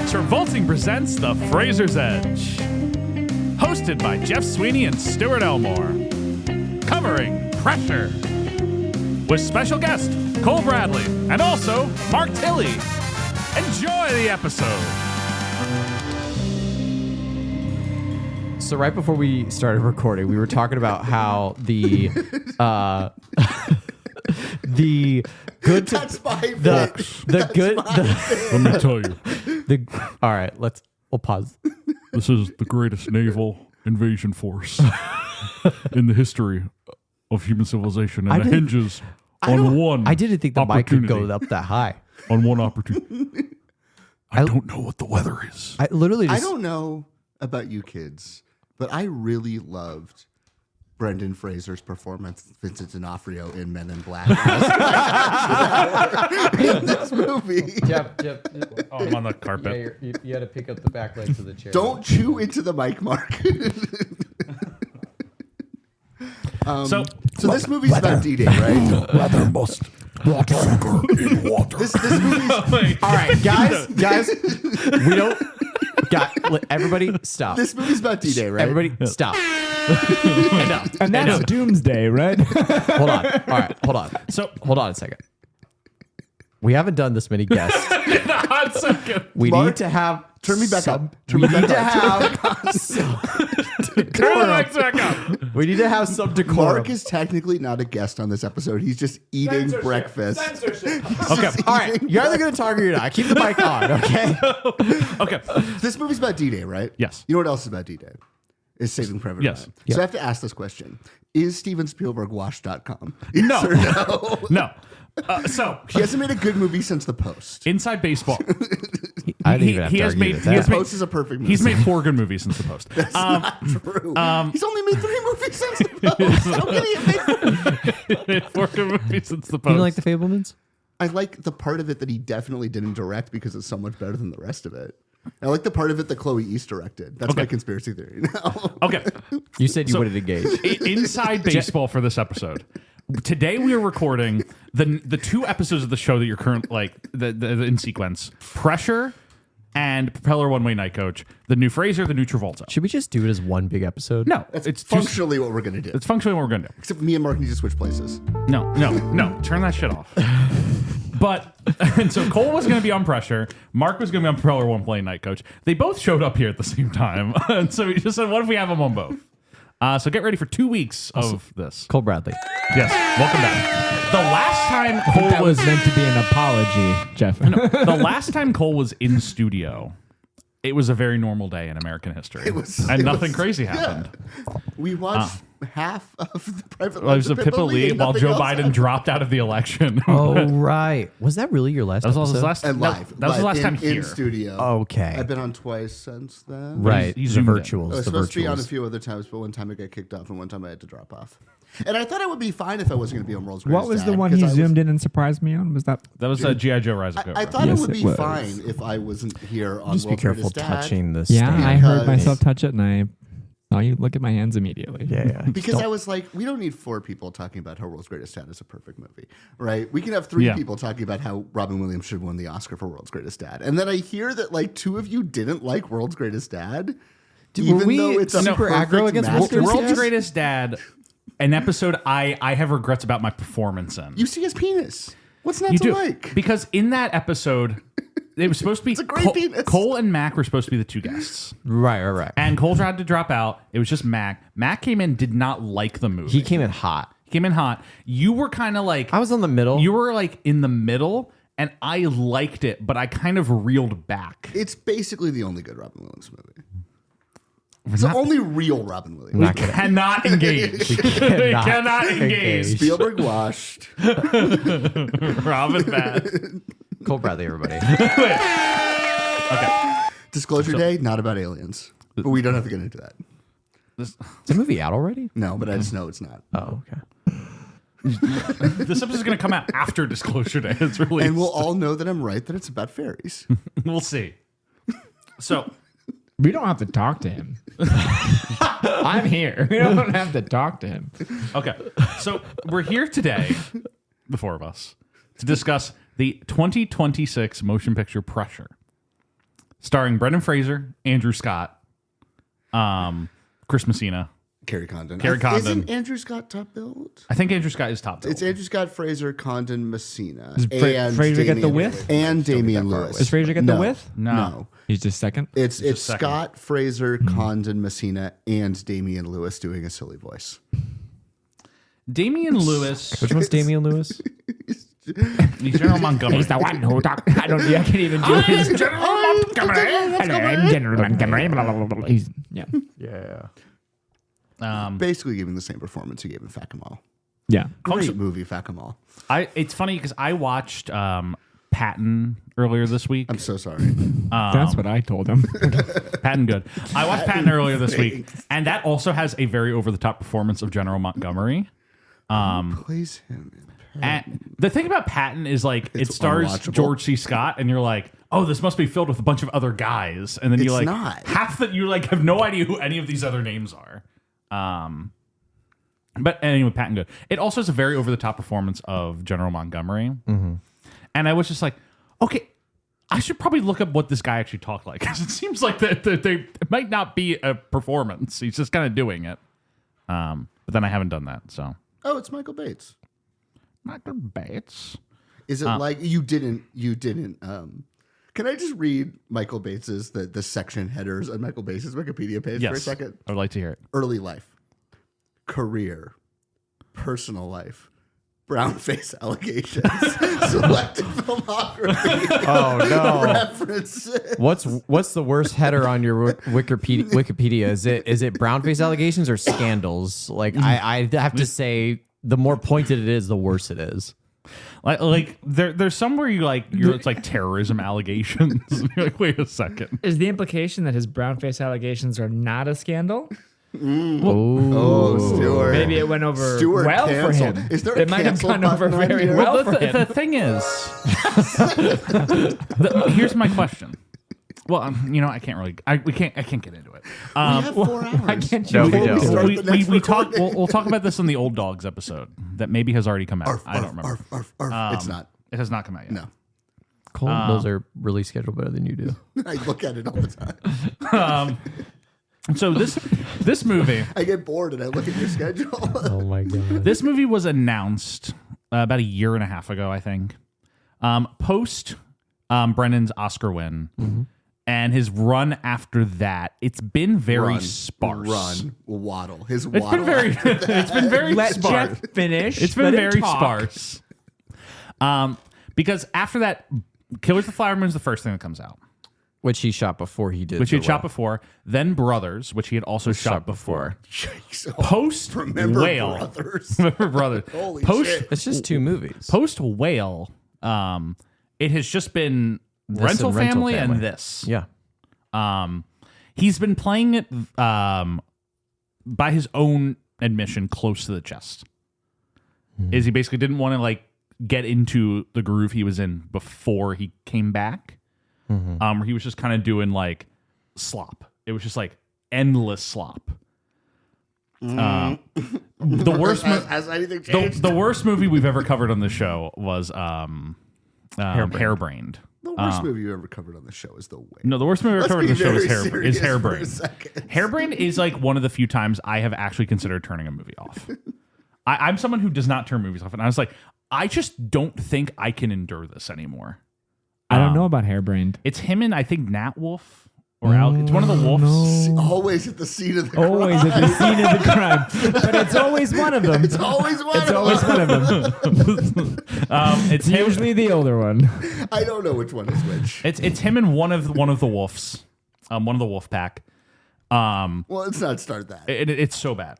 Travolting presents The Fraser's Edge. Hosted by Jeff Sweeney and Stuart Elmore. Covering Pressure. With special guest Cole Bradley and also Mark Tilley. Enjoy the episode. So right before we started recording, we were talking about how the the good to, That's my the bitch. the That's good my the, Let me tell you, all right, we'll pause. this is the greatest naval invasion force in the history of human civilization, and it hinges on one. I didn't think the mic could go up that high. On one opportunity. I don't know what the weather is. I literally just, I don't know about you kids, but I really loved Brendan Fraser's performance, Vincent D'Onofrio in Men in Black. In this movie. Jeff, Oh, I'm on the carpet. you had to pick up the back legs of the chair. Don't chew into the mic, Mark. So this movie's about D-Day, right? weather must water sugar in water. This movie's All right, guys, we don't. Everybody, stop. this movie's about D-Day, right? Everybody, stop. Enough. And that's Doomsday, right? Hold on. All right, hold on. So Hold on a second. We haven't done this many guests. hot second. We Mark, need to have. turn me back up. Turn We me need back to up. have. some Turn the decorum. lights back up. We need to have some decorum. Mark is technically not a guest on this episode. He's just eating breakfast. Okay. All right, you're either going to talk or you're not. Keep the mic on, okay? Okay. This movie's about D-Day, right? Yes. You know what else is about D-Day? Is Saving Private Yes. Ryan. Yeah. So I have to ask this question. Is Steven Spielberg washed.com? No. Yes or no? No. So He hasn't made a good movie since The Post. Inside Baseball. I didn't even have to argue with that. The Post is a perfect movie. He's made 4 good movies since The Post. That's not true. He's only made 3 movies since The Post. How can he have made 4 good movies since The Post. You don't like the Fablemans? I like the part of it that he definitely didn't direct because it's so much better than the rest of it. I like the part of it that Chloe East directed. That's my conspiracy theory now. Okay. You said you wouldn't engage. Inside Baseball for this episode. Today we are recording the 2 episodes of the show that you're the in sequence. Pressure and Propeller One Way Night Coach. The new Fraser, the new Travolta. Should we just do it as one big episode? No, That's it's functionally what we're going to do. It's functionally what we're going to do. Except me and Mark need to switch places. No. Turn that shit off. But, and so Cole was going to be on Pressure. Mark was going to be on Propeller One Way Night Coach. They both showed up here at the same time. And so we just said, what if we have them on both? So get ready for 2 weeks of this. Cole Bradley. Yes, welcome back. The last time Cole That was was meant to be an apology, Jeff. the last time Cole was in studio, it was a very normal day in American history, and nothing crazy happened. We watched half of the Private Well, it was Lives a of Pippa Lee and while nothing Joe else Biden happened. dropped out of the election. Oh, right. Was that really your last That was episode? his last. And live. That was the last in, time here. in studio. Okay. I've been on twice since then. Right. He's the zoomed in. virtuals. I was The supposed to be on a virtuals. few other times, but one time I got kicked off and one time I had to drop off. And I thought I would be fine if I wasn't going to be on World's Greatest What was the Dad, one 'cause he I was- zoomed in and surprised me on? Was that? That was G.I. Joe Rise of Cobra. I thought Yes, it would it be was. fine if I wasn't here on Just be World's careful Greatest Dad. touching this. Yeah, I heard Because- myself touch it, and I saw you look at my hands immediately. Yeah. Because I was like, we don't need 4 people talking about how World's Greatest Dad is a perfect movie, right? We can have 3 Yeah. people talking about how Robin Williams should win the Oscar for World's Greatest Dad. And then I hear that like 2 of you didn't like World's Greatest Dad, were we though it's a super perfect aggro against World's masterpiece. World's Greatest Dad, an episode I have regrets about my performance in. You see his penis. What's not You to do like? because in that episode, it was supposed to be a great penis. Cole and Mac were supposed to be the 2 guests. Right. And Cole tried to drop out. It was just Mac. Mac came in, did not like the movie. He came in hot. He came in hot. You were kind of like... I was on the middle. You were like in the middle, and I liked it, but I kind of reeled back. It's basically the only good Robin Williams movie. It's the only real Robin Williams. Not gonna- Cannot engage. We cannot engage. engage. Spielberg washed. Robin bad. Cole Bradley, everybody. Okay. Disclosure Day, not about aliens. But we don't have to get into that. Is the movie out already? No, but I just know it's not. Oh, okay. This episode is going to come out after Disclosure Day. It's really... And we'll all know that I'm right, that it's about fairies. We'll see. So... We don't have to talk to him. I'm here. We don't have to talk to him. Okay. So we're here today, the 4 of us, to discuss the 2026 motion picture Pressure. starring Brendan Fraser, Andrew Scott, Chris Messina, Carrie Condon. Carrie Condon. Isn't Andrew Scott top billed? I think Andrew Scott is top billed. It's Andrew Scott, Fraser, Condon, Messina. Does Fraser get the with? And Damian Lewis. Does Fraser get the with? No. He's just second. It's second. Scott, Fraser, Condon, Messina, and Damian Lewis doing a silly voice. Damian Lewis. Which one's Damian Lewis? General Montgomery. He's the one who talk. I can't even do his. General Montgomery. Hello, I'm General Montgomery. Blah, blah, blah, blah. He's Yeah. Basically giving the same performance he gave in Fat Kamal. yeah. Great movie, Fat Kamal. It's funny because I watched Patton earlier this week. I'm so sorry. That's what I told him. Patton good. I watched Patton earlier this week, and that also has a very over-the-top performance of General Montgomery. Plays him in And the thing about Patton is like it It's stars unwatchable. George C. Scott, and you're like, oh, this must be filled with a bunch of other guys, and then you It's like not. half that you like have no idea who any of these other names are. But anyway, Patton good. It also has a very over the top performance of General Montgomery, and I was just like, okay, I should probably look up what this guy actually talked like because it seems like that it might not be a performance. He's just kind of doing it. But then I haven't done that, so Oh, it's Michael Bates. Michael Bates. Is it like you didn't can I just read Michael Bates's the section headers on Michael Bates's Wikipedia page for a Yes, second? I would like to hear it. Early life, career, personal life, brown face allegations, selective filmography, Oh no. references. What's the worst header on your Wikipedia? Is it brownface allegations or scandals? Like I have to say, the more pointed it is, the worse it is. Like there's somewhere it's like terrorism allegations. You're like, wait a second. Is the implication that his brownface allegations are not a scandal? Oh, Stuart. Maybe it went over Stuart well canceled. for him. Is there a it might have cancel gone over button on very here? well for him. The thing is, here's my question. Well, I can't really. I can't get into it. We have 4 hours. Why can't No, you? we Before don't. start the next we talk. recording. We'll talk about this on the Old Dogs episode that maybe has already come out. Arf, I don't arf, remember. arf, arf, arf. It's not. It has not come out yet. No. Cole knows our release schedule better than you do. I look at it all the time. So this movie I get bored and I look at your schedule. Oh my god. this movie was announced about a year and a half ago, I think. Post Brendan's Oscar win. And his run after that, it's been very sparse. Run, waddle. His It's waddle. been very, it's been very Let sparse. Jeff finish. It's been Let him very talk. sparse. Because after that, Killers of the Flower Moon is the first thing that comes out, Which he shot before he did. which he had The shot Well. before. Then Brothers, which he had also shot before. Yikes. Post Remember Whale, Brothers. remember Brothers. Holy Post shit. It's just 2 movies. Post Whale, it has just been This Rental and Rental Family and Family. this. Yeah. He's been playing it by his own admission close to the chest. Is he basically didn't want to like get into the groove he was in before he came back. Where he was just kind of doing like slop. It was just like endless slop. The worst Has anything changed? the worst movie we've ever covered on the show was Hairbrained. The worst movie you ever covered on the show is The Whale. No, the worst movie I've Let's covered on be the show is very serious for a Hairbrained. second. Hairbrained is like one of the few times I have actually considered turning a movie off. I'm someone who does not turn movies off, and I was like, I just don't think I can endure this anymore. I don't know about Hairbrained. It's him and I think Nat Wolf or Al. It's one of the wolves. Always at the scene of the crime. Always at the scene of the crime, but it's always one of them. It's always one It's of always them. one of them. It's him. Usually the older one. I don't know which one is which. It's him and one of the wolves, one of the wolf pack. Well, let's not start that. It's so bad.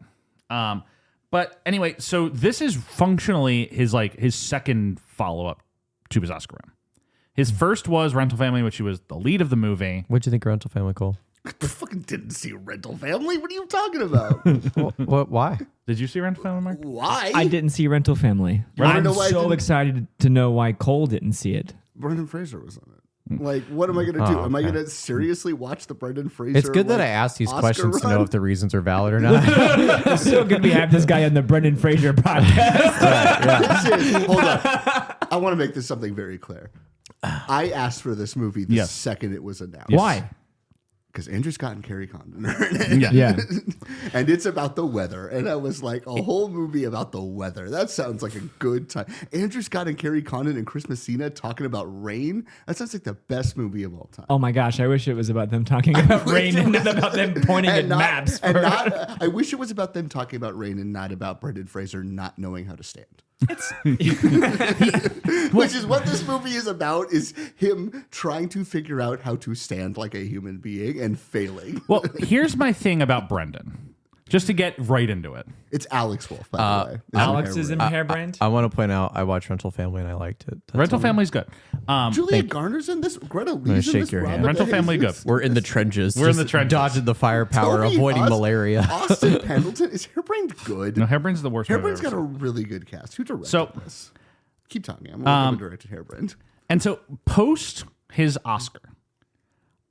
But anyway, so this is functionally his second follow up to his Oscar run. His first was Rental Family, which he was the lead of the movie. What'd you think of Rental Family, Cole? I fucking didn't see Rental Family. What are you talking about? What? Why? Did you see Rental Family, Mark? Why? I didn't see Rental Family. wanna I'm know why I so didn't? excited to know why Cole didn't see it. Brendan Fraser was on it. Like, what am I going to do? Am I going to seriously watch the Brendan Fraser? It's good that like, I asked these Oscar questions to know run? if the reasons are valid or not. It's so good we have this guy on the Brendan Fraser podcast. This is- hold on. I want to make this something very clear. I asked for this movie the Yes. second it was announced. Why? Because Andrew Scott and Carrie Condon are in it. Yeah. And it's about the weather. And I was like, a whole movie about the weather. That sounds like a good time. Andrew Scott and Carrie Condon and Chris Messina talking about rain. That sounds like the best movie of all time. Oh my gosh, I wish it was about them talking about rain and not about them pointing at maps. I wish it was about them talking about rain and not about Brendan Fraser not knowing how to stand. Which is what this movie is about, is him trying to figure out how to stand like a human being and failing. Well, here's my thing about Brendan, just to get right into it. It's Alex Wolff, by the way. Alex is in Hairbrained. I want to point out I watched Rental Family and I liked it. That's Rental all. Family's good. Julia Garner's in this. Greta Lee's in shake this. your hand. Robin Rental Hayes Family good. is- We're in the trenches. We're in just the trenches. dodging the firepower, Toby avoiding Huss, malaria. Austin Pendleton. Is Hairbrained good? No, Hairbrain's the worst. movie Hairbrained's I've got ever a really good cast. Who directed So- this? Keep talking. I'm going to directed Hairbrained. And so post his Oscar,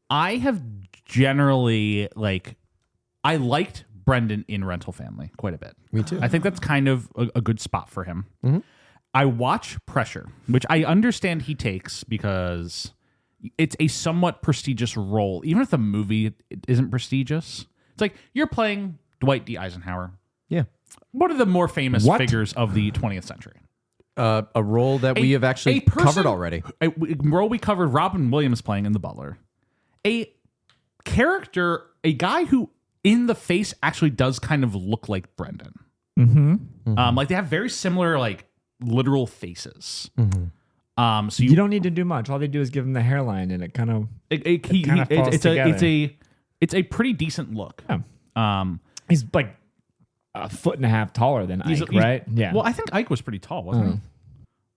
I have generally I liked Brendan in Rental Family quite a bit. Me too. I think that's kind of a good spot for him. I watch Pressure, which I understand he takes because it's a somewhat prestigious role. Even if the movie isn't prestigious, it's like you're playing Dwight D. Eisenhower, Yeah. one of the more famous What? figures of the 20th century. A role that we have actually covered already. A role we covered Robin Williams playing in The Butler. A character, a guy who in the face actually does kind of look like Brendan. Like they have very similar literal faces. So You don't need to do much. All they do is give him the hairline, and it kind of it's a pretty decent look. he's like a foot and a half taller than He's- Ike, he's- right? Yeah. Well, I think Ike was pretty tall, wasn't he?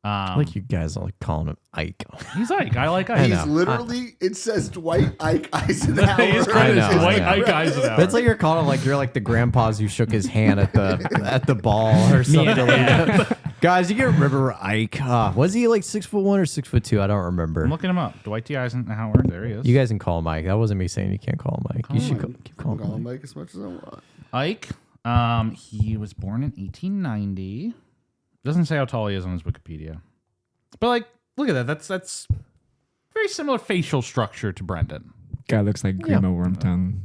I like you guys all calling him Ike. He's Ike. I like Ike. know. He's literally, it says Dwight Ike Eisenhower. His credit I is know, Dwight I know. Ike Eisenhower. But it's like you're calling him like you're like the grandpas who shook his hand at the ball or something like that. Guys, you can remember Ike. Was he like 6'1" or 6'2"? I don't remember. I'm looking him up. Dwight D. Eisenhower. There he is. You guys can call him Ike. That wasn't me saying you can't call him Ike. You should keep calling Call him him Ike. Mike as much as I want. Ike. He was born in 1890. Doesn't say how tall he is on his Wikipedia. But look at that. That's very similar facial structure to Brendan. Guy looks like Grima Wormtongue.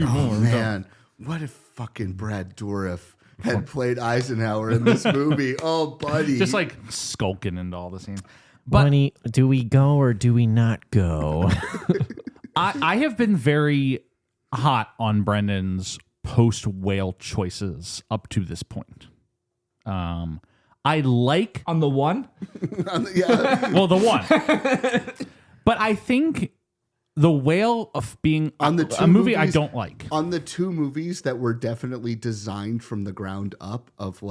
Oh, man. What if fucking Brad Dourif had played Eisenhower in this movie? Oh, buddy. Just skulking into all the scenes. But Bunny, do we go or do we not go? I have been very hot on Brendan's post-whale choices up to this point. I like On the one? yeah. well the one, but I think the whale of being On the a two movie I movies- don't like. On the two movies that were definitely designed from the ground up of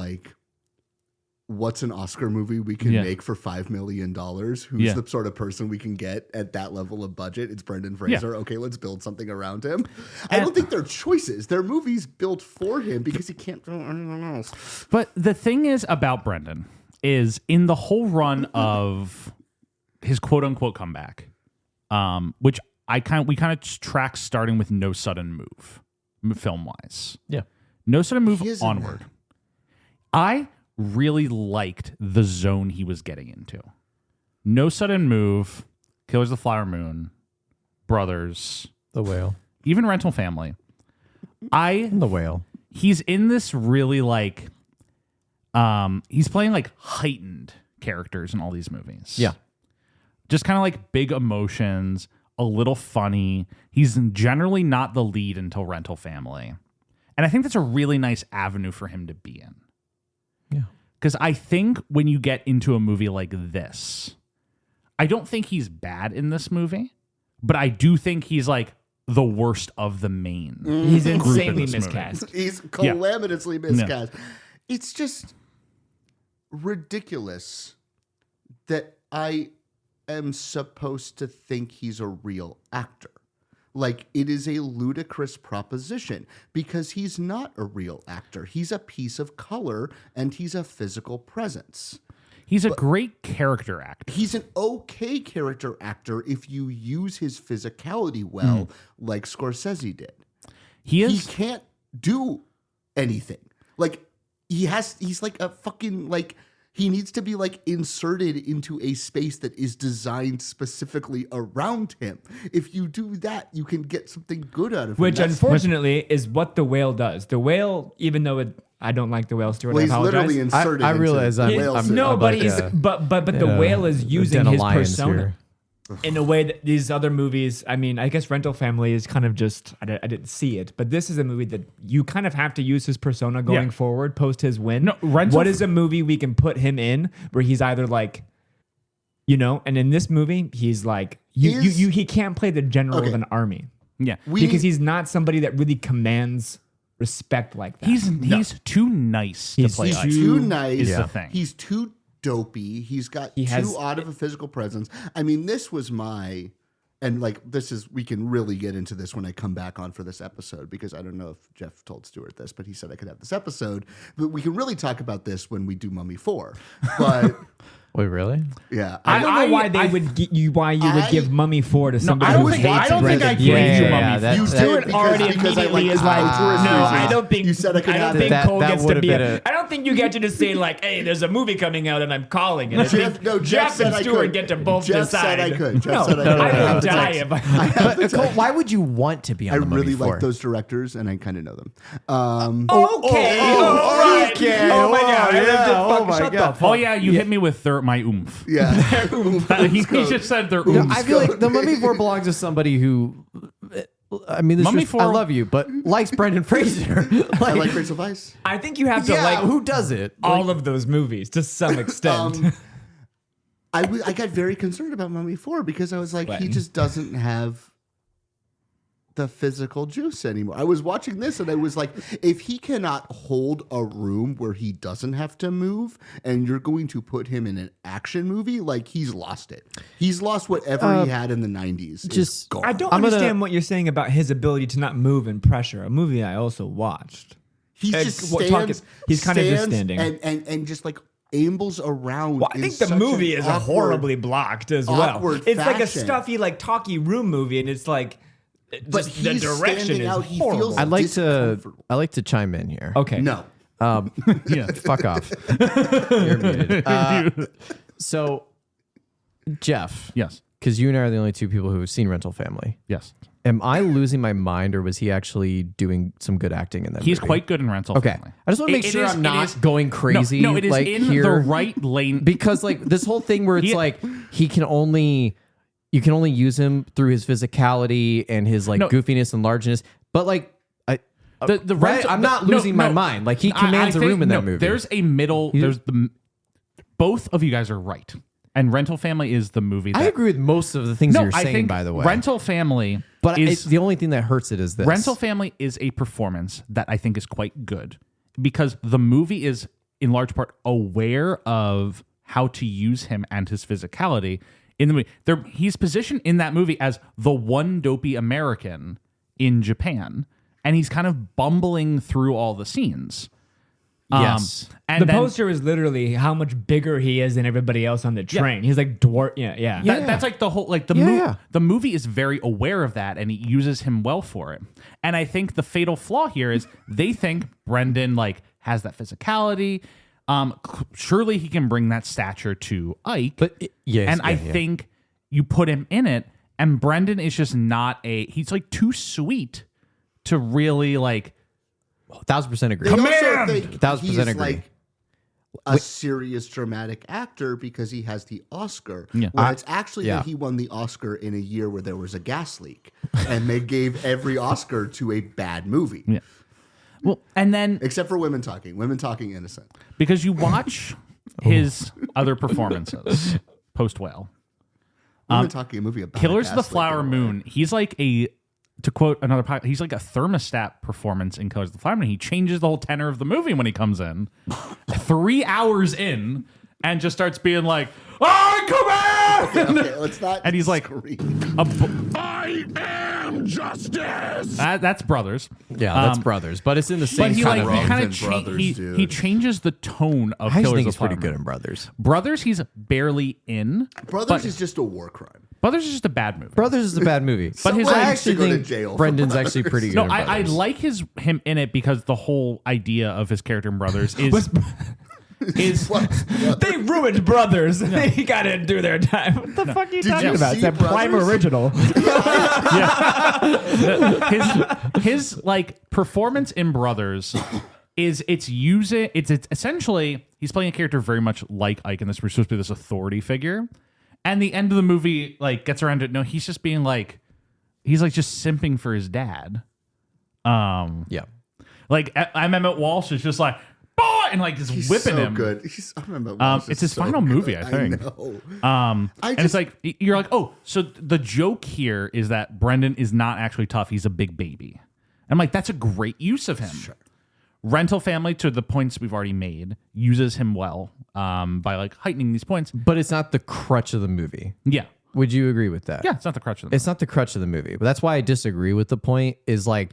what's an Oscar movie we can Yeah. make for $5 million? Who's Yeah. the sort of person we can get at that level of budget? It's Brendan Fraser. Okay, let's build something around him. I don't think they're choices. They're movies built for him because he can't do anything else. But the thing is about Brendan is in the whole run of his quote unquote comeback, which we kind of track starting with No Sudden Move, film wise. Yeah. No Sudden Move He is in onward. I really liked the zone he was getting into. No Sudden Move, Killers of the Flower Moon, Brothers, The whale. even Rental Family. The whale. He's in this really he's playing heightened characters in all these movies. Yeah. Just kind of big emotions, a little funny. He's generally not the lead until Rental Family. And I think that's a really nice avenue for him to be in. Yeah. Because I think when you get into a movie like this, I don't think he's bad in this movie, but I do think he's the worst of the main. He's group in insanely this movie. miscast. He's calamitously miscast. It's just ridiculous that I am supposed to think he's a real actor. It is a ludicrous proposition because he's not a real actor. He's a piece of color and he's a physical presence. He's a great character actor. He's an okay character actor if you use his physicality well, like Scorsese did. He can't do anything. He's like a fucking He needs to be like inserted into a space that is designed specifically around him. If you do that, you can get something good out of him. Which unfortunately is what the whale does. The whale, even though I don't like the whale, Stuart, well, I he's apologize. literally inserted. I realize into I'm- whale I'm- suit. No, but like he's a- but the whale is using den of his lions persona here. in a way that these other movies. I mean, I guess Rental Family is kind of just I didn't see it, but this is a movie that you kind of have to use his persona going forward post his win. No, what is a movie we can put him in where he's either like, and in this movie he's like he can't play the general of an army. Yeah. Because he's not somebody that really commands respect like that. He's too nice to play He's Ike. too nice. Is the thing. He's too dopey. He's got too odd of a physical presence. I mean, this was and like we can really get into this when I come back on for this episode, because I don't know if Jeff told Stuart this, but he said I could have this episode. But we can really talk about this when we do Mummy 4. But Wait, really? yeah, I don't know why they would you would give Mummy 4 to somebody I don't who think- hates I don't think I Brendan. gave you Mummy that- you that- did already because I immediately like is like, tourist no, reasons. I don't think you said I could I have don't think it. Cole That gets to would've be. been a- I don't think you get to just say like, "Hey, there's a movie coming out and I'm calling it." I Jeff, think no, Jeff said and I Stuart could. get to both Jeff decide. said I could. Jeff No, said I could. I I have would the die text. if I. Cole, why would you want to be on I the Mummy really 4? like those directors, and I kind of know them. Okay, all right. okay. Oh my god! Oh my Shut the God. fuck. Oh yeah, you hit me with my oomph. Yeah, he just said their No, oomph. I feel like the Mummy 4 belongs to somebody who, I mean, this Mummy is, 4 I love you, but likes Brendan Fraser. I like Rachel Weisz. I think you have to yeah, like who does it? all of those movies to some extent. I got very concerned about Mummy 4 because I was like, he just doesn't have the physical juice anymore. I was watching this and I was like, if he cannot hold a room where he doesn't have to move and you're going to put him in an action movie, like he's lost it. He's lost whatever he had in the 90s. just- gone. I don't I'm gonna- understand what you're saying about his ability to not move in pressure. A movie I also watched. He And just what stands, he's kind of just stands standing. and just like ambles around. Well, I in think the such movie an is awkward- horribly blocked as well. awkward It's like a fashion. stuffy, like talky room movie, and it's like, But just the he's direction standing is out. He horrible. feels I'd like to chime in here. Okay, No. Yeah. Fuck off. You're muted. So, Jeff, Yes. because you and I are the only two people who have seen Rental Family. Yes. Am I losing my mind, or was he actually doing some good acting in that He's movie? quite good in Rental Okay. Family. I just want to make It sure is- I'm it not is- going crazy. No, it is like, in here, the right lane. because like this whole thing where it's He- like you can only use him through his physicality and his like No. goofiness and largeness, but like the right, rental- I'm not no, losing my no. mind. Like he I commands a think- room in no, that movie. There's a middle. Both of you guys are right, and Rental Family is the movie. That, I agree with most of the things you're I saying, think by the way. Rental Family, but is the only thing that hurts it is this. Rental Family is a performance that I think is quite good because the movie is in large part aware of how to use him and his physicality in the movie. He's positioned in that movie as the one dopey American in Japan, and he's kind of bumbling through all the scenes. Yes. And the then- poster is literally how much bigger he is than everybody else on the train. He's like dwarf. Yeah. That's like the whole like the movie is very aware of that and he uses him well for it. And I think the fatal flaw here is they think Brendan like has that physicality. Surely he can bring that stature to Ike. But yes, and I think you put him in it, and Brendan is just not he's like too sweet to really like 1,000% agree. They Command! also think 1,000% he's agree. like a serious dramatic actor because he has the Oscar. Yeah. When it's actually yeah. that he won the Oscar in a year where there was a gas leak, and they gave every Oscar to a bad movie. Yeah. Well, and then Except for Women Talking Innocent. because you watch his other performances post Whale. Women Talking, a movie about Killers a of the gas leak Flower in a Moon. He's like to quote another podcast, he's like a thermostat performance in Killers of the Flower Moon. He changes the whole tenor of the movie when he comes in 3 hours in and just starts being like, I command! Okay, let's not. And he's like, scream. I am justice. That's Brothers. Yeah, that's Brothers, but it's in the But same he kind like of he kind than of Brothers, dude. he changes the tone of I just Killers think of he's the Flower pretty good Moon. in Brothers. Brothers, he's barely in. Brothers but is just a war crime. Brothers is just a bad movie. Brothers is a bad movie. But his Someone I needs to actually go to think jail for Brendan's actually Brothers. pretty good No, in I Brothers. like him in it because the whole idea of his character in Brothers is his They ruined Brothers. They got to do their time. What the fuck are you talking you about? see It's that Prime Brothers? original. his like performance in Brothers is it's essentially he's playing a character very much like Ike, and this we're supposed to be this authority figure. And the end of the movie like gets around to no, he's just being like he's like just simping for his dad. Yeah. Like I Emmett Walsh is just like boy, and like just He's whipping so him. good. I remember. Walsh It's is his so final good. movie, I think. know. And it's like you're like, oh, so the joke here is that Brendan is not actually tough; he's a big baby. I'm like, that's a great use of him. Sure. Rental Family, to the points we've already made, uses him well by like heightening these points. But it's not the crutch of the movie. Yeah, Would you agree with that? yeah, it's not the crutch of them. It's not the crutch of the movie. But that's why I disagree with the point is like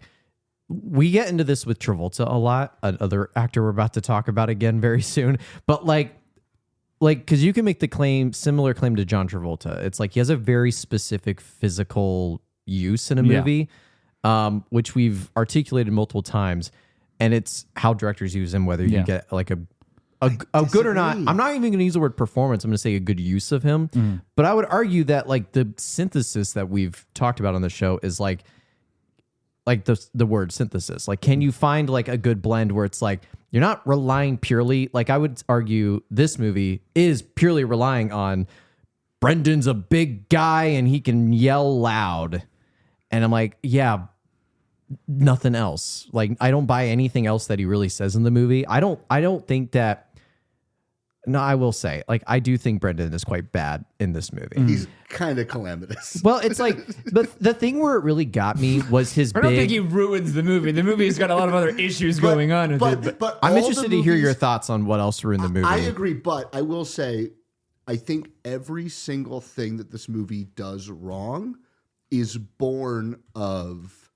we get into this with Travolta a lot, another actor we're about to talk about again very soon. But like because you can make the similar claim to John Travolta. It's like he has a very specific physical use in a movie, which we've articulated multiple times. And it's how directors use him, whether you get like a good or not. I'm not even going to use the word performance. I'm going to say a good use of him. But I would argue that like the synthesis that we've talked about on the show is like the word synthesis. Like, can you find like a good blend where it's like you're not relying purely, like I would argue this movie is purely relying on Brendan's a big guy and he can yell loud. And I'm like, yeah, nothing else. Like I don't buy anything else that he really says in the movie. I don't think that. No, I will say, like, I do think Brendan is quite bad in this movie. He's kind of calamitous. Well, it's like the thing where it really got me was his I don't think he ruins the movie. The movie's got a lot of other issues going on with it. But I'm all interested the to hear your movies- thoughts on what else ruined the movie. I agree, but I will say, I think every single thing that this movie does wrong is born of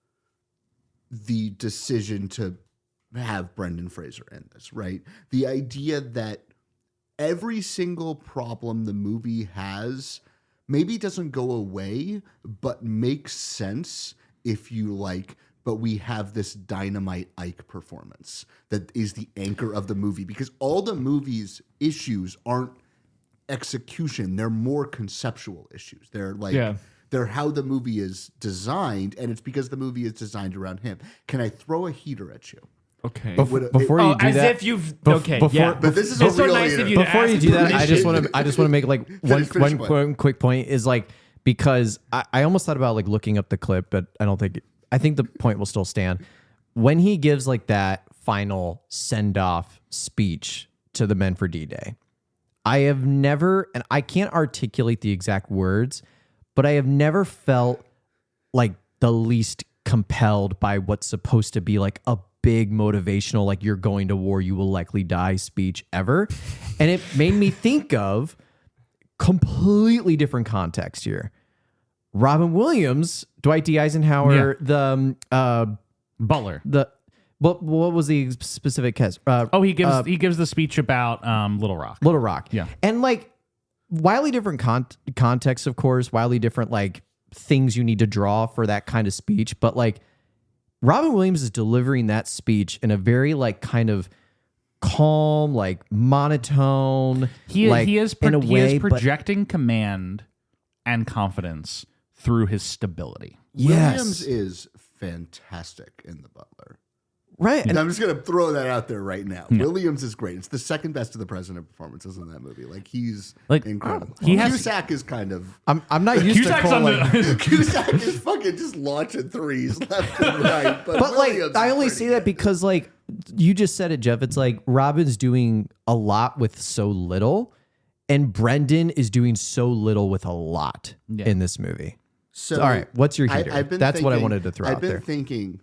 the decision to have Brendan Fraser in this, right? The idea that every single problem the movie has maybe doesn't go away, but makes sense if you like, but we have this dynamite Ike performance that is the anchor of the movie, because all the movie's issues aren't execution. They're more conceptual issues. They're like, they're how the movie is designed, and it's because the movie is designed around him. Can I throw a heater at you? Okay. Before you do as that, if you've before- yeah. But this is a It's so real nice heater. of you to before you ask do that, I just permission. want to make like Finish one quick point is like, because I almost thought about like looking up the clip, but I think the point will still stand. When he gives like that final send off speech to the men for D-Day, I have never, and I can't articulate the exact words, but I have never felt like the least compelled by what's supposed to be like a big motivational, like you're going to war, you will likely die speech ever. And it made me think of completely different context here. Robin Williams, Dwight D. Eisenhower, the Butler. what was the specific case? He gives the speech about Little Rock. Little Rock. Yeah. And like wildly different contexts, of course, wildly different like things you need to draw for that kind of speech. But like Robin Williams is delivering that speech in a very like kind of calm, like monotone. He is but projecting command and confidence through his stability. Williams is fantastic in The Butler. right. And I'm just going to throw that out there right now. Williams is great. It's the second best of the President performances in that movie. Like, he's Like, incredible. he has- Cusack is kind of... I'm not used to Cusack's on calling. the. Cusack is fucking just launching threes left and right. But But like, Williams I is only pretty say that good. because like you just said it, Jeff. It's like Robin's doing a lot with so little, and Brendan is doing so little with a lot in this movie. So, all right, what's your heater? I've been That's what I thinking- wanted to throw I've out been there. thinking,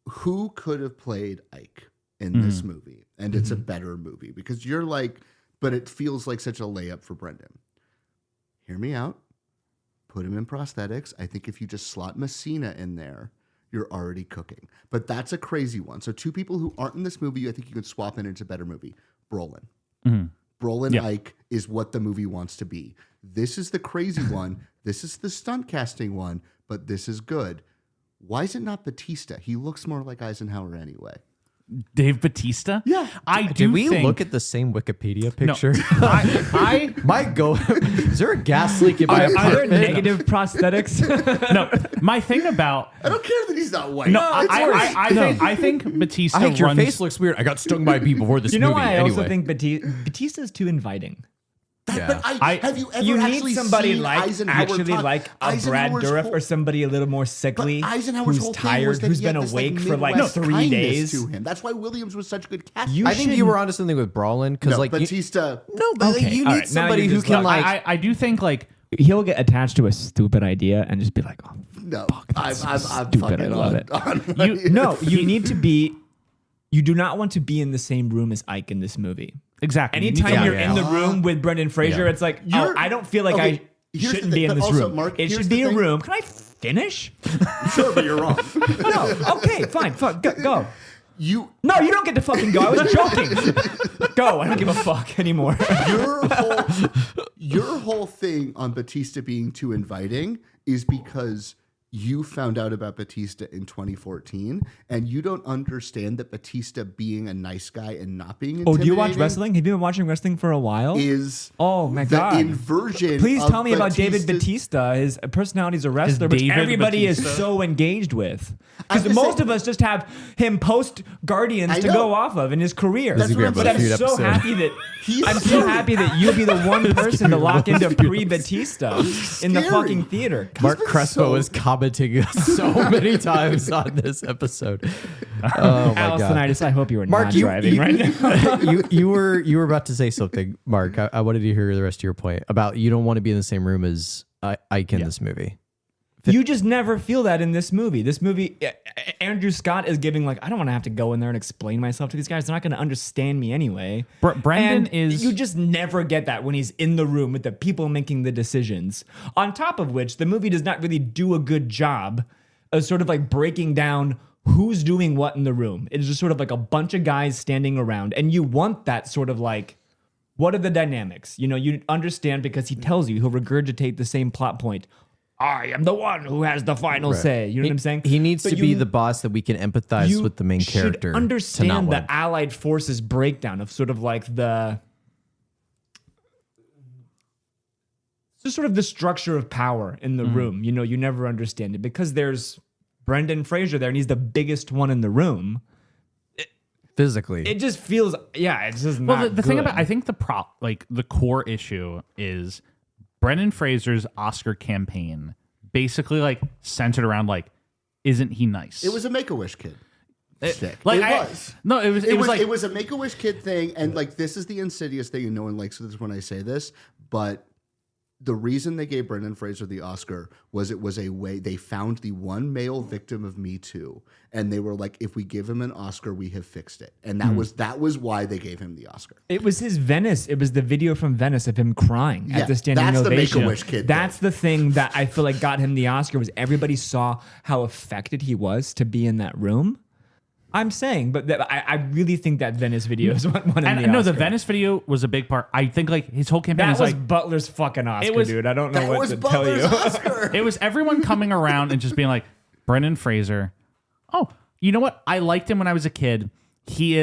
who could have played Ike in this movie? And it's a better movie because you're like, but it feels like such a layup for Brendan. Hear me out. Put him in prosthetics. I think if you just slot Messina in there, you're already cooking. But that's a crazy one. So two people who aren't in this movie, I think you could swap in into a better movie. Brolin. Brolin Ike is what the movie wants to be. This is the crazy one. This is the stunt casting one, but this is good. Why is it not Batista? He looks more like Eisenhower anyway. Dave Bautista. Yeah. I do Did we think, look at the same Wikipedia no, picture? I Might go. Is there a gas leak in my Are there apartment? negative prosthetics? no. My thing about I don't care that he's not white. no, It's worse. I think Bautista I think your runs. face looks weird. I got stung by a bee before this You know movie. why I anyway. also think Batista's too inviting. But have you ever You need actually somebody seen like Eisenhower actually talk? like a Brad Eisenhower's Dourif whole- or somebody a little more sickly, But Eisenhower's who's whole thing tired, was that who's he been had this, awake for like Midwest 3 kindness days. to him. That's why Williams was such a good casting. You I think you were onto something with Brolin because no, like you, Batista. no, but Okay, you all need right, now somebody you're who just can like- like. I do think like He'll get attached to a stupid idea and just be like, "Oh, No, that's I'm stupid. fucking I love it." you no, you need to be. You do not want to be in the same room as Ike in this movie. exactly. You need Anytime to- you're in the room with Brendan Fraser, Yeah. it's like, You're- I don't feel like okay, I here's the shouldn't thing, be in but this also, room. Mark, It here's should the be a thing. room. Can I finish? Sure, but you're wrong. No. Okay, fine. Fuck. Go. You No, you don't get to fucking go. I was joking. Go. I don't give a fuck anymore. your whole thing on Batista being too inviting is because you found out about Batista in 2014 and you don't understand that Batista being a nice guy and not being Oh, do you watch intimidating wrestling? Have you been watching wrestling for a while? is Oh my the God. inversion. Please of tell me about David Batista's- Batista. His personality as a wrestler, which David everybody Batista? is so engaged with. I'm Because just most saying- of us just have him post Guardians I to know. go off of in his career. That's what I'm But I'm saying. so happy that He's I'm so scary. happy that you'll be the one person to lock into pre-Batista in the scary. fucking theater. Mark been Crespo so- is commenting so many times on this episode. Oh my Allison, god. I hope you were Mark, not you, driving you, right now. you were about to say something, Mark. I wanted to hear the rest of your point about you don't want to be in the same room as Ike in this movie. You just never feel that in this movie. This movie, Andrew Scott is giving like, I don't want to have to go in there and explain myself to these guys. They're not going to understand me anyway. Brendan And is- You just never get that when he's in the room with the people making the decisions. On top of which, the movie does not really do a good job of sort of like breaking down who's doing what in the room. It's just sort of like a bunch of guys standing around. And you want that sort of like, what are the dynamics? You know, you understand because he tells you, he'll regurgitate the same plot point. I am the one who has the final say. You know what I'm saying? He needs But to be the boss that we can empathize you with the main should character. to not understand win. the Allied forces breakdown of sort of like the just sort of the structure of power in the room. You know, you never understand it because there's Brendan Fraser there and he's the biggest one in the room. physically. It just feels, yeah, it's just Well, not the thing good. about I think the core issue is Brendan Fraser's Oscar campaign basically like centered around like, isn't he nice? It was a Make-A-Wish kid. Stick. like it I- was. No, it was like it was a Make-A-Wish kid thing, and like this is the insidious thing, and no one likes this when I say this, but the reason they gave Brendan Fraser the Oscar was it was a way they found the one male victim of Me Too, and they were like, if we give him an Oscar, we have fixed it, and that was why they gave him the Oscar. It was his Venice. It was the video from Venice of him crying Yeah, at the standing that's the ovation. Make-A-Wish kid That's the thing that I feel like got him the Oscar was everybody saw how affected he was to be in that room. I'm saying, but I really think that Venice video is what won him and the no, Oscar. the Venice video was a big part. I think like his whole campaign That is was like Butler's fucking Oscar, was- dude. I don't know That what was to tell Butler's you. Oscar. it was everyone coming around and just being like, Brendan Fraser, oh, you know what? I liked him when I was a kid. He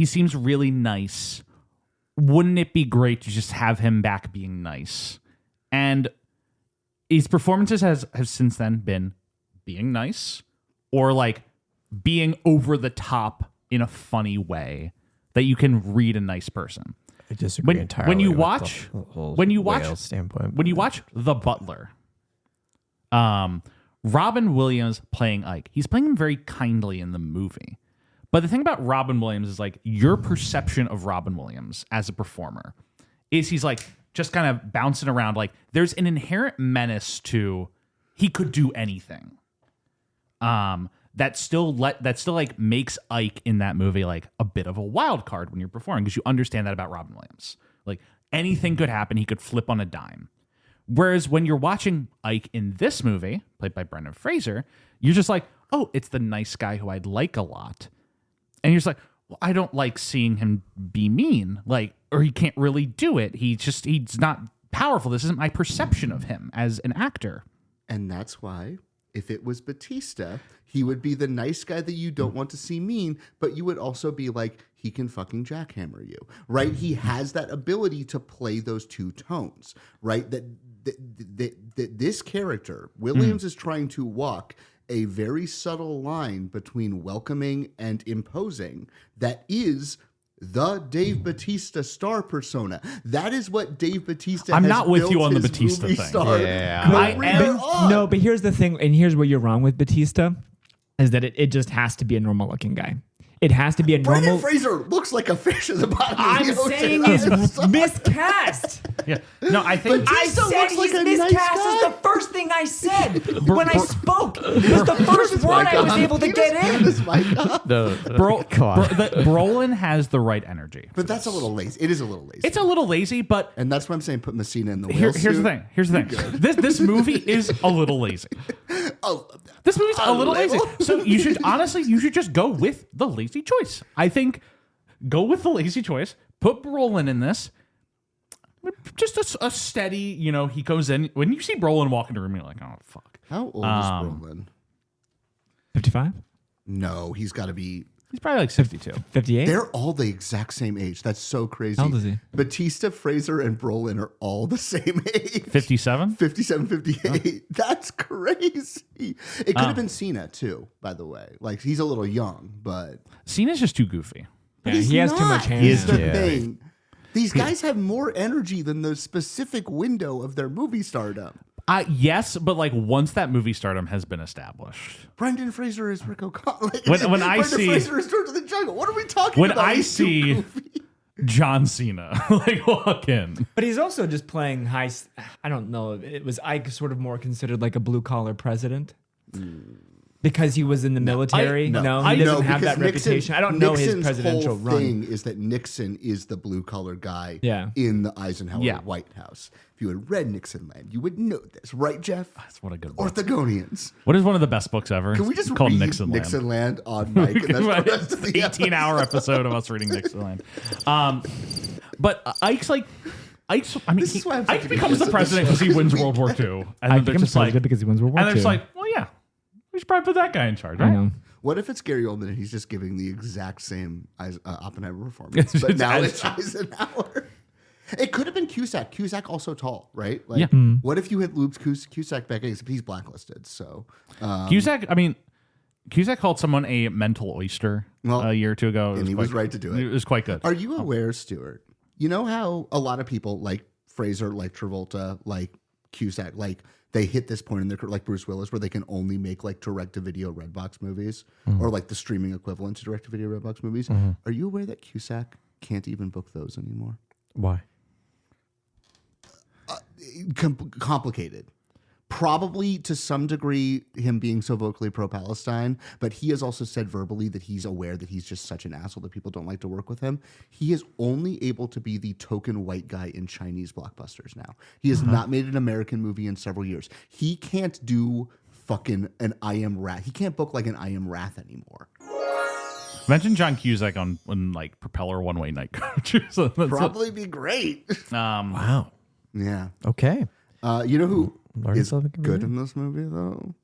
seems really nice. Wouldn't it be great to just have him back being nice? And his performances have since then been being nice or like being over the top in a funny way that you can read a nice person. I disagree entirely. When you with watch the whole when you watch whale standpoint. when you watch The Butler, Robin Williams playing Ike, he's playing him very kindly in the movie. But the thing about Robin Williams is like your perception of Robin Williams as a performer is he's like just kind of bouncing around. Like there's an inherent menace to he could do anything. That still like makes Ike in that movie like a bit of a wild card when you're performing because you understand that about Robin Williams. Like anything could happen, he could flip on a dime. Whereas when you're watching Ike in this movie, played by Brendan Fraser, you're just like, oh, it's the nice guy who I'd like a lot. And you're just like, well, I don't like seeing him be mean, like, or he can't really do it. He's not powerful. This isn't my perception of him as an actor. And that's why if it was Batista, he would be the nice guy that you don't want to see mean, but you would also be like, he can fucking jackhammer you, right? He has that ability to play those two tones, right? That this character, Williams, is trying to walk a very subtle line between welcoming and imposing that is the Dave Bautista star persona. That is what Dave Bautista I'm has not with built you on the his Bautista movie thing. star Yeah. career on. No, but here's the thing, and here's where you're wrong with Batista, is that it just has to be a normal looking guy. It has to be a Brendan normal. Fraser looks like a fish in the bottom I'm of the ocean. saying he's miscast. Yeah. No, I think But I Batista said looks like he's a nice miscast guy. is the first thing I said when I spoke. It was the first word I was able to get in. Brolin has the right energy. But that's a little lazy. It is a little lazy. It's a little lazy, but And that's why I'm saying put Messina in the whale here's the thing. Here's the thing. This movie is a little lazy. Oh, This movie's a little lazy. little. So you should just go with the lazy choice. I think go with the lazy choice. Put Brolin in this. Just a steady, he goes in. When you see Brolin walk into a room, you're like, oh, fuck. how old is Brolin? 55? No, he's got to be. He's probably like 62. 58? They're all the exact same age. That's so crazy. How old is he? Batista, Fraser, and Brolin are all the same age. 57? 57, 58. That's crazy. It could have been Cena, too, by the way. Like, he's a little young, but. Cena's just too goofy. Yeah, He's he has too not. much hair. Here's now. the thing. These guys have more energy than the specific window of their movie stardom. Yes, but like once that movie stardom has been established. Brendan Fraser is Rick O'Connell. Like, When I Brendan see- Fraser is George of the Jungle. What are we talking When about? I He's too see goofy. John Cena like walk in. But he's also just playing high. I don't know. It was Ike sort of more considered like a blue collar president because he was in the military. He doesn't have because that reputation. I don't know his Nixon's presidential whole run. thing is that Nixon is the blue collar guy Yeah. in the Eisenhower Yeah. White House. If you had read Nixon Land, you would know this, right, Jeff? That's what a good book. Orthogonians. What is one of the best books ever? Can we just It's called read Nixon Land. Nixon Land on mic? And that's the rest of the 18-hour episode of us reading Nixon Land. But Ike's. I mean, This is why I'm such Ike a becomes good the president because he wins World War II, and then they're just like, because he wins World War and they're II. just like, well, yeah, we should probably put that guy in charge, I right? know. What if it's Gary Oldman and he's just giving the exact same Oppenheimer performance, but It's now as- it's Eisenhower? It could have been Cusack. Cusack also tall, right? Like, Yeah. what if you had looped Cusack back in? Except he's blacklisted, so Cusack called someone a mental oyster a year or two ago, and he was right to do it. It was quite good. Are you aware, Stuart? You know how a lot of people like Fraser, like Travolta, like Cusack, like they hit this point in their career, like Bruce Willis, where they can only make like direct-to-video Redbox movies or like the streaming equivalent to direct-to-video Redbox movies. Are you aware that Cusack can't even book those anymore? Why? Complicated. Probably to some degree him being so vocally pro-Palestine, but he has also said verbally that he's aware that he's just such an asshole that people don't like to work with him. He is only able to be the token white guy in Chinese blockbusters now. He has not made an American movie in several years. He can't do fucking an I Am Wrath. He can't book like an I Am Wrath anymore. Mention John Cusack on like Propeller One-Way Night Coach. So that's Probably be great. Wow. Yeah. Okay. You know who Learn is something good new. in this movie though?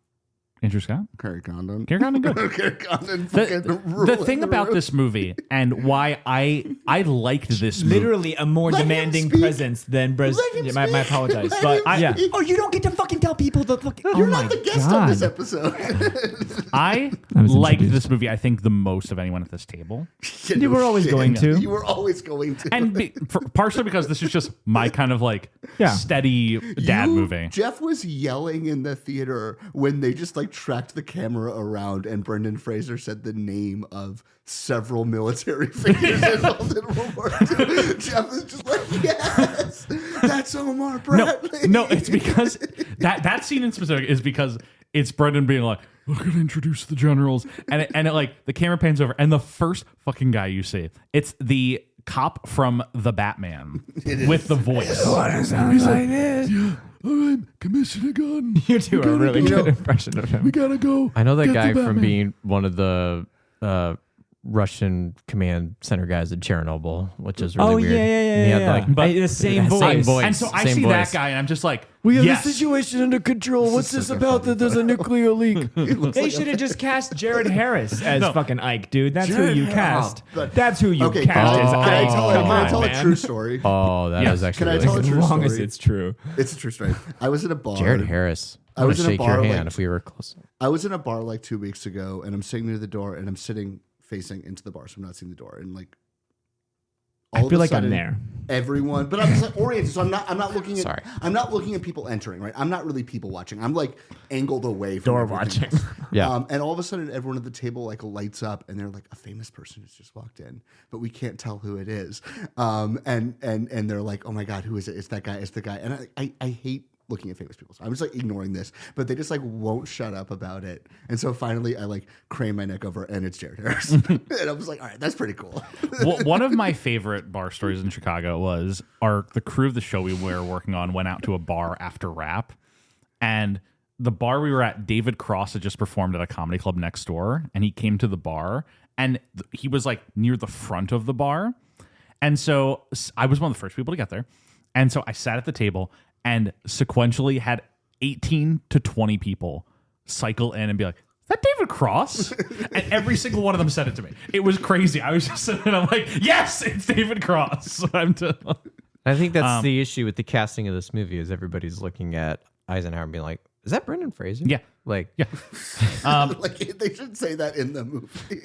Andrew Scott. Kerry Condon. Kerry Condon good. Kerry Condon The fucking the ruling thing the about room. this movie and why I liked this movie. Literally a more Let him demanding speak. presence than Bres. Let him Yeah, my speak. apologize, Let but him yeah. speak. Oh, you don't get to fucking tell people the fucking. You're oh not my the guest God. on this episode. I was liked introduced. this movie, I think, the most of anyone at this table. You were always going to. You were always going to. And partially because this is just my kind of like Yeah. steady dad movie. Jeff was yelling in the theater when they just like tracked the camera around and Brendan Fraser said the name of several military figures involved in World War II. Jeff was just like, yes, that's Omar Bradley. No, it's because that scene in specific is because it's Brendan being like, we're gonna introduce the generals, and it like the camera pans over, and the first fucking guy you see, it's the cop from the Batman with the voice. Sounds like this. I'm commissioning a gun. You two are a really good impression of him. We gotta go. I know that get guy the from Batman. being one of the Russian command center guys at Chernobyl, which is really Oh weird. yeah. He had, like, But- the same Same voice. voice. And so I Same see voice. that guy, and I'm just like, We have yes. the situation under control. What's this about that there's a nuclear leak? They should have just cast Jared Harris as fucking Ike, dude. That's Jared who you Harris. cast. But- That's who you Okay, cast as can I Ike. tell, Come can I on, tell a man. true story? Oh, that Yes. is actually Can I really tell a As true long as story? it's true. It's a true story. I was in a bar. Jared Harris. I I was would in a shake bar, your like- hand if we were close. I was in a bar like 2 weeks ago, and I'm sitting near the door, and I'm sitting facing into the bar, so I'm not seeing the door. And like, I all of feel a like I'm sudden, there. Everyone, but I'm just like oriented, so I'm not looking at. Sorry. I'm not looking at people entering. Right, I'm not really people watching. I'm like angled away from Door everything watching. else. Yeah. And all of a sudden, everyone at the table like lights up, and they're like, a famous person has just walked in, but we can't tell who it is. And they're like, oh my god, who is it? It's that guy. It's the guy. And I hate looking at famous people, so I'm just like ignoring this, but they just like won't shut up about it. And so finally, I like crane my neck over, and it's Jared Harris, and I was like, all right, that's pretty cool. One of my favorite bar stories in Chicago was the crew of the show we were working on went out to a bar after rap, and the bar we were at, David Cross had just performed at a comedy club next door, and he came to the bar, and he was like near the front of the bar, and so I was one of the first people to get there, and so I sat at the table and sequentially had 18 to 20 people cycle in and be like, is that David Cross? And every single one of them said it to me. It was crazy. I was just sitting there, I'm like, yes, it's David Cross. I think that's the issue with the casting of this movie is everybody's looking at Eisenhower and being like, is that Brendan Fraser? Yeah. Like, Yeah. Like they should say that in the movie.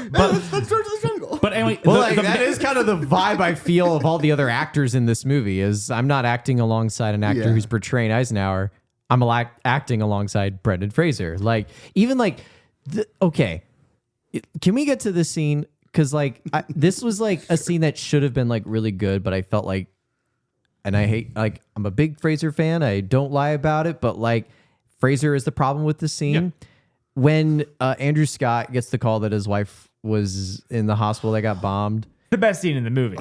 That's George of the Jungle. But anyway, well, that is kind of the vibe I feel of all the other actors in this movie is I'm not acting alongside an actor Yeah. who's portraying Eisenhower. I'm acting alongside Brendan Fraser. Like, even like, okay, can we get to this scene? Because like, this was like a scene that should have been like really good, but I felt like, and I hate, like, I'm a big Fraser fan. I don't lie about it, but like, Fraser is the problem with the scene. Yeah. When Andrew Scott gets the call that his wife was in the hospital that got bombed. The best scene in the movie.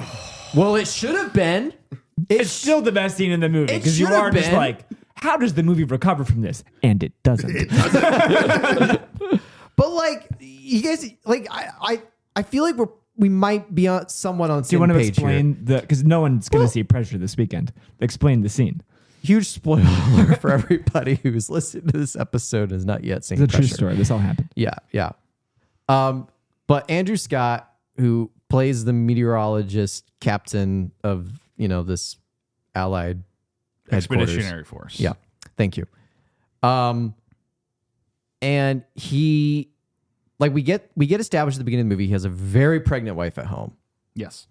Well, it should have been. It's still the best scene in the movie It because you should have are just been. like, how does the movie recover from this? And it doesn't. But like, you guys, like, I feel like we might be somewhat on the Do you same want to page explain the? Because no one's going to see Pressure this weekend. Explain the scene. here. Huge spoiler alert for everybody who's listening to this episode and has not yet seen It's a true Pressure. story. This all happened. Yeah. But Andrew Scott, who plays the meteorologist captain of, this Allied headquarters. Expeditionary Force. Yeah. Thank you. And he, like, we get established at the beginning of the movie, he has a very pregnant wife at home. Yes.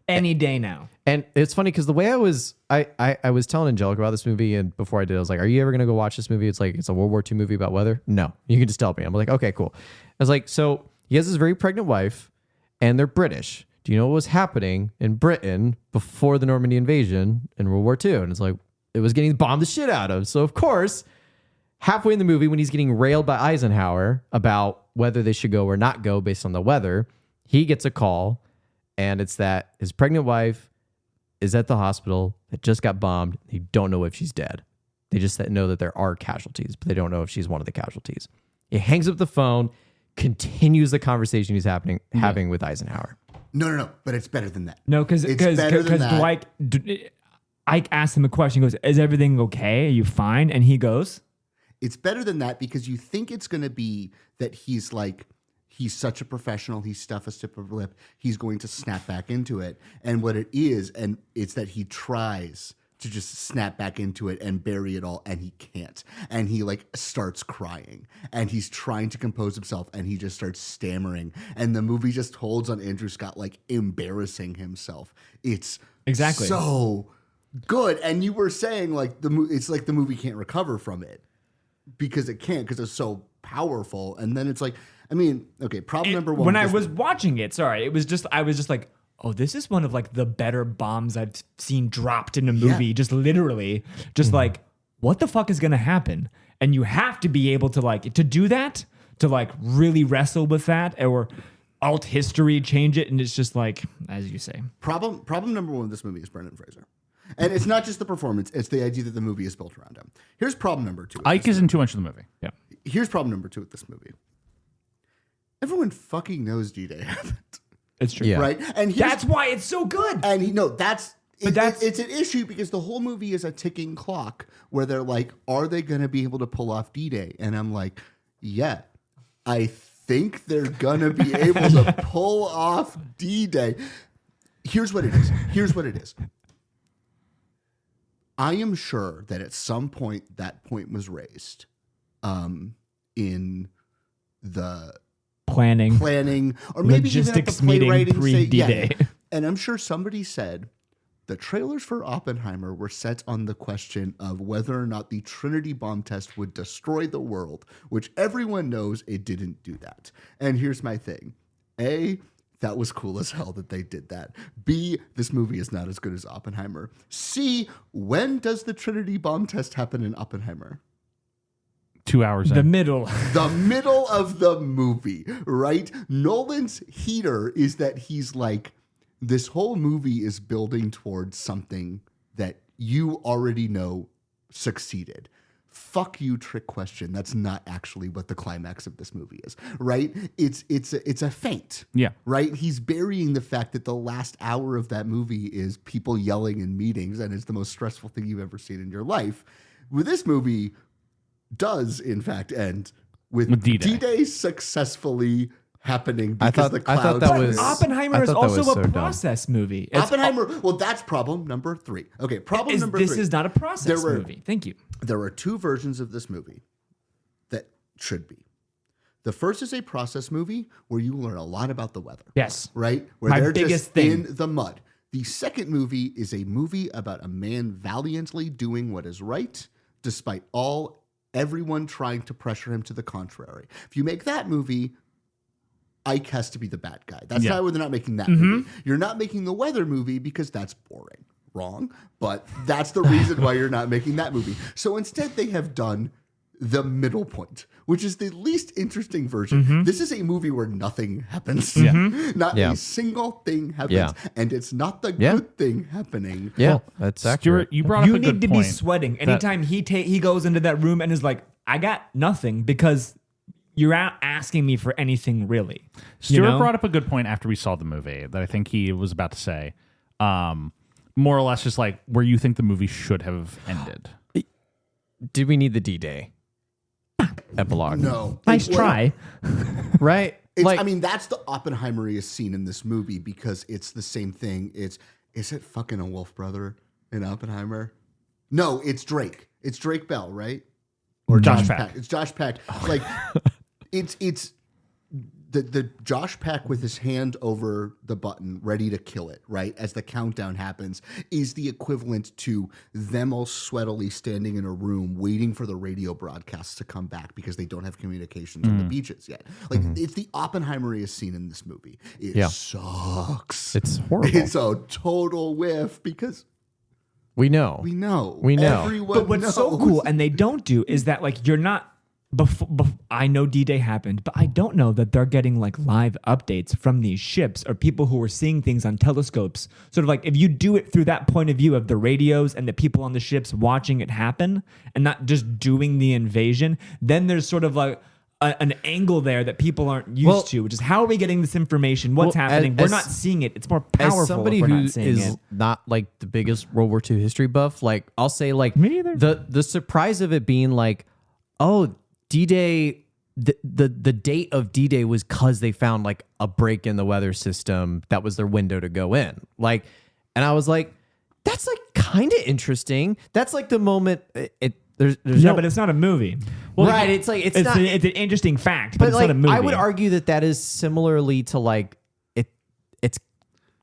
Any day now. And it's funny because the way I was telling Angelica about this movie, and before I did, I was like, "Are you ever gonna go watch this movie? It's like it's a World War II movie about weather." No, you can just tell me. I'm like, "Okay, cool." I was like, "So he has this very pregnant wife, and they're British. Do you know what was happening in Britain before the Normandy invasion in World War II?" And it's like it was getting bombed the shit out of. So of course, halfway in the movie, when he's getting railed by Eisenhower about whether they should go or not go based on the weather, he gets a call. And it's that his pregnant wife is at the hospital that just got bombed. They don't know if she's dead. They just know that there are casualties, but they don't know if she's one of the casualties. He hangs up the phone, continues the conversation he's having with Eisenhower. No. But it's better than that. No, because It's better than that. Ike asked him a question. He goes, "Is everything okay? Are you fine?" And he goes, It's better than that because you think it's going to be that he's such a professional. He's stuff a stiff upper lip. He's going to snap back into it. And what it is, and it's that he tries to just snap back into it and bury it all, and he can't. And he like starts crying, and he's trying to compose himself, and he just starts stammering. And the movie just holds on Andrew Scott like embarrassing himself. It's Exactly. so good. And you were saying like it's like the movie can't recover from it because it can't because it's so powerful. And then it's like, I mean, okay, problem number one. when I was watching it, I was just like, oh, this is one of like the better bombs I've seen dropped in a movie. Yeah. Just literally, just like, what the fuck is gonna happen? And you have to be able to like to do that, to like really wrestle with that, or alt history change it, and it's just like, as you say, Problem number one with this movie is Brendan Fraser. And it's not just the performance, it's the idea that the movie is built around him. Here's problem number two. Ike isn't too much of the movie. yeah. Here's problem number two with this movie. everyone fucking knows D-Day happened, It's true. Yeah. right? And That's why it's so good. and that's But that's- it's an issue because the whole movie is a ticking clock where they're like, are they going to be able to pull off D-Day? And I'm like, yeah, I think they're going to be able to pull off D-Day. Here's what it is. I am sure that at some point that point was raised in the Planning. or maybe even at the Logistics meeting playwriting pre-D-Day. And I'm sure somebody said the trailers for Oppenheimer were set on the question of whether or not the Trinity bomb test would destroy the world, which everyone knows it didn't do that. And here's my thing. A, that was cool as hell that they did that. B, this movie is not as good as Oppenheimer. C, when does the Trinity bomb test happen in Oppenheimer? 2 hours The in. middle. The middle of the movie, right? Nolan's heater is that he's like, this whole movie is building towards something that you already know succeeded. Fuck you, trick question. That's not actually what the climax of this movie is, right? It's a feint. Yeah. Right? He's burying the fact that the last hour of that movie is people yelling in meetings and it's the most stressful thing you've ever seen in your life. With this movie does in fact end with D-Day. D-Day successfully happening because I thought the that clouds was- cleared. Oppenheimer I is thought that also was a so dumb. process movie. It's- Oppenheimer. Well, that's problem number 3. Okay, problem number 3. This is not a process There were- movie. Thank you. There are 2 versions of this movie that should be. The first is a process movie where you learn a lot about the weather. Yes. Right? Where My they're biggest just thing. in the mud. The second movie is a movie about a man valiantly doing what is right despite everyone trying to pressure him to the contrary. If you make that movie, Ike has to be the bad guy. That's not why they're not making that movie. You're not making the weather movie because that's boring. Wrong. But that's the reason why you're not making that movie. So instead they have done the middle point, which is the least interesting version. This is a movie where nothing happens. Not Yeah. a single thing happens. Yeah. And it's not the Yeah. good thing happening. Yeah, that's accurate. Stuart, you brought up You a good need to point. be sweating anytime he goes into that room and is like, I got nothing because you're not asking me for anything really. Stuart brought up a good point after we saw the movie that I think he was about to say. More or less just like where you think the movie should have ended. Did we need the D-Day epilogue? No. Nice Well, try. Right? I mean, that's the Oppenheimeriest scene in this movie because it's the same thing. Is it fucking a wolf brother in Oppenheimer? No, it's Drake. It's Drake Bell, right? Or Josh Peck. It's Josh Peck. Like, it's the Josh Peck with his hand over the button, ready to kill it, right? As the countdown happens, is the equivalent to them all sweatily standing in a room waiting for the radio broadcasts to come back because they don't have communications on the beaches yet. Like, it's the Oppenheimeriest scene in this movie. It sucks. It's horrible. It's a total whiff because we know. we know. We know. Everyone But what's so knows. cool, and they don't do, is that like you're not. I know D-Day happened, but I don't know that they're getting like live updates from these ships or people who are seeing things on telescopes. Sort of like if you do it through that point of view of the radios and the people on the ships watching it happen and not just doing the invasion, then there's sort of like an angle there that people aren't used to, which is how are we getting this information? What's Well, happening? as- We're not seeing it. It's more powerful As somebody if we're who not seeing is it. not like the biggest World War II history buff, like I'll say like Me either. the surprise of it being like, oh, D-Day, the date of D-Day was because they found like a break in the weather system that was their window to go in. Like, and I was like, that's like kind of interesting. That's like the moment there's no, but it's not a movie. right. It's like it's not. It's an interesting fact, but But it's like, not a movie. I would argue that is similarly to like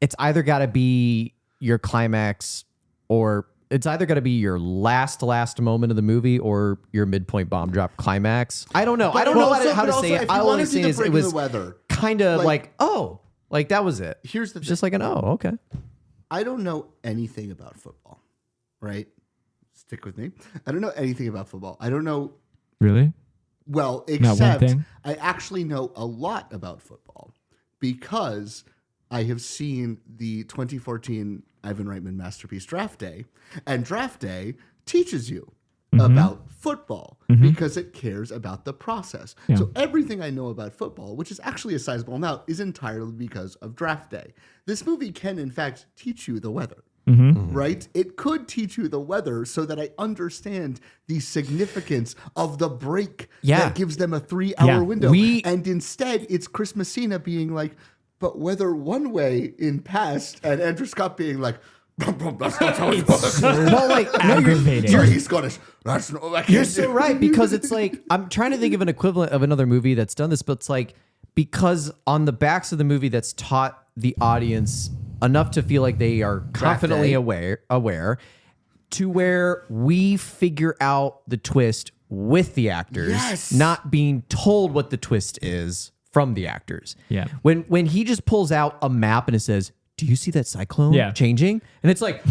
it's either got to be your climax or it's either got to be your last moment of the movie or your midpoint bomb drop climax. I don't know. I don't know how to say it. All I'm saying is it was weather. kind of like oh, like that was it. Here's the It's thing. just like an oh, okay. I don't know anything about football, right? Stick with me. I don't know anything about football. I don't know, Really? well, Not one except thing? I actually know a lot about football because I have seen the 2014 Ivan Reitman masterpiece Draft Day, and Draft Day teaches you about football because it cares about the process. So everything I know about football, which is actually a sizable amount, is entirely because of draft day. This movie can, in fact, teach you the weather. Right? It could teach you the weather so that I understand the significance of the break that gives them a 3-hour window. And instead, it's Chris Messina being like, but weather one way in past, and Andrew Scott being like, that's not how it goes. Well, like, Aggravating. Sorry, he's Scottish. That's no, I can't you're do so it. right, because it's like, I'm trying to think of an equivalent of another movie that's done this, but it's like, because on the backs of the movie that's taught the audience enough to feel like they are confidently aware to where we figure out the twist with the actors, Yes. not being told what the twist is from the actors. Yeah. When he just pulls out a map and it says, do you see that cyclone changing? And it's like,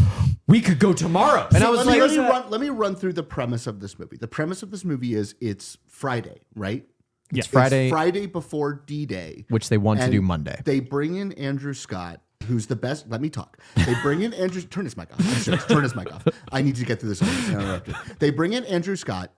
we could go tomorrow. And I was like, let me run through the premise of this movie. The premise of this movie is it's Friday, right? it's Friday, It's Friday before D-Day. which they want to And do Monday. They bring in Andrew Scott, who's the best. Let me talk. They bring in Andrew. Turn his mic off. Turn his mic off. I need to get through this. They bring in Andrew Scott,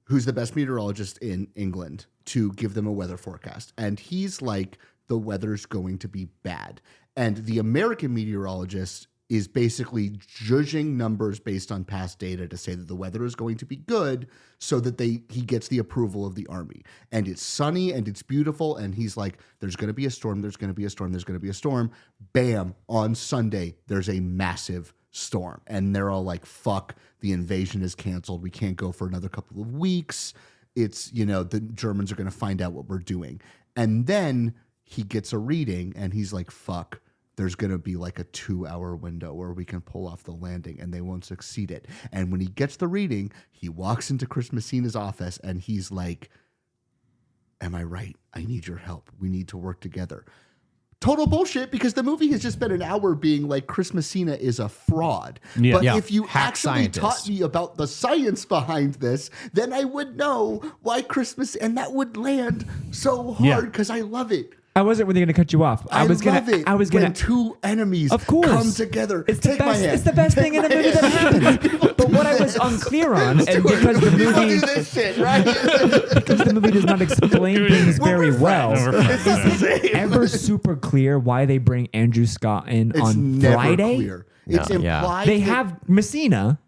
who's the best meteorologist in England, to give them a weather forecast. And he's like, the weather's going to be bad. And the American meteorologist is basically judging numbers based on past data to say that the weather is going to be good so that he gets the approval of the army. And it's sunny and it's beautiful. And he's like, there's going to be a storm. There's going to be a storm. There's going to be a storm. Bam. On Sunday, there's a massive storm. And they're all like, fuck, the invasion is canceled. We can't go for another couple of weeks. It's, the Germans are going to find out what we're doing. And then he gets a reading and he's like, fuck, there's going to be like a 2-hour window where we can pull off the landing and they won't succeed it. And when he gets the reading, he walks into Chris Messina's office and he's like, am I right? I need your help. We need to work together. Total bullshit, because the movie has just spent an hour being like Chris Messina is a fraud. Yeah. But Yeah. if you Hack actually scientist. taught me about the science behind this, then I would know why Christmas, and that would land so Yeah. hard because I love it. I wasn't really going to cut you off. I love it when two enemies Of course. come together. It's the Take my best. hand. It's the best thing in a movie that happened. But what I was unclear on, and because the People movie, do this shit, right? because the movie does not explain things very well, It's the same. ever super clear why they bring Andrew Scott in It's on never Friday? clear. It's Yeah. implied. They that- have Messina,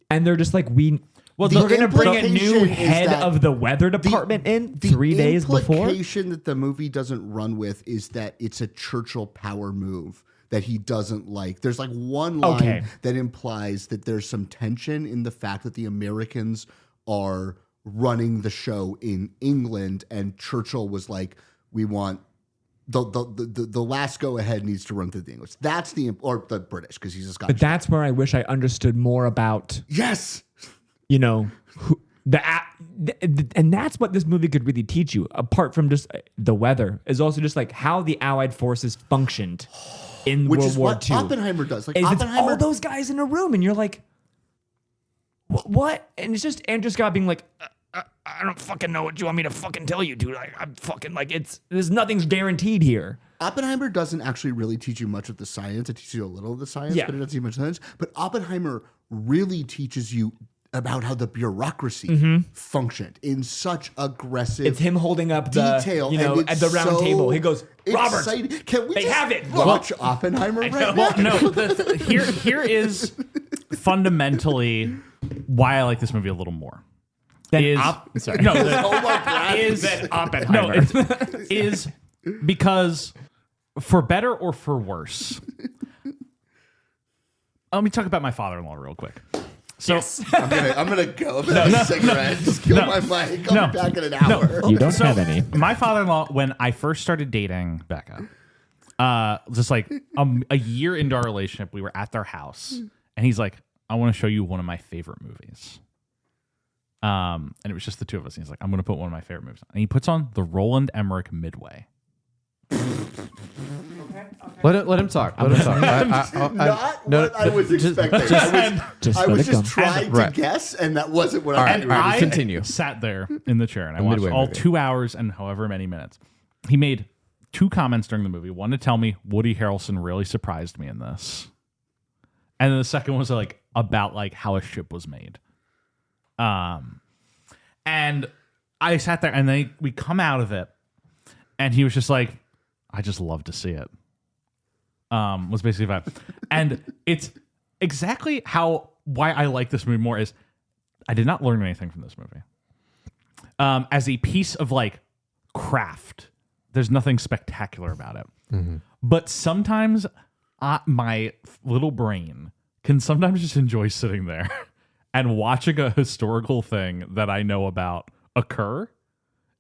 and they're just like, we're the going to bring a new implication is head that of the weather department in 3 days The before. implication that the movie doesn't run with is that it's a Churchill power move that he doesn't like. There's like one line Okay. that implies that there's some tension in the fact that the Americans are running the show in England, and Churchill was like, we want the last go ahead needs to run through the English. That's or the British, because he's a Scottish. But that's where I wish I understood more about, Yes. and that's what this movie could really teach you, apart from just the weather, is also just like how the Allied forces functioned in Which World is War what II. Oppenheimer does. Like It's Oppenheimer, all those guys in a room, and you're like, what? And it's just Andrew Scott being like, I don't fucking know what you want me to fucking tell you, dude. I'm fucking like, there's nothing's guaranteed here. Oppenheimer doesn't actually really teach you much of the science. It teaches you a little of the science, Yeah. but it doesn't teach you much science. But Oppenheimer really teaches you about how the bureaucracy functioned in such aggressive It's him holding up the detail. and at it's the round so table. He goes, Robert, exciting. Can we they just have it. watch Oppenheimer right now? Well, no. Here is fundamentally why I like this movie a little more. sorry. No, Oppenheimer. is because for better or for worse. Let me talk about my father-in-law real quick. So I'm gonna go. I'm gonna have a cigarette. Just kill my mic. I'll be back in an hour. You don't have any. my father-in-law, when I first started dating Becca, just like a year into our relationship, we were at their house, and he's like, "I want to show you one of my favorite movies." And it was just the two of us. And he's like, "I'm going to put one of my favorite movies on," and he puts on the Roland Emmerich Midway. Let him talk. Let him talk. Not what I was expecting. I was just trying to Right. guess, and that wasn't what All I right, was all right. I Continue. sat there in the chair and I watched Midway all movie. 2 hours and however many minutes. He made 2 comments during the movie. One to tell me Woody Harrelson really surprised me in this, and then the second was like about like how a ship was made. And I sat there, and then we come out of it, and he was just like, I just love to see it. Was basically about, and it's exactly why I like this movie more is I did not learn anything from this movie. As a piece of like craft, there's nothing spectacular about it. Mm-hmm. But sometimes my little brain can sometimes just enjoy sitting there and watching a historical thing that I know about occur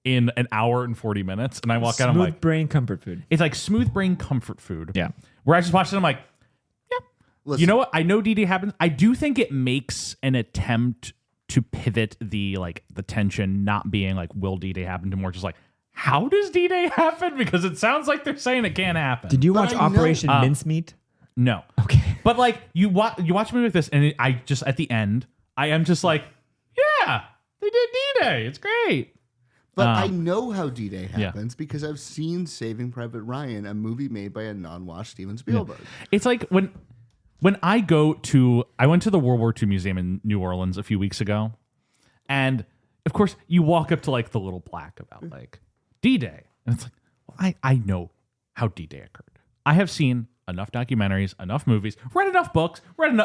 in an hour and 40 minutes. And I walk out, I'm like, smooth brain comfort food. It's like smooth brain comfort food. Yeah. Where I just watched it, I'm like, yeah. Listen. You know what? I know D-Day happens. I do think it makes an attempt to pivot the tension not being like, will D-Day happen, to more just like, how does D-Day happen? Because it sounds like they're saying it can't happen. Did you watch I know- Operation Mincemeat? No. Okay. But like you watch a movie like this, and I just at the end, I am just like, yeah, they did D-Day. It's great. But I know how D-Day yeah. happens because I've seen Saving Private Ryan, a movie made by a non-washed Steven Spielberg. It's like when I went to the World War II Museum in New Orleans a few weeks ago, and of course you walk up to like the little plaque about like D-Day, and it's like, well, I know how D-Day occurred. I have seen enough documentaries, enough movies, read enough books,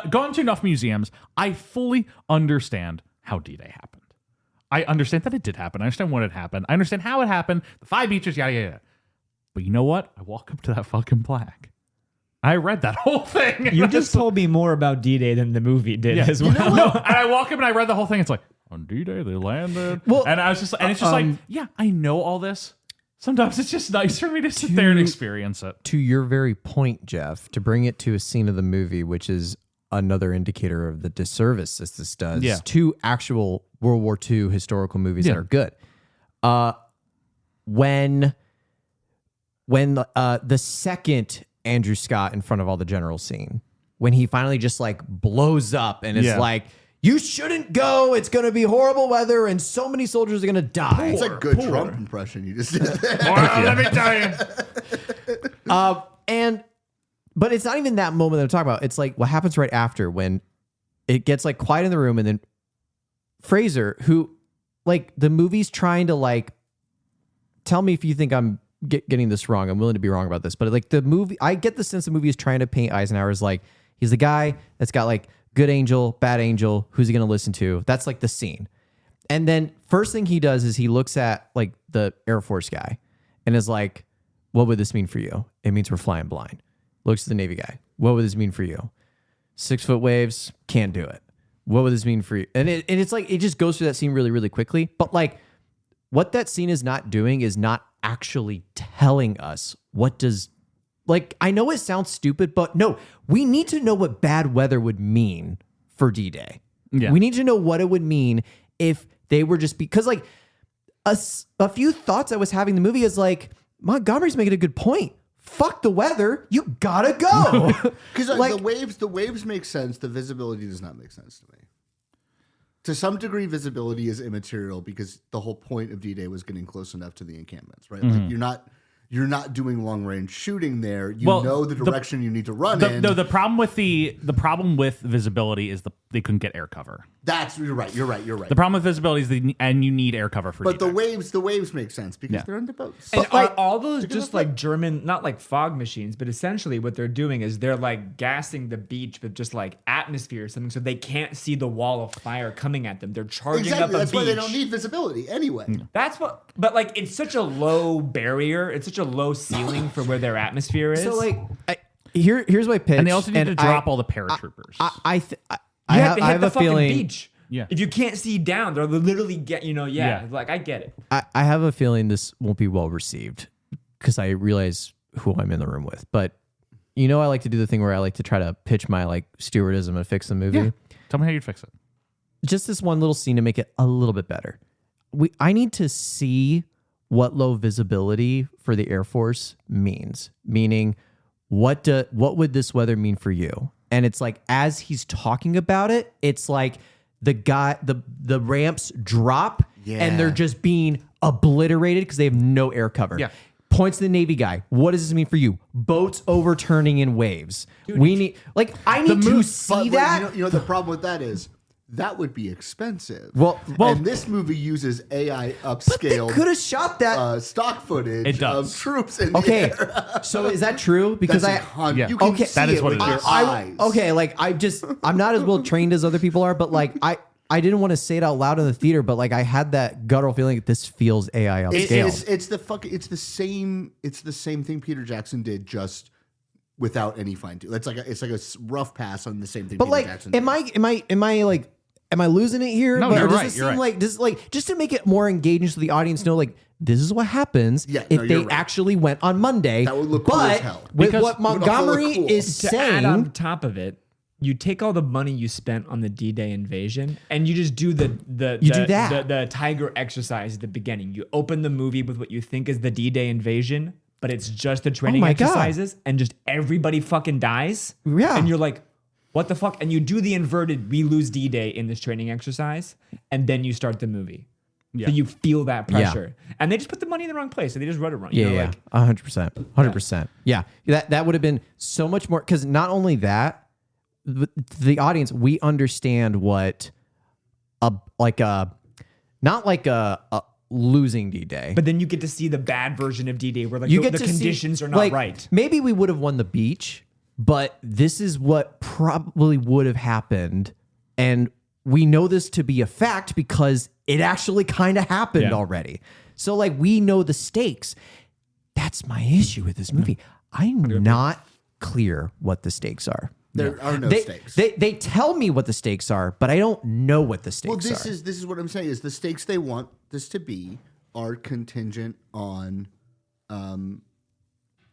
gone to enough museums. I fully understand how D-Day happened. I understand that it did happen. I understand when it happened. I understand how it happened. The 5 beaches, yada, yada, yada. But you know what? I walk up to that fucking plaque. I read that whole thing. You just told me more about D-Day than the movie did as well. No, and I walk up and I read the whole thing. It's like, on D-Day, they landed. Well, and I was just, and it's just like, yeah, I know all this. Sometimes it's just nice for me to sit there and experience it. To your very point, Jeff, to bring it to a scene of the movie, which is another indicator of the disservice that this does to actual World War II historical movies that are good. When the second Andrew Scott in front of all the generals scene, when he finally just like blows up and is like, you shouldn't go. It's going to be horrible weather and so many soldiers are going to die. It's a good Trump impression you just did there. Let me tell you. But it's not even that moment that I'm talking about. It's like what happens right after when it gets like quiet in the room, and then Fraser, who like the movie's trying to like tell me if you think I'm getting this wrong. I'm willing to be wrong about this, but like the movie, I get the sense the movie is trying to paint Eisenhower as like he's the guy that's got like good angel, bad angel. Who's he going to listen to? That's like the scene. And then first thing he does is he looks at like the Air Force guy and is like, what would this mean for you? It means we're flying blind. Looks at the Navy guy. What would this mean for you? 6 foot waves, can't do it. What would this mean for you? And it's like, it just goes through that scene really, really quickly. But like what that scene is not doing is not actually telling us what does, like, I know it sounds stupid, but no, we need to know what bad weather would mean for D-Day. Yeah. We need to know what it would mean if they were just, because like a few thoughts I was having in the movie is like, Montgomery's making a good point. Fuck the weather. You gotta go. Because Like- the waves make sense. The visibility does not make sense to me. To some degree, visibility is immaterial because the whole point of D-Day was getting close enough to the encampments, right? Like you're not doing long range shooting there. You know the direction you need to run in. No, the problem with visibility is they couldn't get air cover. You're right. The problem with visibility is and you need air cover for But D-Day. the waves make sense because they're on the boats. And are all those just like German, not like fog machines, but essentially what they're doing is they're like gassing the beach with just like atmosphere or something, so they can't see the wall of fire coming at them. They're charging up a That's beach. why they don't need visibility anyway. That's what, but like it's such a low barrier. It's such a low ceiling for where their atmosphere is. So like, here's my pitch. and they also need to drop all the paratroopers. I you have to hit have the a fucking feeling. beach. Yeah. If you can't see down, they're literally like I get it. I have a feeling this won't be well received because I realize who I'm in the room with. But I like to do the thing where I like to try to pitch my like stewardism and fix the movie. Yeah. Tell me how you'd fix it. Just this one little scene to make it a little bit better. I need to see what low visibility for the Air Force means. Meaning, what would this weather mean for you? And it's like as he's talking about it, it's like the ramps drop and they're just being obliterated because they have no air cover. Yeah. Points to the Navy guy. What does this mean for you? Boats overturning in waves. I need to see But that. the problem with that is that would be expensive. Well, and this movie uses AI upscaled could have shot that. stock footage It does. of troops in the Okay, air. so is that true? Because That's yeah. you can Okay, see that is it what with it your is. eyes. Okay, like I'm not as well trained as other people are, but like I didn't want to say it out loud in the theater, but like I had that guttural feeling that this feels AI upscaled. It's the same thing Peter Jackson did, just without any fine tune. It's like a rough pass on the same thing. But Peter like, Jackson did. am I losing it here? No, But, you're or does right, it you're seem right. like just to make it more engaging so the audience know like this is what happens Yeah, if no, they you're right. actually went on Monday. That would look cool but as hell. with Because- what It would also look Montgomery cool. is To add saying, on top of it, you take all the money you spent on the D-Day invasion and you just do do that. the tiger exercise at the beginning. You open the movie with what you think is the D-Day invasion, but it's just the training my God. exercises and just everybody fucking dies. Yeah. And you're like, what the fuck? And you do the inverted we lose D-Day in this training exercise and then you start the movie. Yeah. So you feel that pressure. And they just put the money in the wrong place. So they just wrote it wrong. yeah, You know, yeah, like, 100%. Yeah, that would have been so much more because not only that, the audience, we understand what not like a losing D-Day. but then you get to see the bad version of D-Day where like You the get to conditions see, are not like, right. Maybe we would have won the beach, but this is what probably would have happened. And we know this to be a fact because it actually kind of happened Yeah. already. So like we know the stakes. That's my issue with this movie. I'm not clear what the stakes are. There are no they, stakes. They tell me what the stakes are, but I don't know what the stakes Well, are. this is what I'm saying is the stakes they want this to be are contingent on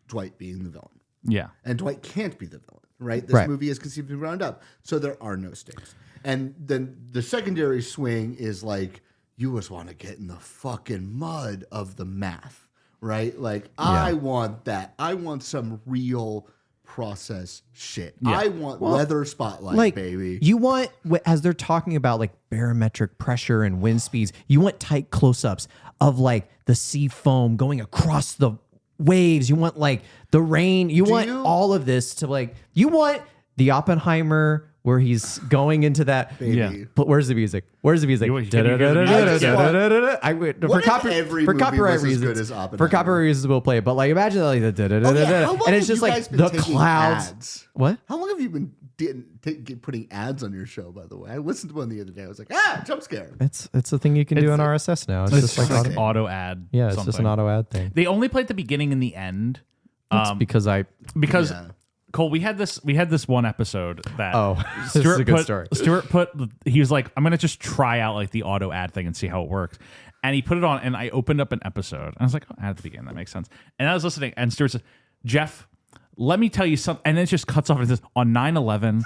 Dwight being the villain. Yeah. And Dwight can't be the villain, right? This Right. movie is conceived from the ground up. So there are no stakes. And then the secondary swing is like, you just want to get in the fucking mud of the math, right? Like, I want that. I want some real process shit. I want leather spotlight, like baby. you want, as they're talking about like barometric pressure and wind speeds, you want tight close-ups of like the sea foam going across the waves. You want like the rain. You want all of this to like, you want the Oppenheimer where he's going into that. Baby. Yeah. But where's the music? Where's the music? You hear the music? What if every for movie copyright was as reasons, good as for Oppenheimer? copyright reasons, we'll play it. But like, imagine like the Oh, yeah. How long and it's have just you like guys been the taking clouds. ads? What? How long have you been putting ads on your show, by the way? I listened to one the other day. I was like, jump scare. It's a thing you can do in RSS now. It's just like like auto ad. yeah, it's just an something. auto ad thing. They only play at the beginning and the end. It's because Yeah. Cole, we had this one episode that this is a good story. Stuart he was like, I'm gonna just try out like the auto ad thing and see how it works. And he put it on and I opened up an episode and I was like, oh, ad at the beginning, that makes sense. And I was listening and Stuart said, Jeff, let me tell you something. And then it just cuts off and says, on 9/11,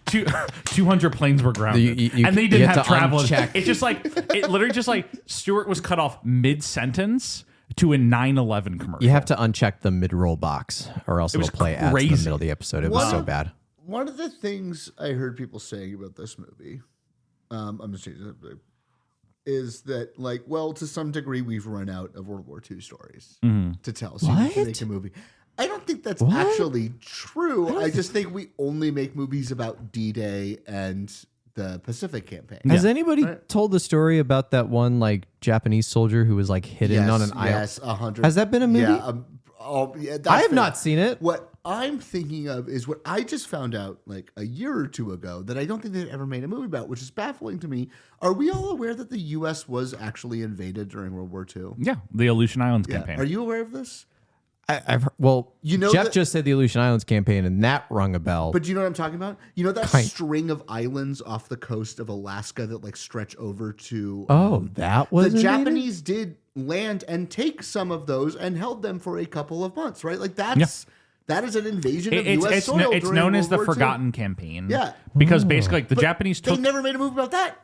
200 planes were grounded. You- and they you didn't have have to travel. uncheck. It's just like, it literally just like Stuart was cut off mid-sentence to a 9/11 commercial. you have to uncheck the mid-roll box, or else was it'll play ads in the crazy. middle of the episode. It was so bad. One of the things I heard people saying about this movie, I'm just changing it, is that like, well, to some degree, we've run out of World War II stories to tell, so you need to What? make a movie. I don't think that's What? actually true. I just think we only make movies about D-Day and the Pacific campaign. Has anybody told the story about that one like Japanese soldier who was like hidden on an island? Yes, 100. Has that been a movie? Yeah, that's I have been- not seen it. What I'm thinking of is what I just found out like a year or two ago that I don't think they've ever made a movie about, which is baffling to me. Are we all aware that the U.S. was actually invaded during World War II? Yeah, the Aleutian Islands Yeah. campaign. Are you aware of this? I've heard, well, You know Jeff that- just said the Aleutian Islands campaign, and that rung a bell. But do you know what I'm talking about? You know that string of islands off the coast of Alaska that like stretch over to that was the invaded? Japanese did land and take some of those and held them for a couple of months, right? Like that is an invasion of U.S. soil. It's during known as World the War II. Forgotten Campaign. Yeah. Because basically like, the But Japanese They took never made a movie about that.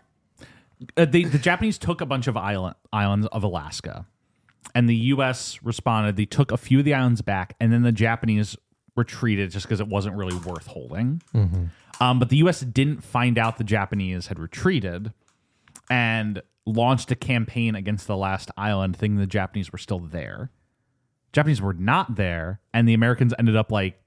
the Japanese took a bunch of islands of Alaska, and the U.S. responded. They took a few of the islands back, and then the Japanese retreated just because it wasn't really worth holding. But the U.S. didn't find out the Japanese had retreated and launched a campaign against the last island, thinking the Japanese were still there. Japanese were not there, and the Americans ended up like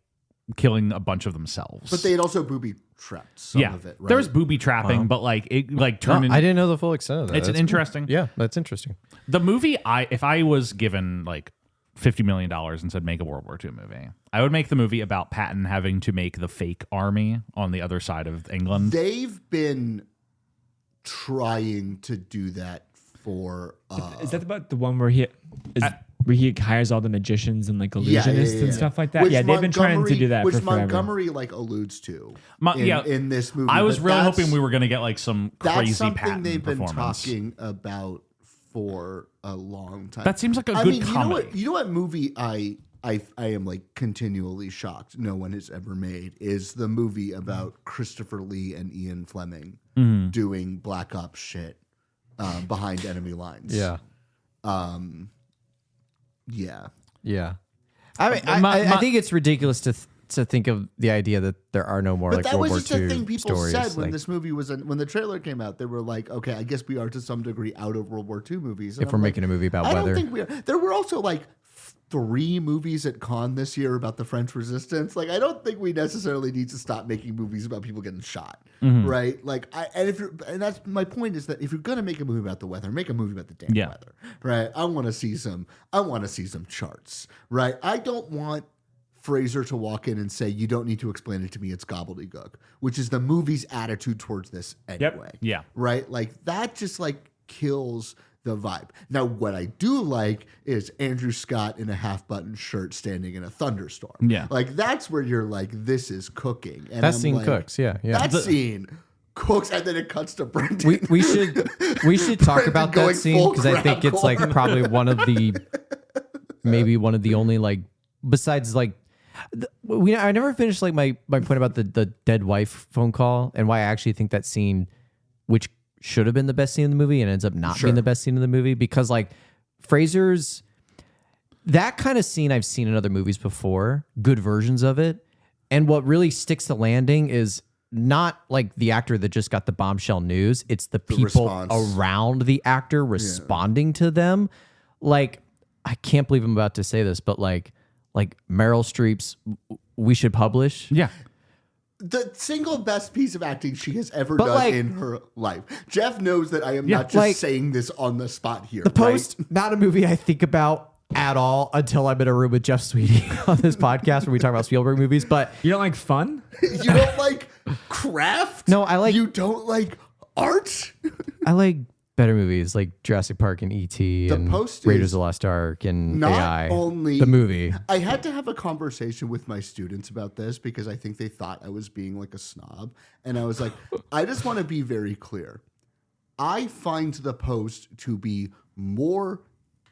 killing a bunch of themselves. But they had also booby trapped some of it, right? There's booby trapping, but like it like turned. I didn't know the full extent of that. It's an That's interesting. cool. Yeah, that's interesting. The movie, if I was given like $50 million and said make a World War II movie, I would make the movie about Patton having to make the fake army on the other side of England. They've been trying to do that for. Is that about the one where he hires all the magicians and like illusionists and stuff like that? Which Yeah, they've been trying to do that which for forever. Montgomery like alludes to in this movie. I was but really that's- hoping we were going to get like some That's crazy something Patton they've been performance. talking about for a long time. That seems like a good comedy. You know what movie I am like continually shocked no one has ever made is the movie about Christopher Lee and Ian Fleming doing Black Ops shit behind enemy lines. Yeah. Yeah. Yeah. I mean, I think it's ridiculous to think of the idea that there are no more But like that World was War just II a thing people stories. said when like, this movie was when the trailer came out. They were like, "Okay, I guess we are to some degree out of World War II movies." And if we're making a movie about I weather. don't think we are. There were also like 3 movies at Cannes this year about the French Resistance. Like, I don't think we necessarily need to stop making movies about people getting shot, right? Like, and that's my point is that if you're gonna make a movie about the weather, make a movie about the damn weather, right? I want to see some charts, right? I don't want Fraser to walk in and say, "You don't need to explain it to me, it's gobbledygook," which is the movie's attitude towards this anyway. Yeah. Right? Like, that just like kills the vibe. Now, what I do like is Andrew Scott in a half-button shirt standing in a thunderstorm. Yeah. Like, that's where you're like, this is cooking. And that I'm scene like, cooks. Yeah. Yeah. That scene cooks, and then it cuts to Brendan. we should talk about that going scene full because I think it's like crab probably one of the only like besides like I never finished like my point about the dead wife phone call and why I actually think that scene, which should have been the best scene in the movie and ends up not being the best scene in the movie, because like Fraser's that kind of scene I've seen in other movies before, good versions of it, and what really sticks the landing is not like the actor that just got the bombshell news, it's the people response. around the actor responding to them. Like, I can't believe I'm about to say this, but like Meryl Streep's We Should Publish. Yeah. The single best piece of acting she has ever But, done like- in her life. Jeff knows that I am not just like- saying this on the spot here. The Post, not a movie I think about at all until I'm in a room with Jeff Sweeney on this podcast where we talk about Spielberg movies. But You don't like fun? Right? You don't like craft? No, I like- You don't like art? I like better movies like Jurassic Park and E.T. and Post Raiders is of the Lost Ark and not AI. only- the movie. I had to have a conversation with my students about this because I think they thought I was being like a snob. And I was like, I just want to be very clear. I find The Post to be more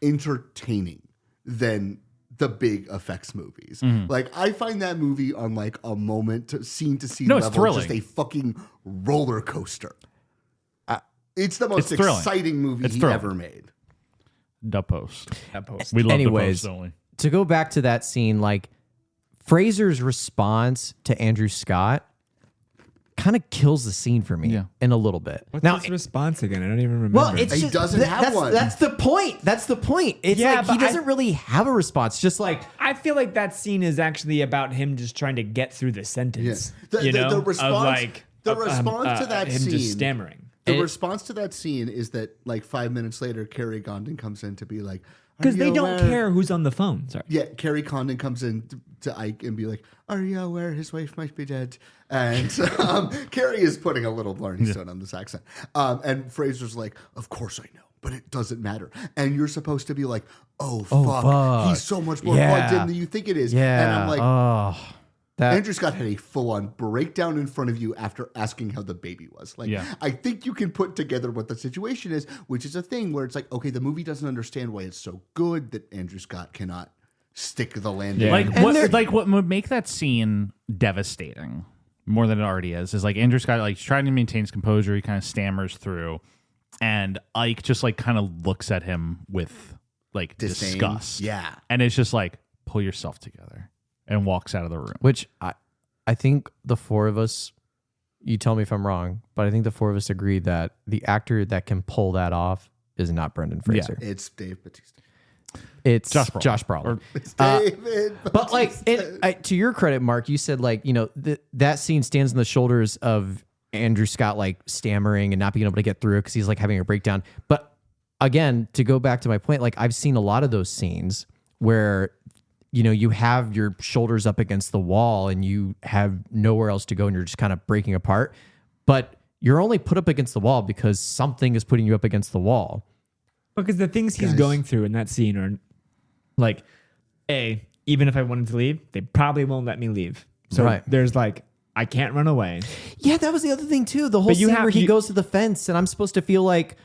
entertaining than the big effects movies. Like, I find that movie on like a scene to scene it's level thrilling. just a fucking roller coaster. It's the most It's thrilling. exciting movie It's he thrilling. ever made. The Post. That post. We love Anyways, the Post, don't we? To go back to that scene, like Fraser's response to Andrew Scott kind of kills the scene for me in a little bit. What's now, his response again? I don't even remember. well, it's He just, doesn't have that's, one. That's the point. That's the point. It's Yeah, like he but doesn't really have a response. Just like I feel like that scene is actually about him just trying to get through the sentence. Yeah. You know, The response, of like the response to that him scene, just stammering. The response to that scene is that like 5 minutes later, Carrie Condon comes in to be like, Because "Are they you don't aware-" care who's on the phone. Sorry. Yeah, Carrie Condon comes in to Ike and be like, "Are you aware his wife might be dead?" And Carrie is putting a little Blarney Stone on this accent. And Fraser's like, "Of course I know, but it doesn't matter." And you're supposed to be like, "Oh fuck, fuck. he's so much more Yeah. plugged in than you think it is." yeah, And I'm like, that Andrew Scott had a full-on breakdown in front of you after asking how the baby was. Like, Yeah. I think you can put together what the situation is, which is a thing where it's like, okay, the movie doesn't understand why it's so good that Andrew Scott cannot stick the landing. Yeah. Like what would make that scene devastating more than it already is like Andrew Scott like trying to maintain his composure, he kind of stammers through, and Ike just like kind of looks at him with like Disdain. disgust. Yeah. And it's just like, pull yourself together, and walks out of the room. which I think the four of us, you tell me if I'm wrong, but I think the four of us agree that the actor that can pull that off is not Brendan Fraser. It's Dave Bautista. It's Josh Brolin. Josh Brolin. David. But like, to your credit, Mark, you said like, you know, that scene stands on the shoulders of Andrew Scott, like stammering and not being able to get through because he's like having a breakdown. But again, to go back to my point, like I've seen a lot of those scenes where, you know, you have your shoulders up against the wall and you have nowhere else to go and you're just kind of breaking apart. But you're only put up against the wall because something is putting you up against the wall. Because the things he's going through in that scene are like, even if I wanted to leave, they probably won't let me leave. So there's like, I can't run away. Yeah, that was the other thing too. The whole scene where he goes to the fence and I'm supposed to feel like...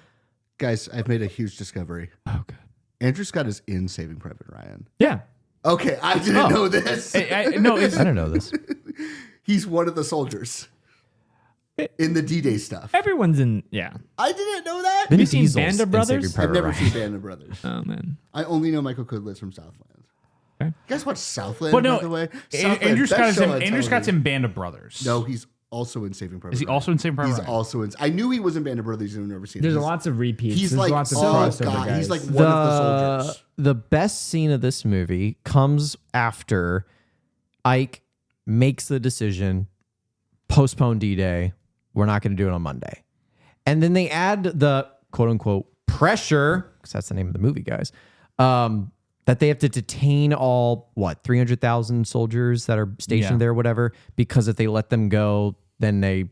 Guys, I've made a huge discovery. Oh, God. Andrew Scott is in Saving Private Ryan. Yeah. Okay, I didn't know this. I don't know this. He's one of the soldiers in the D-Day stuff. Everyone's in, I didn't know that. Have you seen Band of Brothers? I've never seen Band of Brothers. Oh, man. I only know Michael Kudlis from Southland. Okay. You guys watch Southland, But no, by the way? Andrew Southland, Scott's in Band of Brothers. No, he's also in Saving Private Ryan. Is he also in Saving Private He's Ryan? also in... I knew he was in Band of Brothers. I've never seen There's it. lots of repeats. He's There's like, lots of oh, crossover God. guys. He's like one of the soldiers. The best scene of this movie comes after Ike makes the decision, postpone D-Day. We're not going to do it on Monday. And then they add the quote unquote pressure, because that's the name of the movie, guys, that they have to detain all, 300,000 soldiers that are stationed there, whatever, because if they let them go, then they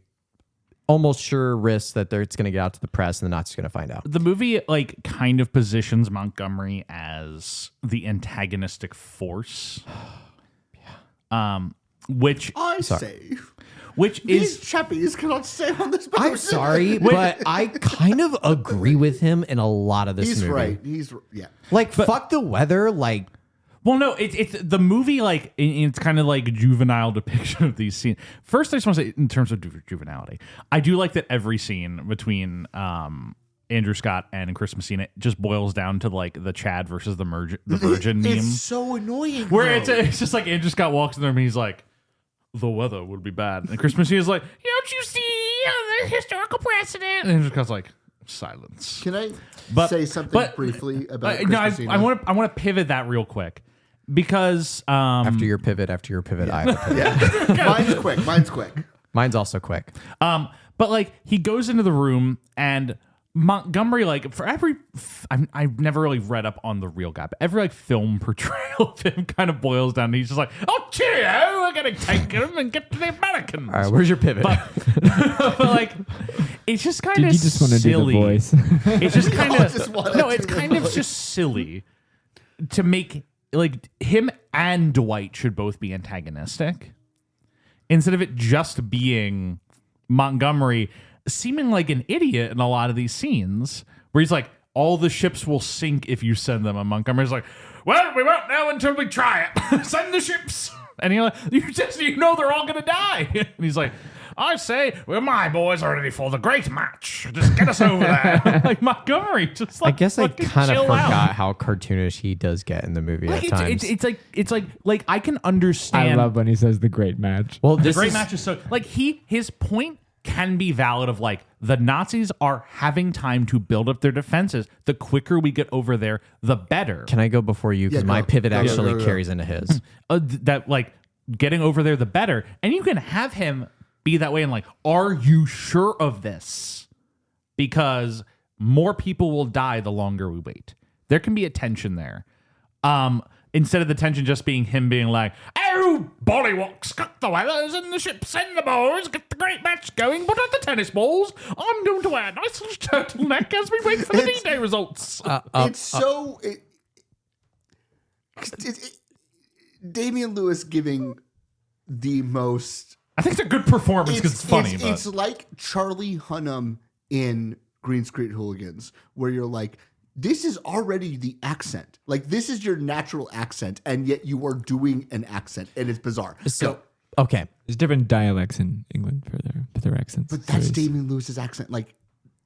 almost sure risk that it's going to get out to the press and the Nazis are going to find out. The movie like kind of positions Montgomery as the antagonistic force. Which These chappies cannot stay on this boat. I'm sorry, but I kind of agree with him in a lot of this He's movie. right. Like, fuck the weather. Like, well, no, it's the movie. Like, it's kind of like a juvenile depiction of these scenes. First, I just want to say, in terms of juvenility, I do like that every scene between Andrew Scott and Chris Messina just boils down to like the Chad versus the Virgin meme. It's so annoying. Where it's just like Andrew Scott walks in there and he's like, the weather would be bad. And Chris Messina's like, don't you see the historical precedent? And Andrew Scott's like, silence. Can I say something briefly about Chris Messina? I want to pivot that real quick because after your pivot, I have a pivot. Yeah. Mine's quick. Mine's also quick. But like he goes into the room and Montgomery, like for every, I've never really read up on the real guy, but every like film portrayal of him kind of boils down to he's just like, oh, cheerio, we're going to take him and get to the Americans. All right, where's your pivot? But like, it's just kind of you just want to do the voice? It's just kind it's kind of just silly to make like him and Dwight should both be antagonistic instead of it just being Montgomery seeming like an idiot in a lot of these scenes where he's like, all the ships will sink if you send them. And Montgomery's like, well, we won't know until we try it. Send the ships. And you're like, you know they're all going to die. And he's like, I say, well, my boys are ready for the great match. Just get us over there. Like Montgomery, just like I guess I kind of chill forgot out. how cartoonish he does get in the movie Like at times. it's like I can understand. I love when he says the great match. Well, The this great is, match is so like his point can be valid of like the Nazis are having time to build up their defenses. The quicker we get over there, the better. Can I go before you? Because Yeah, my go. pivot Go, actually go. carries into his. That like getting over there, the better. And you can have him be that way and like, are you sure of this? Because more people will die the longer we wait. There can be a tension there. Instead of the tension just being him being like, oh, bollywocks, cut the weathers and the ships and the boys, get the great match going, put out the tennis balls. I'm going to wear a nice little turtleneck as we wait for the D-Day results. Damian Lewis giving the most... I think it's a good performance because it's funny. It's like Charlie Hunnam in Green Street Hooligans, where you're like, this is already the accent. Like, this is your natural accent, and yet you are doing an accent, and it's bizarre. So, okay. There's different dialects in England for their accents. But that's So he's Damian Lewis's accent. Like,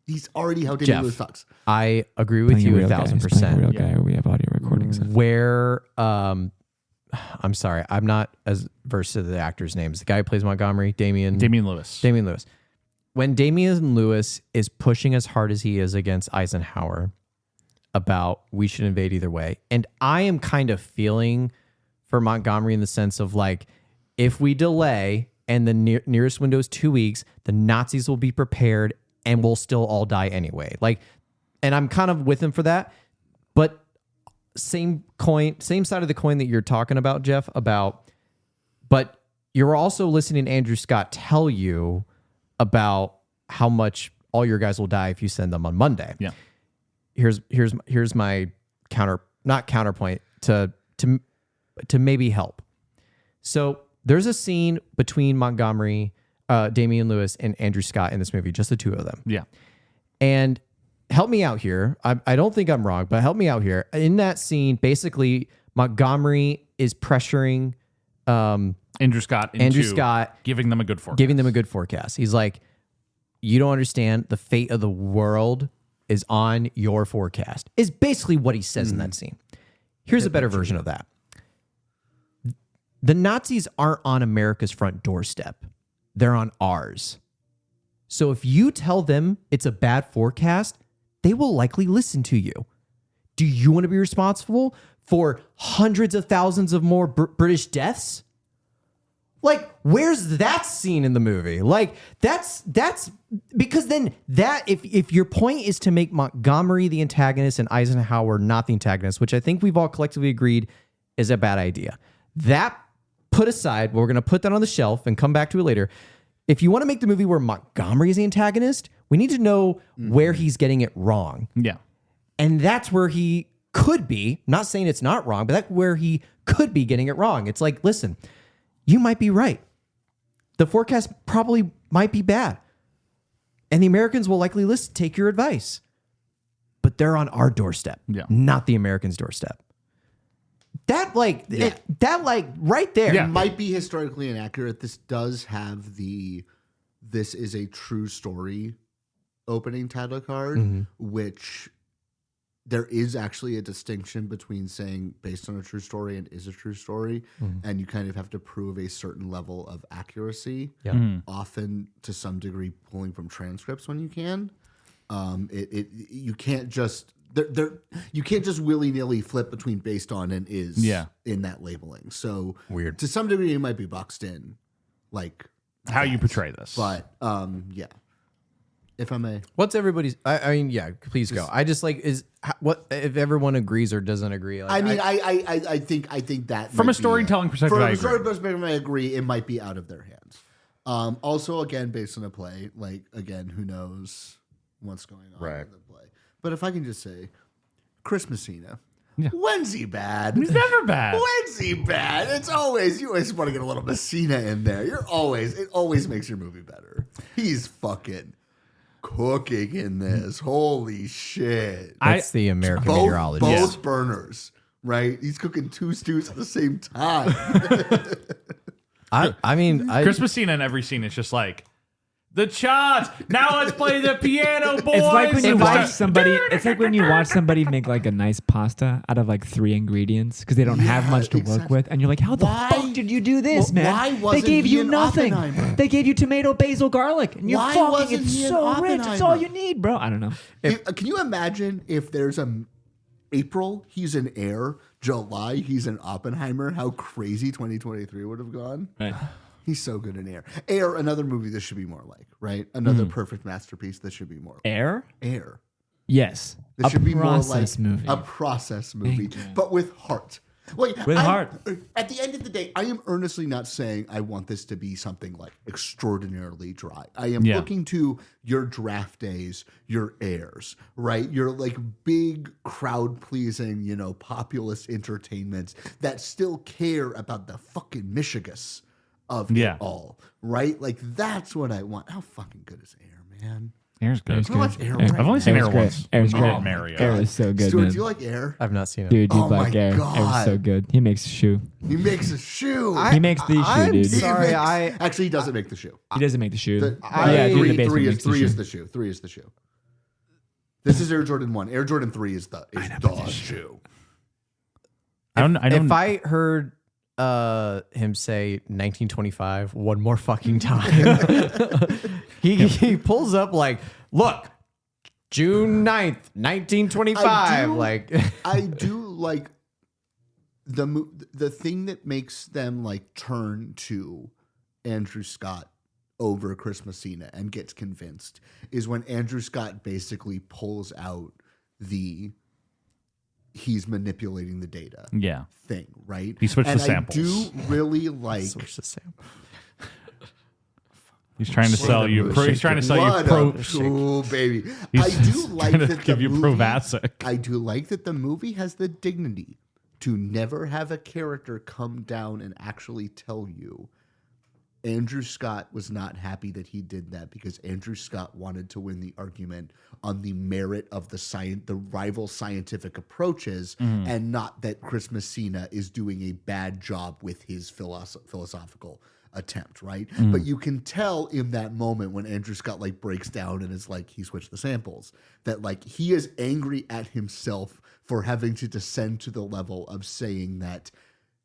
he's already how Damian Jeff, Lewis talks. I agree with playing you real guy. He's playing a real 1,000%. guy. We have audio recordings. of. Where, I'm sorry, I'm not as versed to the actor's names. The guy who plays Montgomery, Damian Lewis. Damian Lewis. When Damian Lewis is pushing as hard as he is against Eisenhower, about we should invade either way. And I am kind of feeling for Montgomery in the sense of like, if we delay and the nearest window is 2 weeks, the Nazis will be prepared and we'll still all die anyway. Like, and I'm kind of with him for that. But same side of the coin that you're talking about, Jeff, but you're also listening to Andrew Scott tell you about how much all your guys will die if you send them on Monday. Yeah. Here's my counterpoint to maybe help. So there's a scene between Montgomery, Damian Lewis, and Andrew Scott in this movie, just the two of them. Yeah. And help me out here. I don't think I'm wrong, but help me out here. In that scene, basically, Montgomery is pressuring Andrew Scott giving them a good forecast. He's like, you don't understand. The fate of the world is on your forecast, is basically what he says in that scene. Here's a better version of that. The Nazis aren't on America's front doorstep. They're on ours. So if you tell them it's a bad forecast, they will likely listen to you. Do you want to be responsible for hundreds of thousands of more British deaths? Like, where's that scene in the movie? Like, that's because then that if your point is to make Montgomery the antagonist and Eisenhower not the antagonist, which I think we've all collectively agreed is a bad idea. That put aside, we're going to put that on the shelf and come back to it later. If you want to make the movie where Montgomery is the antagonist, we need to know where he's getting it wrong. Yeah. And that's where he could be. I'm not saying it's not wrong, but that's where he could be getting it wrong. It's like, listen, you might be right. The forecast probably might be bad. And the Americans will likely take your advice. But they're on our doorstep, not the Americans' doorstep. That right there. Yeah. It might be historically inaccurate. This does have this is a true story opening title card, which there is actually a distinction between saying based on a true story and is a true story. And you kind of have to prove a certain level of accuracy, often to some degree pulling from transcripts when you can. You can't just you can't just willy-nilly flip between based on and is in that labeling. So weird. To some degree it might be boxed in like how you portray this. But if I may. What's everybody's I mean, yeah, please go. I just like what if everyone agrees or doesn't agree? Like, I think that from a storytelling perspective, from a story perspective, I agree. It might be out of their hands. Also, again, based on a play, like again, who knows what's going on in the play. But if I can just say, Chris Messina, when's he bad? He's never bad. When's he bad? You always want to get a little Messina in there. It always makes your movie better. He's fucking cooking in this. Holy shit. That's the American meteorologist. Both burners, right? He's cooking two stews at the same time. I mean, Chris Messina in every scene is just like, the charts. Now let's play the piano, boys. It's like when you watch somebody. It's like when you watch somebody make like a nice pasta out of like 3 ingredients because they don't have much to work with, and you're like, "How the fuck did you do this, man? Why wasn't they gave he you in nothing. Oppenheimer? They gave you tomato, basil, garlic, and you're Why fucking. wasn't It's he in so rich. It's Oppenheimer? all you need, bro. I don't know. Can you imagine if there's April, he's in Air, July, he's in Oppenheimer, how crazy 2023 would have gone? Right. He's so good in Air. Air, another movie this should be more like, right? Another perfect masterpiece that should be more like. Air? Air. Yes. This should be more like movie. a process movie, but with heart. Like, With heart. At the end of the day, I am earnestly not saying I want this to be something like extraordinarily dry. I am looking to your Draft Days, your Airs, right? Your like big crowd pleasing, populist entertainments that still care about the fucking Michigas of it all, right? Like that's what I want. How fucking good is Air, man? Air's good. Can I watch Air I've only seen Air Air's great. once. Air's Oh, great. Mario. Air is so good, Stuart, man. do you like Air? I've not seen it. Dude, you Oh like my Air. God. Air's so good. He makes a shoe. He makes a shoe. He makes the shoe, I'm dude. sorry, Actually, he doesn't make the shoe. He doesn't make the shoe. The- yeah, dude, the basement three makes the is shoe. the shoe. 3 is the shoe. This is Air Jordan 1. Air Jordan 3 is the shoe. If I heard him say 1925 one more fucking time, he pulls up like, look, June 9th, 1925. I do like the thing that makes them like turn to Andrew Scott over Christmasina and gets convinced is when Andrew Scott basically pulls out he's manipulating the data thing, right? He switched and the samples. I do really like He's trying to sell you. He's trying to sell you pro. Ooh, baby. He's I do like trying to that give the you movie, Provasic. I do like that the movie has the dignity to never have a character come down and actually tell you Andrew Scott was not happy that he did that because Andrew Scott wanted to win the argument on the merit of the rival scientific approaches, and not that Chris Messina is doing a bad job with his philosophical attempt, right? But you can tell in that moment when Andrew Scott like breaks down and is like, he switched the samples, that like he is angry at himself for having to descend to the level of saying that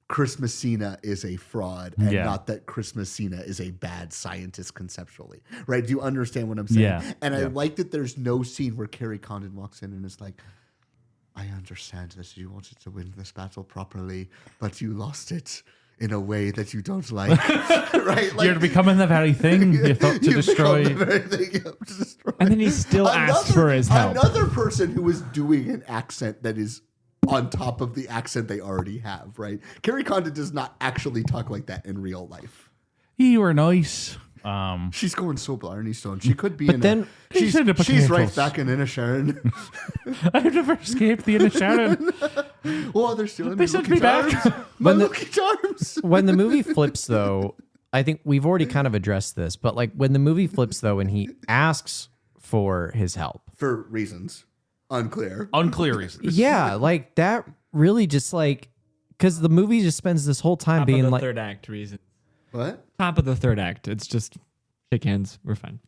Chris Messina is a fraud and not that Chris Messina is a bad scientist conceptually, right? Do you understand what I'm saying? Yeah. And I like that there's no scene where Carrie Condon walks in and is like, I understand that you wanted to win this battle properly, but you lost it in a way that you don't like, right? Like, You're becoming the very thing you thought to destroy. And then he still asks for his help. Another person who is doing an accent that is on top of the accent they already have, right? Carrie Condon does not actually talk like that in real life. You were nice. She's going so Blarney Stone. She could be She's in the she's right potatoes. back in Inisharan. I've never escaped the Inisharan. Oh, they're stealing They my sent Lucky me back. Charms. My Lucky Charms. when the movie flips, though, I think we've already kind of addressed this, but like when the movie flips, though, and he asks for his help. For reasons unclear. Unclear reasons. Yeah, like that really just like, because the movie just spends this whole time Top being of the like, third act reason. What? Top of the third act. It's just shake hands. We're fine.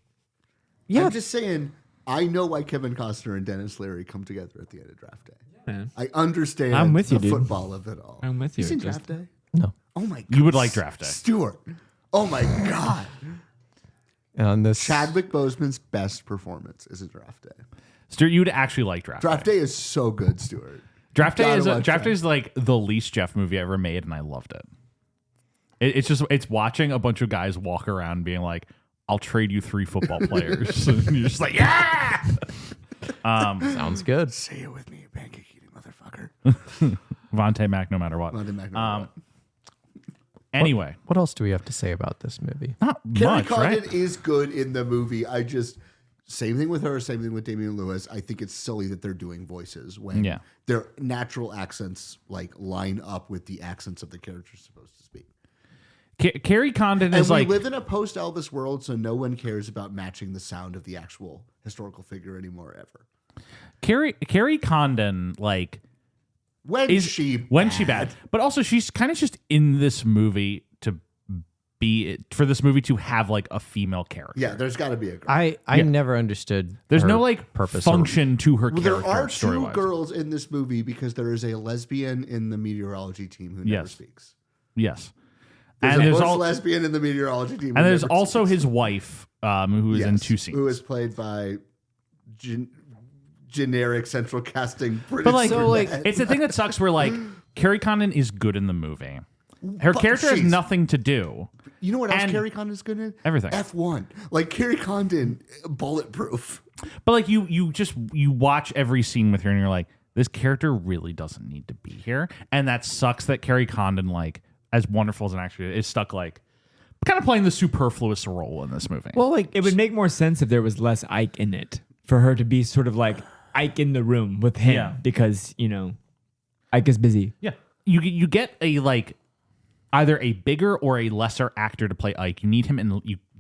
yeah, I'm just saying, I know why Kevin Costner and Dennis Leary come together at the end of Draft Day. Man. I understand I'm with you, the dude. football of it all. I'm with you. You seen Just- Draft Day? no. Oh my god. You would like Draft Day. Stuart. Oh my god. On this, Chadwick Boseman's best performance is a Draft Day. Stuart, you'd actually like Draft Day. Draft Day is so good, Stuart. Draft Day Gotta is watch Draft that. Day is like the least Jeff movie I ever made, and I loved it. It's watching a bunch of guys walk around being like, "I'll trade you 3 football players," and you're just like, "Yeah." sounds good. Say it with me, you pancake eating motherfucker. Vontae Mack, no matter what. Monday Mac- Anyway, What else do we have to say about this movie? not Carrie much, Condon right? is good in the movie. I just same thing with her, same thing with Damian Lewis. I think it's silly that they're doing voices when their natural accents like line up with the accents of the characters supposed to speak. Carrie Condon And is we like live in a post Elvis world, so no one cares about matching the sound of the actual historical figure anymore ever. Carrie Condon, like When she bad, but also she's kind of just in this movie to be for this movie to have like a female character. Yeah, there's got to be a girl. I never understood. There's her no like purpose function to her Well, character. there are 2 story-wise. girls in this movie because there is a lesbian in the meteorology team who never Yes. speaks. Yes, There's and a there's bush all lesbian in the meteorology team. and who there's never also speaks. his wife, who is in 2 scenes. Who is played by generic central casting British. But like, brunette. it's the thing that sucks. Where like Carrie Condon is good in the movie. Her But character has she's- nothing to do. You know what else and Carrie Condon's good in? everything. F1. Like Carrie Condon, bulletproof. But like you watch every scene with her and you're like, this character really doesn't need to be here. And that sucks that Carrie Condon, like as wonderful as an actor, is stuck like kind of playing the superfluous role in this movie. Well, like It would make more sense if there was less Ike in it for her to be sort of like Ike in the room with him Yeah. because, you know, Ike is busy. yeah, you get a like either a bigger or a lesser actor to play Ike. You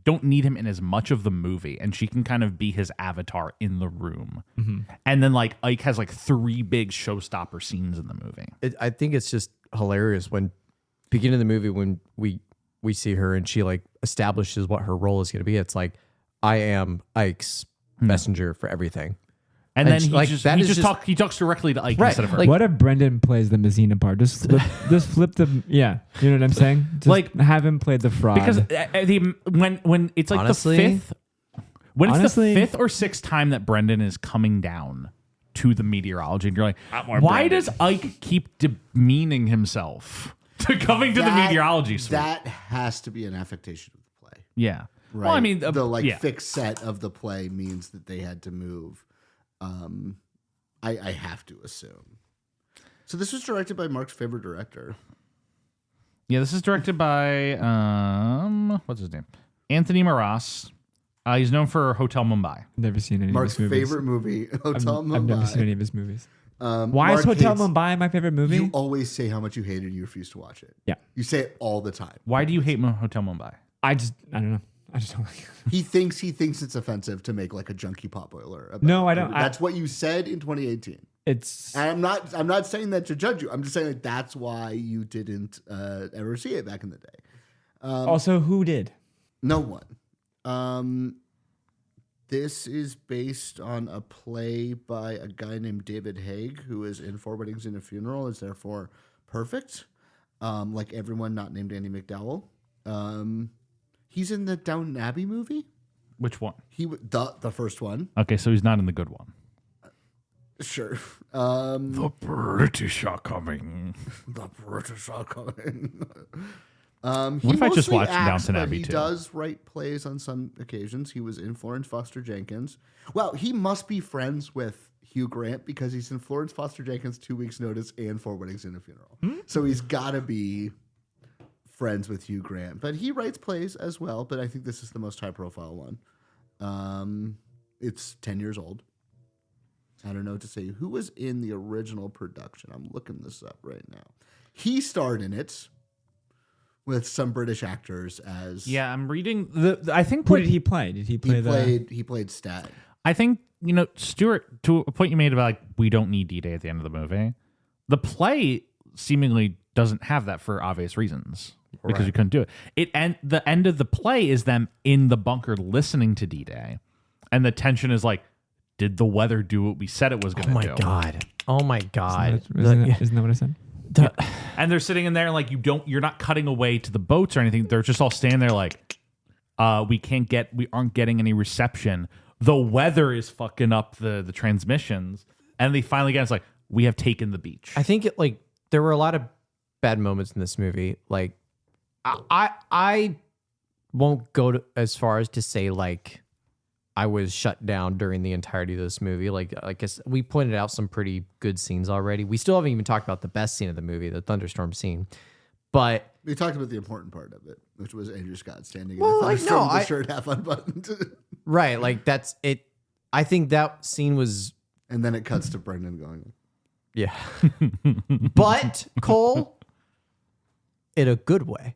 don't need him in as much of the movie, and she can kind of be his avatar in the room. And then like Ike has like 3 big showstopper scenes in the movie. I think it's just hilarious when beginning of the movie when we see her and she like establishes what her role is going to be. It's like, I am Ike's messenger for everything. And then she- like, that is just- he talks directly to Ike Right, instead of her. like- What if Brendan plays the Messina part? Just flip the you know what I'm saying? Just Like- have him play the fraud. because when it's like Honestly- the 5th When it's Honestly- the 5th or 6th time that Brendan is coming down to the meteorology, and you're like, more why Brendan. does Ike keep demeaning himself to coming to the meteorology suite? That has to be an affectation of the play. Yeah. Right. Well, I mean, the fixed set of the play means that they had to move. I have to assume. So this was directed by Mark's favorite director. Yeah, this is directed by what's his name? Anthony Maras. He's known for Hotel Mumbai. Never seen any Mark's of his movies. favorite movie, Hotel Mumbai. I've never seen any of his movies. Why Mark is Hotel hates- Mumbai my favorite movie? You always say how much you hate it and you refuse to watch it. Yeah. You say it all the time. Why do you hate Hotel Mumbai? I don't know. I just don't like it. He thinks it's offensive to make like a junkie pop boiler. About No, it. I don't- That's what you said in 2018. It's And I'm not saying that to judge you. I'm just saying like that's why you didn't ever see it back in the day. also who did? No one. This is based on a play by a guy named David Haig, who is in Four Weddings and a Funeral, is therefore perfect. Like everyone not named Andy McDowell. He's in the Downton Abbey movie. Which one? The first one. Okay, so he's not in the good one. Sure. The British are coming. The British are coming. What if I just watched Downton Abbey He too? does write plays on some occasions. He was in Florence Foster Jenkins. Well, he must be friends with Hugh Grant because he's in Florence Foster Jenkins' 2 Weeks Notice and Four Weddings and a Funeral. So he's got to be friends with Hugh Grant. But he writes plays as well. But I think this is the most high-profile one. It's 10 years old. I don't know what to say. Who was in the original production? I'm looking this up right now. He starred in it with some British actors as Yeah, I'm reading I think Who did he play? Did he play he played Stag. I think, Stuart, to a point you made about like we don't need D-Day at the end of the movie. The play seemingly doesn't have that for obvious reasons because you couldn't do it. The end of the play is them in the bunker listening to D-Day, and the tension is like, did the weather do what we said it was going to do? Oh my god. Isn't that what I said? And they're sitting in there and like you're not cutting away to the boats or anything. They're just all standing there like, we aren't getting any reception. The weather is fucking up the transmissions. And they finally get, it's like, we have taken the beach. I think there were a lot of bad moments in this movie. Like, I won't go as far as to say like I was shut down during the entirety of this movie. Like I guess we pointed out some pretty good scenes already. We still haven't even talked about the best scene of the movie, the thunderstorm scene. But We talked about the important part of it, which was Andrew Scott standing Well, in the like, thunderstorm no, with the I- shirt half unbuttoned. right, like that's it. I think that scene was And then it cuts to Brendan going, yeah. But Cole, in a good way.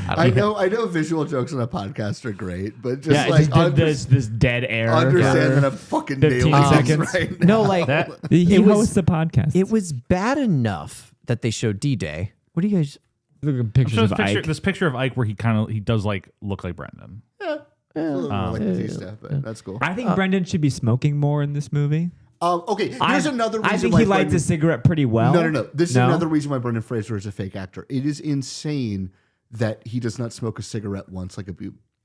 I know visual jokes on a podcast are great, but just Yeah, like just this dead air. understand for that I'm fucking 15 nailing this seconds. right now. No, like He It was- hosts the podcast. it was bad enough that they showed D-Day. What do you guys? Look at So pictures of Ike. this picture of Ike where he does like look like Brendan. A little more like Batista, but that's cool. I think Brendan should be smoking more in this movie. Okay, here's another reason I think why he lights Brendan- a cigarette pretty well. No. This is another reason why Brendan Fraser is a fake actor. It is insane that he does not smoke a cigarette once like a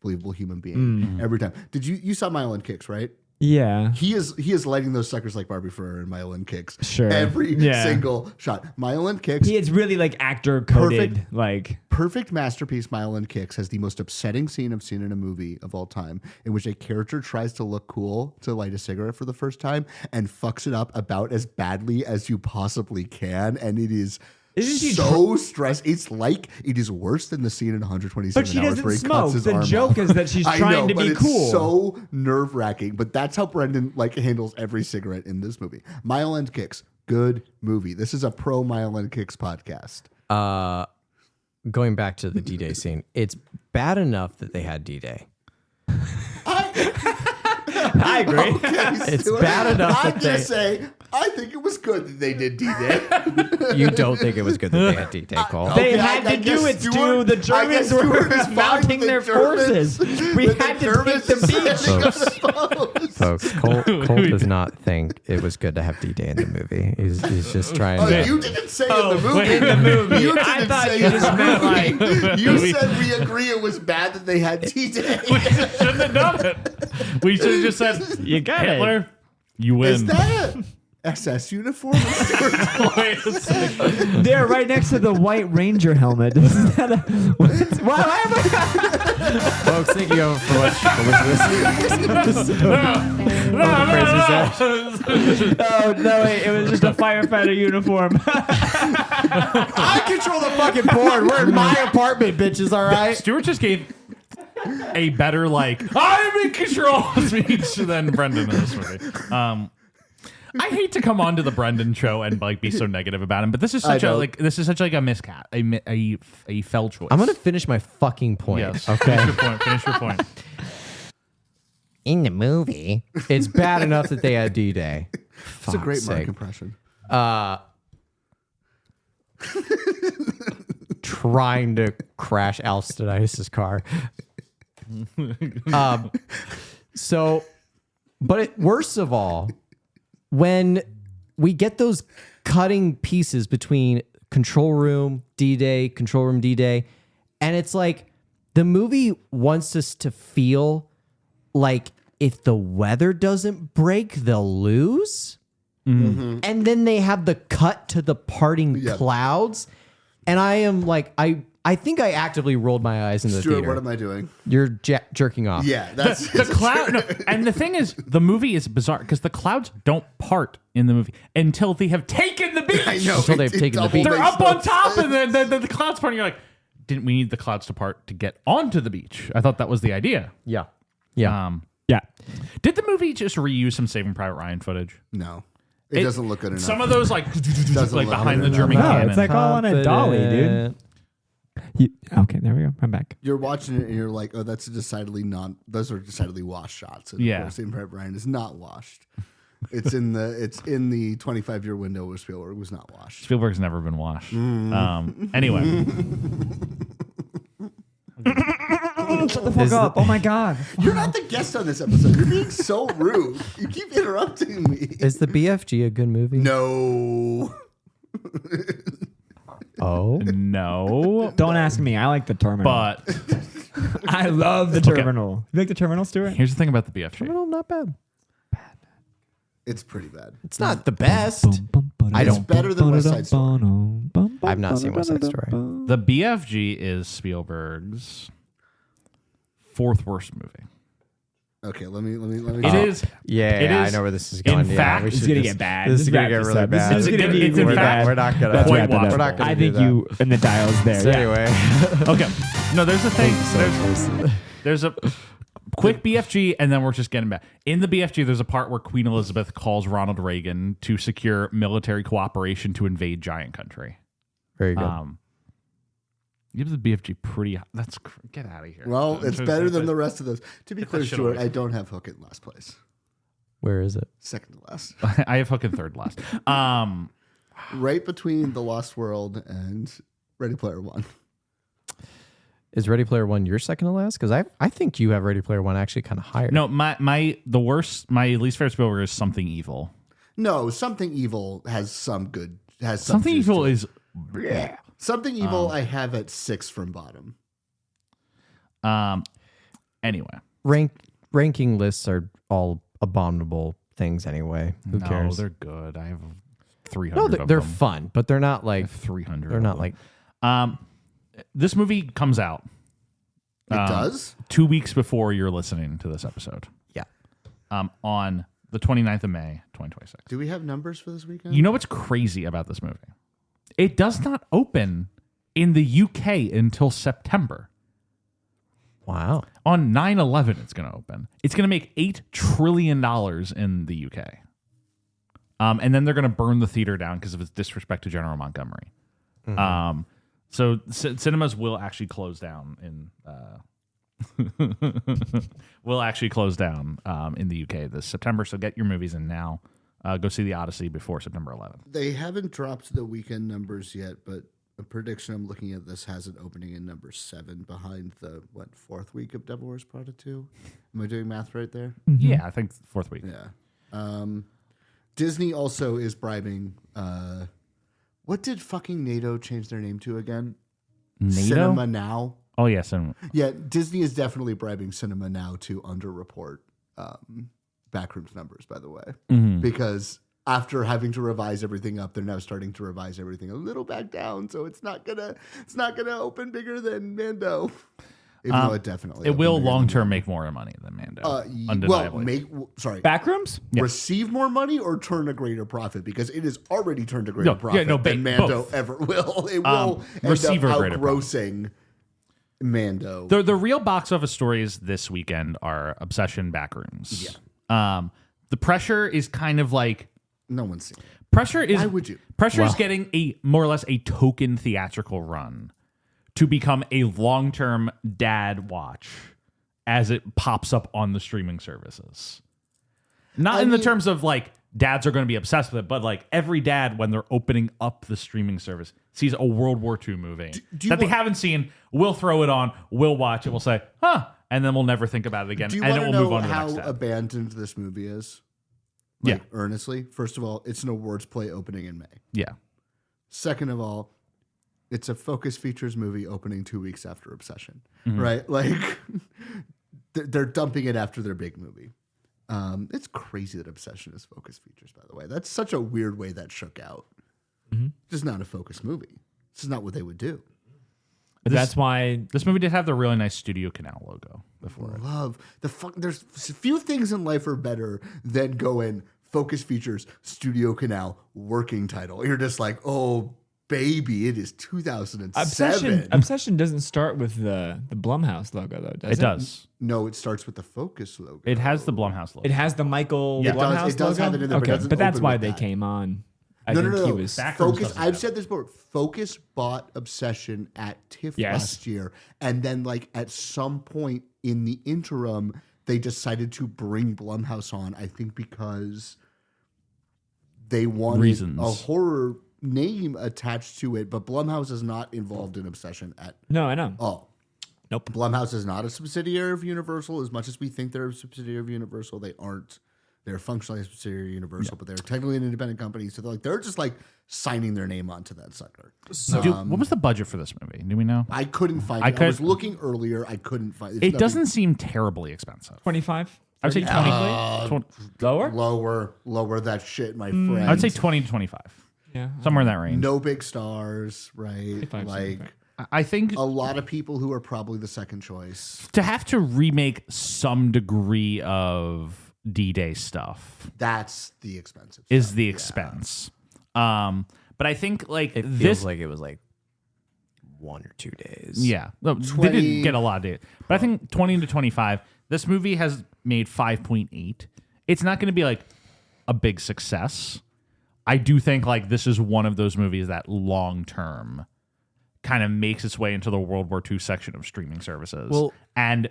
believable human being every time. Did you saw Mile and Kicks, right? Yeah. He is lighting those suckers like Barbie Ferrer and Mile and Kicks. Sure. Every Yeah. single shot. Mile and Kicks. He is really like actor coded. Perfect. Like Perfect masterpiece. Mile and Kicks has the most upsetting scene I've seen in a movie of all time, in which a character tries to look cool to light a cigarette for the first time and fucks it up about as badly as you possibly can, and it is Isn't she so stressed. It's like it is worse than the scene in 127 But she hours doesn't where he smoke. cuts his The arm joke off. is that she's I trying know, to but be it's cool. so nerve wracking. But that's how Brendan like handles every cigarette in this movie. Mile and Kicks, good movie. This is a pro Mile and Kicks podcast. Going back to the D-Day scene, it's bad enough that they had D-Day. I agree. Okay, It's Stuart, bad enough I'm that gonna they- say I think it was good that they did D-Day. You don't think it was good that they had D-Day, Cole? They Okay, had I to guess do it, Stuart- Stu. The I guess Germans were Stuart is fine mounting with their the Germans. forces. We With the had to take Germans the beach. standing up opposed. Folks, Cole does not think it was good to have D-Day in the movie. He's just trying Oh, to... you didn't say in the movie. wait. In the movie. You I didn't thought say you in the just meant like movie. You said we agree it was bad that they had D-Day. Shouldn't have done it. We should have just said, you got Hitler, you win. Is that an SS uniform? Wait a second. They're right next to the White Ranger helmet. Is that a, why am I? Folks, thank you for listening. Oh no! Wait, it was just a firefighter uniform. I control the fucking board. We're in my apartment, bitches, all right? Stuart just gave a better, like, I'm in control speech than Brendan in this movie. I hate to come on to the Brendan show and like be so negative about him, but this is such a miscat, a fell choice. I'm going to finish my fucking point. yes. Okay. Finish your point. In the movie, it's bad enough that they had D-Day. It's a great Mark sake. impression. Trying to crash Alstinitis' car. Worst of all, when we get those cutting pieces between Control Room, D-Day, Control Room, D-Day, and it's like the movie wants us to feel like if the weather doesn't break, they'll lose. And then they have the cut to the parting clouds. And I am like, I think I actively rolled my eyes in the Stuart, theater. what am I doing? You're jerking off. Yeah, that's The cloud, no, and the thing is, the movie is bizarre because the clouds don't part in the movie until they have taken the beach. I know. Until they've taken the beat. They're makes up no on top, sense. and then the clouds part. And you're like, didn't we need the clouds to part to get onto the beach? I thought that was the idea. Yeah. Yeah. Did the movie just reuse some Saving Private Ryan footage? No. It doesn't look good enough. Some of those like Doesn't like look behind good the enough. German No, cannon. it's like all on a dolly, dude. Okay, there we go. I'm back. You're watching it and you're like, oh, those are decidedly washed shots. And Yeah. of course, Saving Private Ryan is not washed. It's in the 25-year window where Spielberg was not washed. Spielberg's never been washed. Anyway, Shut the fuck up! Oh my god! You're not the guest on this episode. You're being so rude. You keep interrupting me. Is the BFG a good movie? No. Oh. no, Don't ask me. I like the terminal. but I love the terminal. You like the terminal, Stuart? here's the thing about the BFG. Well, not bad. It's pretty bad. It's not the best. I It's don't. better than West Side Story. I've not seen West Side Story. The BFG is Spielberg's fourth worst movie. Okay, let me. It is. Yeah, It I is, know where this is going. in yeah, fact, we it's should gonna just- get bad. This is Just gonna wrap get this really up. This bad. is gonna be It's in really fact- bad. We're not gonna. Let's Quite wrap it up. watchable. We're not gonna I do think that. you and the dial's there. So Yeah. anyway, Okay. No, there's a thing. There's a quick BFG, and then we're just getting back. In the BFG, there's a part where Queen Elizabeth calls Ronald Reagan to secure military cooperation to invade giant country. very good. Give the BFG pretty. Get out of here. Well, it's better than the rest of those. To be Get that clear, shit Stuart, away. I don't have Hook in last place. Where is it? Second to last. I have Hook in third last. Right between The Lost World and Ready Player One. Is Ready Player One your second to last? Because I think you have Ready Player One actually kind of higher. No, my least favorite Spielberg is Something Evil. No, Something Evil has some good. Has some Something juice Evil to it. is. Something Evil. I have at 6 from bottom. Anyway, ranking lists are all abominable things anyway. Who no, cares? they're good. I have 300. No, of they're them. fun, but they're not I like have 300. they're of not them. like This movie comes out It does? 2 weeks before you're listening to this episode. yeah. On the 29th of May, 2026. Do we have numbers for this weekend? You know what's crazy about this movie? It does not open in the UK until September. Wow. On 9/11, it's going to open. It's going to make $8 trillion in the UK. And then they're going to burn the theater down because of its disrespect to General Montgomery. So cinemas will actually close down in in the UK this September. So get your movies in now. go see The Odyssey before September 11th. They haven't dropped the weekend numbers yet, but a prediction I'm looking at this has it opening in number 7 behind the, 4th week of Devil Wears Prada 2? Am I doing math right there? Yeah, I think 4th week. Yeah. Disney also is bribing. What did fucking NATO change their name to again? NATO? Cinema Now. Oh, yes. And Yeah, Disney is definitely bribing Cinema Now to underreport Backrooms numbers, by the way. Because after having to revise everything up, they're now starting to revise everything a little back down. So it's not gonna open bigger than Mando. Even though it definitely it opened will bigger than long term make more money than Mando. Mando. Undeniably. Backrooms? Receive more money or turn a greater profit, because it has already turned a greater profit no, than Mando both. ever will. It will end receive up a greater outgrossing Mando. The real box office stories this weekend are Obsession, Backrooms. Yeah. The pressure is kind of like No one's seen it. pressure is. Why would you? Pressure is getting a more or less a token theatrical run to become a long term dad watch as it pops up on the streaming services. Not in the terms of like dads are going to be obsessed with it, but like every dad, when they're opening up the streaming service, sees a World War II movie that they haven't seen, will throw it on, will watch it, will say, huh, and then we'll never think about it again. Do you And want then to we'll move know on to the how next step. abandoned this movie is? Yeah. Earnestly. First of all, it's an awards play opening in May. Yeah. Second of all, it's a Focus Features movie opening 2 weeks after Obsession, Mm-hmm. right? Like, they're dumping it after their big movie. It's crazy that Obsession is Focus Features, by the way. That's such a weird way that shook out. Just not a Focus movie. This is not what they would do. But that's why This movie did have the really nice Studio Canal logo before it. Love the fuck. There's few things in life are better than going Focus Features Studio Canal working title. You're just like, oh baby, it is 2007. Obsession doesn't start with the Blumhouse logo though, does it? It does. No, it starts with the Focus logo. It has the Blumhouse logo. It has the Michael Yeah, it does- Blumhouse it does logo? have it in there, but it Okay, doesn't but that's open why with they that. came on. I No, think no, he no. was Backrooms Focus. doesn't I've have said this before. Focus bought Obsession at TIFF Yes. last year, and then like at some point in the interim, they decided to bring Blumhouse on. I think because they wanted Reasons. a horror name attached to it, but Blumhouse is not involved in Obsession at No, I know. all. Nope. Blumhouse is not a subsidiary of Universal. As much as we think they're a subsidiary of Universal, they aren't. They're functionally a subsidiary of Universal, but they're technically an independent company. So they're just like signing their name onto that sucker. What was the budget for this movie? Do we know? I couldn't find it. I was looking earlier. I couldn't find it. It doesn't seem terribly expensive. 25? I would say 20. Lower? lower that shit, my friend. I would say 20 to 25. Yeah. Somewhere in that range. no big stars, right? 25, Like 75. I think a lot of people who are probably the second choice. to have to remake some degree of D-Day stuff That's the expensive. is stuff. the expense. But I think like It feels this, like it was like 1 or 2 days. yeah, no, they 20 didn't get a lot of it. But I think 20 to 25. This movie has made 5.8. It's not going to be like a big success. I do think like this is one of those movies that long term kind of makes its way into the World War II section of streaming services. Well- and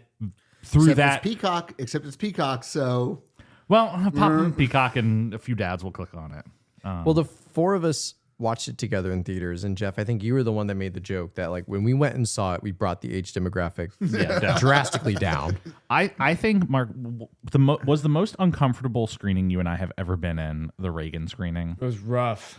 through Except that, it's Peacock. Except it's Peacock. So well, pop in Peacock and a few dads will click on it. Well, the 4 of us watched it together in theaters, and Jeff, I think you were the one that made the joke that like when we went and saw it, we brought the age demographic drastically down. I think Mark was the most uncomfortable screening you and I have ever been in, the Reagan screening. It was rough.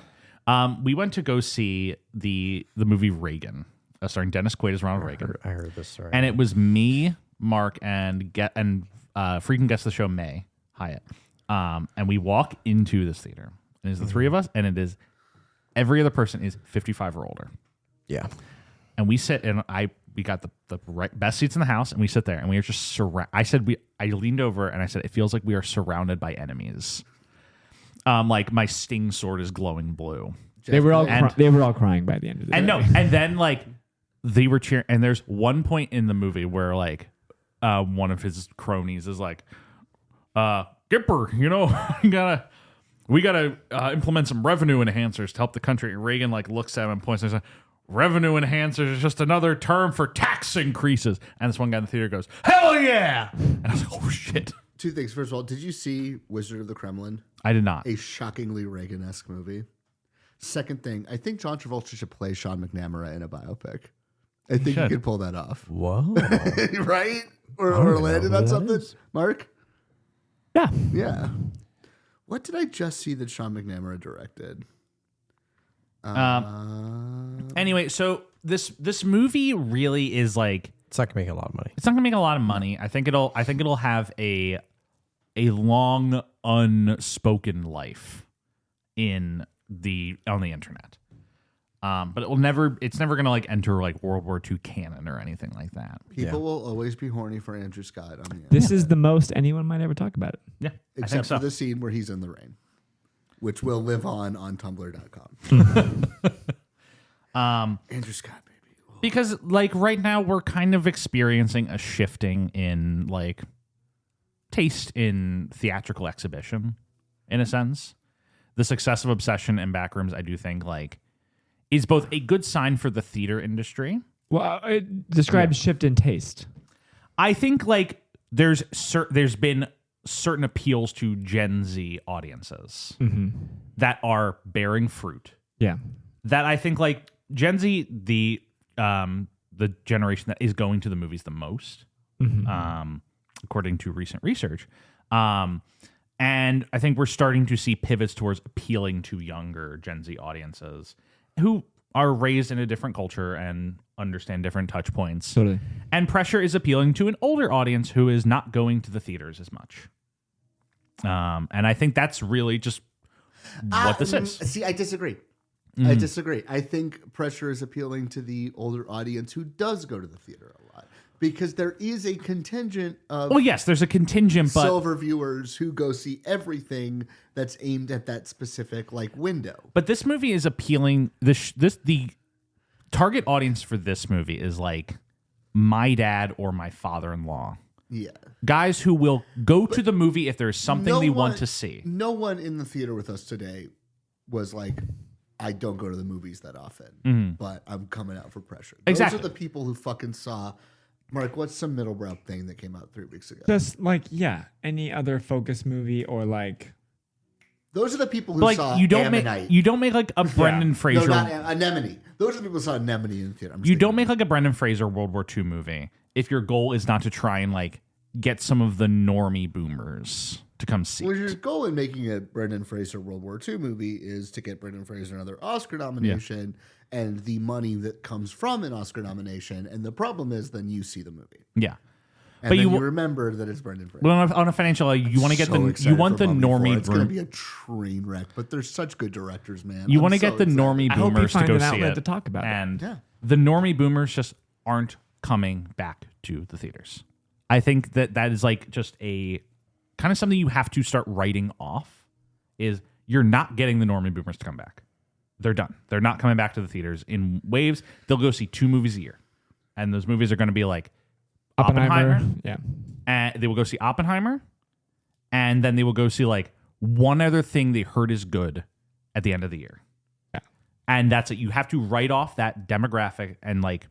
We went to go see the movie Reagan, starring Dennis Quaid as Ronald Reagan, I heard this story. and it was me, Mark, and freaking guest the show May Hyatt, and we walk into this theater, and it's the 3 of us, and it is every other person is 55 or older, yeah. and we sit and we got the best seats in the house, and we sit there, and we are just I leaned over and I said, it feels like we are surrounded by enemies. Like my sting sword is glowing blue. They were all And- they were all crying by the end of the day. And no, and then like they were cheering, and there's one point in the movie where like one of his cronies is like, Gipper, we gotta implement some revenue enhancers to help the country. And Reagan like looks at him and points and says, revenue enhancers is just another term for tax increases. And this one guy in the theater goes, hell yeah! And I was like, oh shit. Two things. First of all, did you see Wizard of the Kremlin? I did not. A shockingly Reagan-esque movie. Second thing, I think John Travolta should play Sean McNamara in a biopic. I think he should. could pull that off. Whoa. Right? Or landed on something? Mark? Yeah. Yeah. What did I just see that Sean McNamara directed? Anyway, so this movie really is like, It's not gonna make a lot of money. it's not gonna make a lot of money. I think it'll have a long unspoken life on the internet. But it's never gonna like enter like World War II canon or anything like that. People will always be horny for Andrew Scott on the internet. This is the most anyone might ever talk about it. Yeah, I Except think so. for the scene where he's in the rain, which will live on tumblr.com. Andrew Scott, baby. Because like right now we're kind of experiencing a shifting in like taste in theatrical exhibition, in a sense. The success of Obsession and Backrooms, I do think, like, is both a good sign for the theater industry. Well, it describes shift in taste. I think like there's been certain appeals to Gen Z audiences that are bearing fruit. Yeah. That I think like Gen Z, the generation that is going to the movies the most, according to recent research. And I think we're starting to see pivots towards appealing to younger Gen Z audiences who are raised in a different culture and understand different touch points. Totally. And Pressure is appealing to an older audience who is not going to the theaters as much. And I think that's really just what this is. See, I disagree. I disagree. I think Pressure is appealing to the older audience who does go to the theater a lot. Because there is a contingent of Well, yes, there's a contingent, but silver viewers who go see everything that's aimed at that specific like window. But this movie is appealing. The target audience for this movie is like my dad or my father-in-law. Yeah. Guys who will go to the movie if there's something they want to see. No one in the theater with us today was like, I don't go to the movies that often, but I'm coming out for Pressure. Those Exactly. are the people who fucking saw. Mark, what's some middlebrow thing that came out 3 weeks ago? Just like, yeah, any other focus movie or like, Those are the people who But saw like you don't Ammonite. make like a Brendan Fraser. No, not Anemone. Those are the people who saw Anemone in the theater. You don't make like a Brendan Fraser World War II movie if your goal is not to try and like get some of the normie boomers to come see Well, it. your goal in making a Brendan Fraser World War II movie is to get Brendan Fraser another Oscar nomination and the money that comes from an Oscar nomination. And the problem is then you see the movie. Yeah. And But then you you w- remember that it's Brendan Fraser. Well, on a financial, like, you want to get So the excited you want for the Mummy 4. normie It's going to boom. be a train wreck, but they're such good directors, man. You I'm want to so get the excited. normie I hope we boomers to find go an see outlet it. to talk about it. And Yeah. the normie boomers just aren't coming back to the theaters. I think that is like just a kind of something you have to start writing off. Is you're not getting the normie boomers to come back. They're done. They're not coming back to the theaters in waves. They'll go see 2 movies a year, and those movies are going to be like Oppenheimer. Yeah. And they will go see Oppenheimer, and then they will go see like one other thing they heard is good at the end of the year. Yeah. And that's it. You have to write off that demographic and like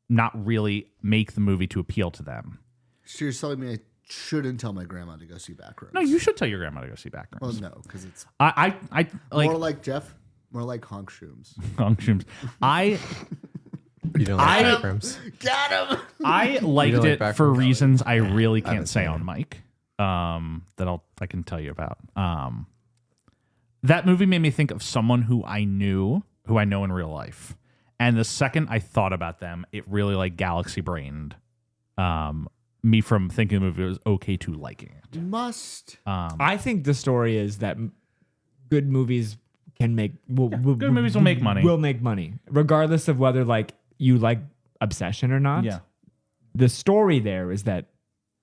not really make the movie to appeal to them. So you're telling me I shouldn't tell my grandma to go see Backrooms? No, you should tell your grandma to go see Backrooms. Well, no, because it's I like more like Jeff, more like Honk Shooms. Hong Shooms. I You don't like Backrooms? Got him! I liked like it Backrooms? for reasons I really haven't can't say seen on it. mic. That I can tell you about. That movie made me think of someone who I know in real life. And the second I thought about them, it really like galaxy brained me from thinking the movie was okay to liking it. Must. I think the story is that good movies can make Good movies will make money. Will make money regardless of whether like you like Obsession or not. Yeah. The story there is that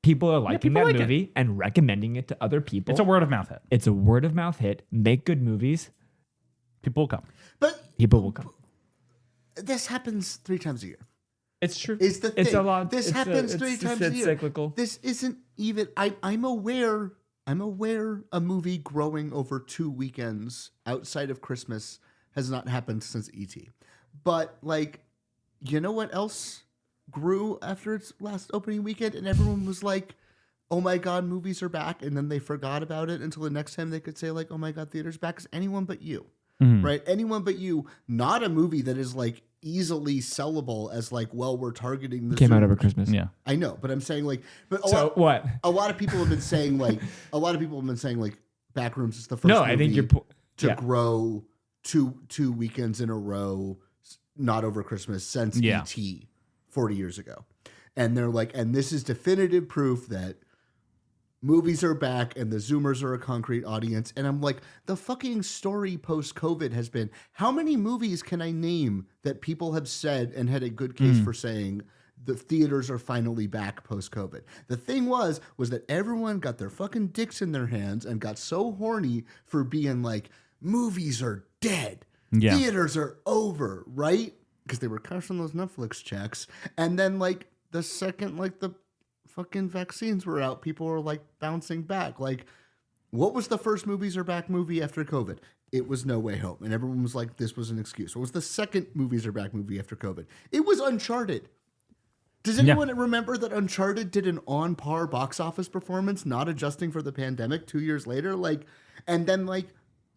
people are liking people that like it. movie and recommending it to other people. It's a word of mouth hit. It's a word of mouth hit. Make good movies. People will come. But People will come. this happens 3 times a year. It's true. Is the thing. It's a lot. This it's happens a, 3 it's, times it's a year. cyclical. This isn't even. I'm aware a movie growing over 2 weekends outside of Christmas has not happened since E.T. But like, you know what else grew after its last opening weekend, and everyone was like, oh my God, movies are back. And then they forgot about it until the next time they could say like, oh my God, theater's back. Is anyone but you, right? Anyone but you, not a movie that is like easily sellable as like, well, we're targeting the Came out over Zoomers. Christmas. Yeah. I know, but I'm saying like, but What? a lot of people have been saying like, Backrooms is the first No, movie I think you're to grow two weekends in a row, not over Christmas, since E.T. 40 years ago. And they're like, and this is definitive proof that movies are back and the Zoomers are a concrete audience. And I'm like, the fucking story post-COVID has been, how many movies can I name that people have said and had a good case for saying the theaters are finally back post-COVID? The thing was that everyone got their fucking dicks in their hands and got so horny for being like, movies are dead. Yeah. Theaters are over, right? Because they were cashing those Netflix checks. And then like the second like the fucking vaccines were out, people were like bouncing back. Like, what was the first movies are back movie after COVID? It was No Way Home. And everyone was like, this was an excuse. What was the second movies are back movie after COVID? It was Uncharted. Does anyone remember that Uncharted did an on par box office performance, not adjusting for the pandemic 2 years later? Like, and then like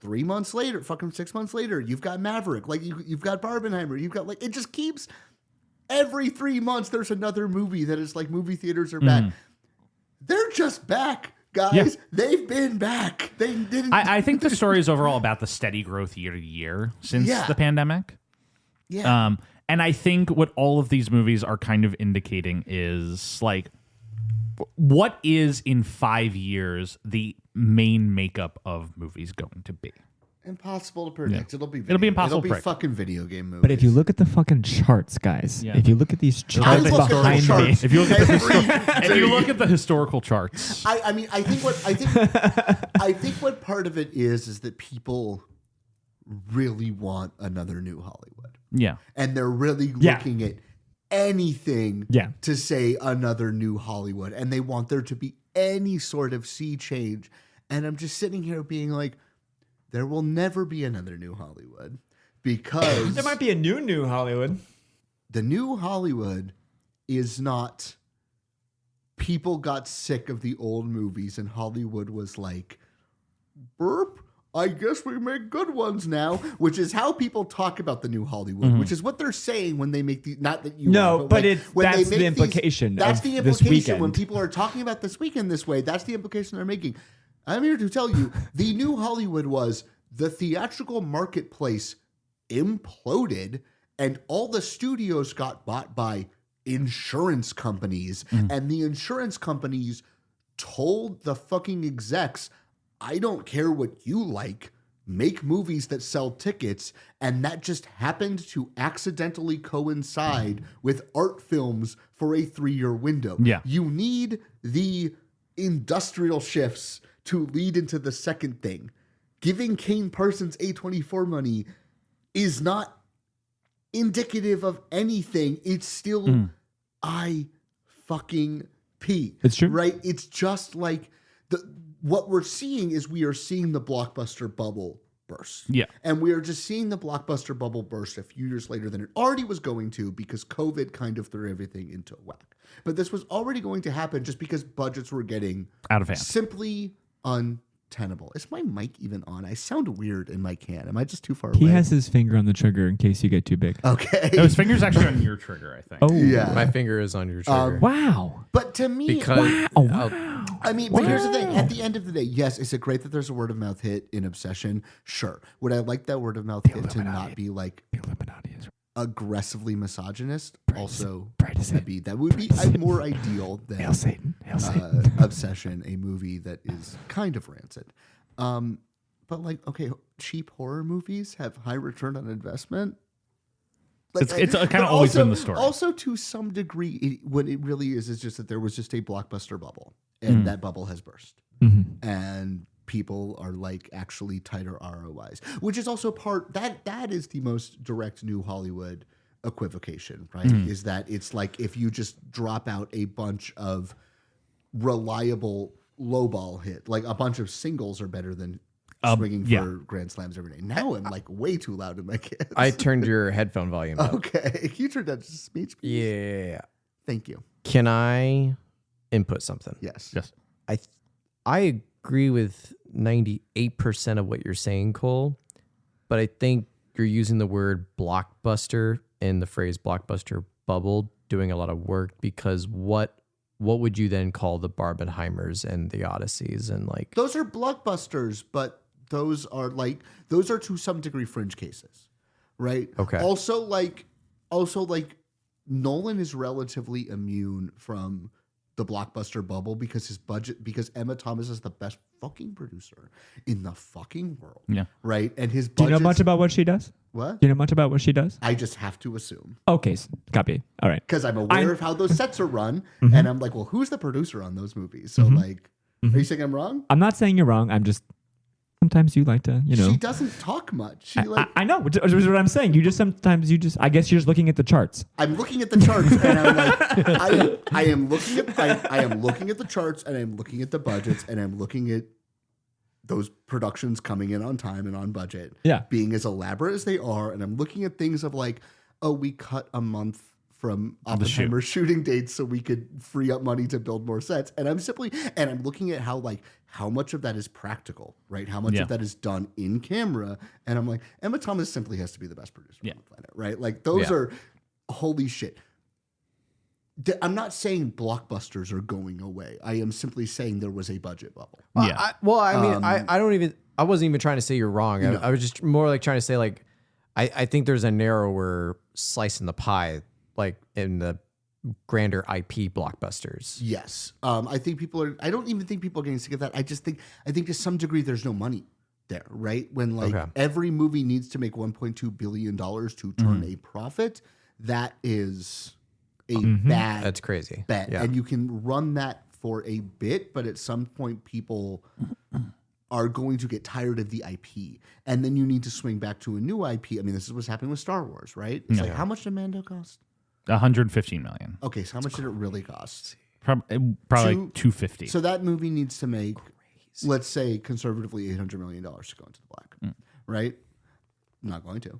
3 months later, fucking 6 months later, you've got Maverick. Like you've got Barbenheimer. You've got like, it just keeps, every 3 months there's another movie that is like movie theaters are back. They're just back, guys. Yeah. They've been back. They didn't. I think the story is overall about the steady growth year to year since the pandemic. Yeah. And I think what all of these movies are kind of indicating is like, what is in 5 years the main makeup of movies going to be? Impossible to predict. Yeah. It'll be impossible to It'll be predict. fucking video game movies. But if you look at the fucking charts, guys, if you look at these I charts look at the behind me, charts If you look at the every if you look at the historical charts, I mean, I think what part of it is that people really want another new Hollywood, yeah, and they're really looking at anything Yeah. to say another new Hollywood, and they want there to be any sort of sea change. And I'm just sitting here being like, there will never be another new Hollywood because There might be a new Hollywood. the new Hollywood is not, people got sick of the old movies and Hollywood was like, burp, I guess we make good ones now, which is how people talk about the new Hollywood, which is what they're saying when they make the, not that you No, are, but like, when they that's the make implication that's of the this implication when weekend. people are talking about this weekend this way. That's the implication they're making. I'm here to tell you, the new Hollywood was the theatrical marketplace imploded and all the studios got bought by insurance companies. And the insurance companies told the fucking execs, I don't care what you like, make movies that sell tickets. And that just happened to accidentally coincide with art films for a 3-year window. Yeah. You need the industrial shifts to lead into the second thing. Giving Kane Parsons A24 money is not indicative of anything. It's still I fucking pee. It's true. Right? It's just like what we're seeing is we are seeing the blockbuster bubble burst. Yeah. And we are just seeing the blockbuster bubble burst a few years later than it already was going to because COVID kind of threw everything into whack. But this was already going to happen just because budgets were getting out of hand. simply untenable. Is my mic even on? I sound weird in my can. Am I just too far away? he has his finger on the trigger in case you get too big. Okay. No, his finger's actually on your trigger, I think. Oh, Yeah. My finger is on your trigger. wow. But to me, Because I mean, but here's the thing. At the end of the day, yes, is it great that there's a word of mouth hit in Obsession? Sure. Would I like that word of mouth hit to not be like The Illuminati is aggressively misogynist? Also, Praise it. that would be more ideal than Hail Satan. Hail Satan. Obsession, a movie that is kind of rancid. But like, okay, cheap horror movies have high return on investment. Like, It's kind but of always also- been the story. Also, to some degree, what it really is just that there was just a blockbuster bubble, and that bubble has burst, and people are like actually tighter ROIs, which is also that is the most direct new Hollywood equivocation, right? Is that it's like if you just drop out a bunch of reliable lowball hit, like a bunch of singles are better than swinging for grand slams every day. Now I'm like way too loud in my kids. I turned your headphone volume up. Okay, you turned that to speech. Yeah. Thank you. Can I input something? Yes. Yes. I agree with 98% of what you're saying, Cole, but I think you're using the word blockbuster and the phrase blockbuster bubble doing a lot of work, because what would you then call the Barbenheimers and the Odysseys and like Those are blockbusters, but those are to some degree fringe cases, right? Okay. Also like Nolan is relatively immune from the blockbuster bubble because Emma Thomas is the best fucking producer in the fucking world. Yeah. Right? And his Do you know budgets- much about what she does? What? Do you know much about what she does? I just have to assume. Okay, copy. All right. Because I'm aware of how those sets are run, and I'm like, well, who's the producer on those movies? So like, are you saying I'm wrong? I'm not saying you're wrong. I'm just sometimes you like to, She doesn't talk much. She like I know, which is what I'm saying. I guess you're just looking at the charts. I'm looking at the charts and I'm like, I am looking at the charts and I'm looking at the budgets and I'm looking at those productions coming in on time and on budget. Yeah. Being as elaborate as they are. And I'm looking at things of like, oh, we cut a month from Oppenheimer's shooting dates so we could free up money to build more sets. And I'm looking at how much of that is practical, right? How much of that is done in camera. And I'm like, Emma Thomas simply has to be the best producer on the planet, right? Like those are holy shit. I'm not saying blockbusters are going away. I am simply saying there was a budget bubble. Yeah. I wasn't even trying to say you're wrong. I was just more like trying to say like, I think there's a narrower slice in the pie, like in the grander IP blockbusters. Yes. I don't even think people are getting sick of that. I think to some degree there's no money there, right? When every movie needs to make $1.2 billion to turn a profit, that is a bad That's crazy. bet. Yeah. And you can run that for a bit, but at some point people are going to get tired of the IP. And then you need to swing back to a new IP. I mean, this is what's happening with Star Wars, right? It's like, how much did Mando cost? $115 million. Okay, so how much did it really cost? Probably like $250. So that movie needs to make, let's say, conservatively $800 million to go into the black, right? Not going to,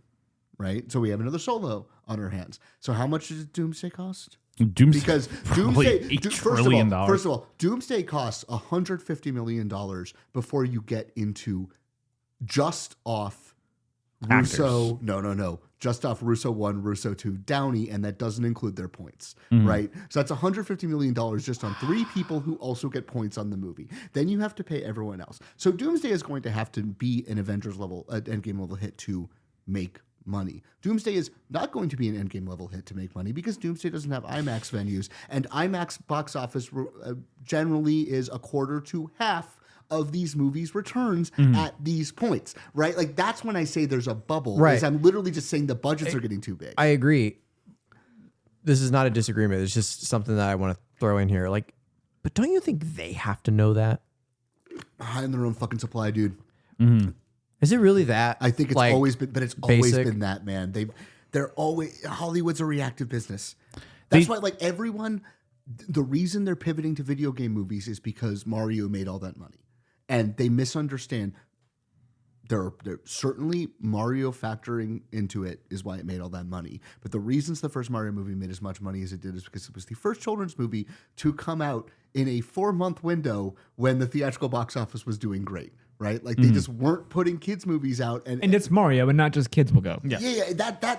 right? So we have another Solo on our hands. So how much does Doomsday cost? Because probably Doomsday, $8 trillion. First of all, Doomsday costs $150 million before you get into just off Russo. No. Just off Russo 1, Russo 2, Downey, and that doesn't include their points, right? So that's $150 million just on 3 people who also get points on the movie. Then you have to pay everyone else. So Doomsday is going to have to be an Avengers level, an Endgame level hit to make money. Doomsday is not going to be an Endgame level hit to make money because Doomsday doesn't have IMAX venues, and IMAX box office generally is a quarter to half of these movies' returns at these points, right? Like that's when I say there's a bubble. Right. Is I'm literally just saying the budgets are getting too big. I agree. This is not a disagreement. It's just something that I want to throw in here. Like, but don't you think they have to know that? High in their own fucking supply, dude. Is it really that? I think it's like, always been, but it's always basic? been that, man. They're always, Hollywood's a reactive business. That's why, like everyone, the reason they're pivoting to video game movies is because Mario made all that money. And they misunderstand. They're certainly Mario factoring into it is why it made all that money. But the reasons the first Mario movie made as much money as it did is because it was the first children's movie to come out in a 4-month window when the theatrical box office was doing great, right? Like they just weren't putting kids movies out, and it's Mario, and not just kids will go. yeah.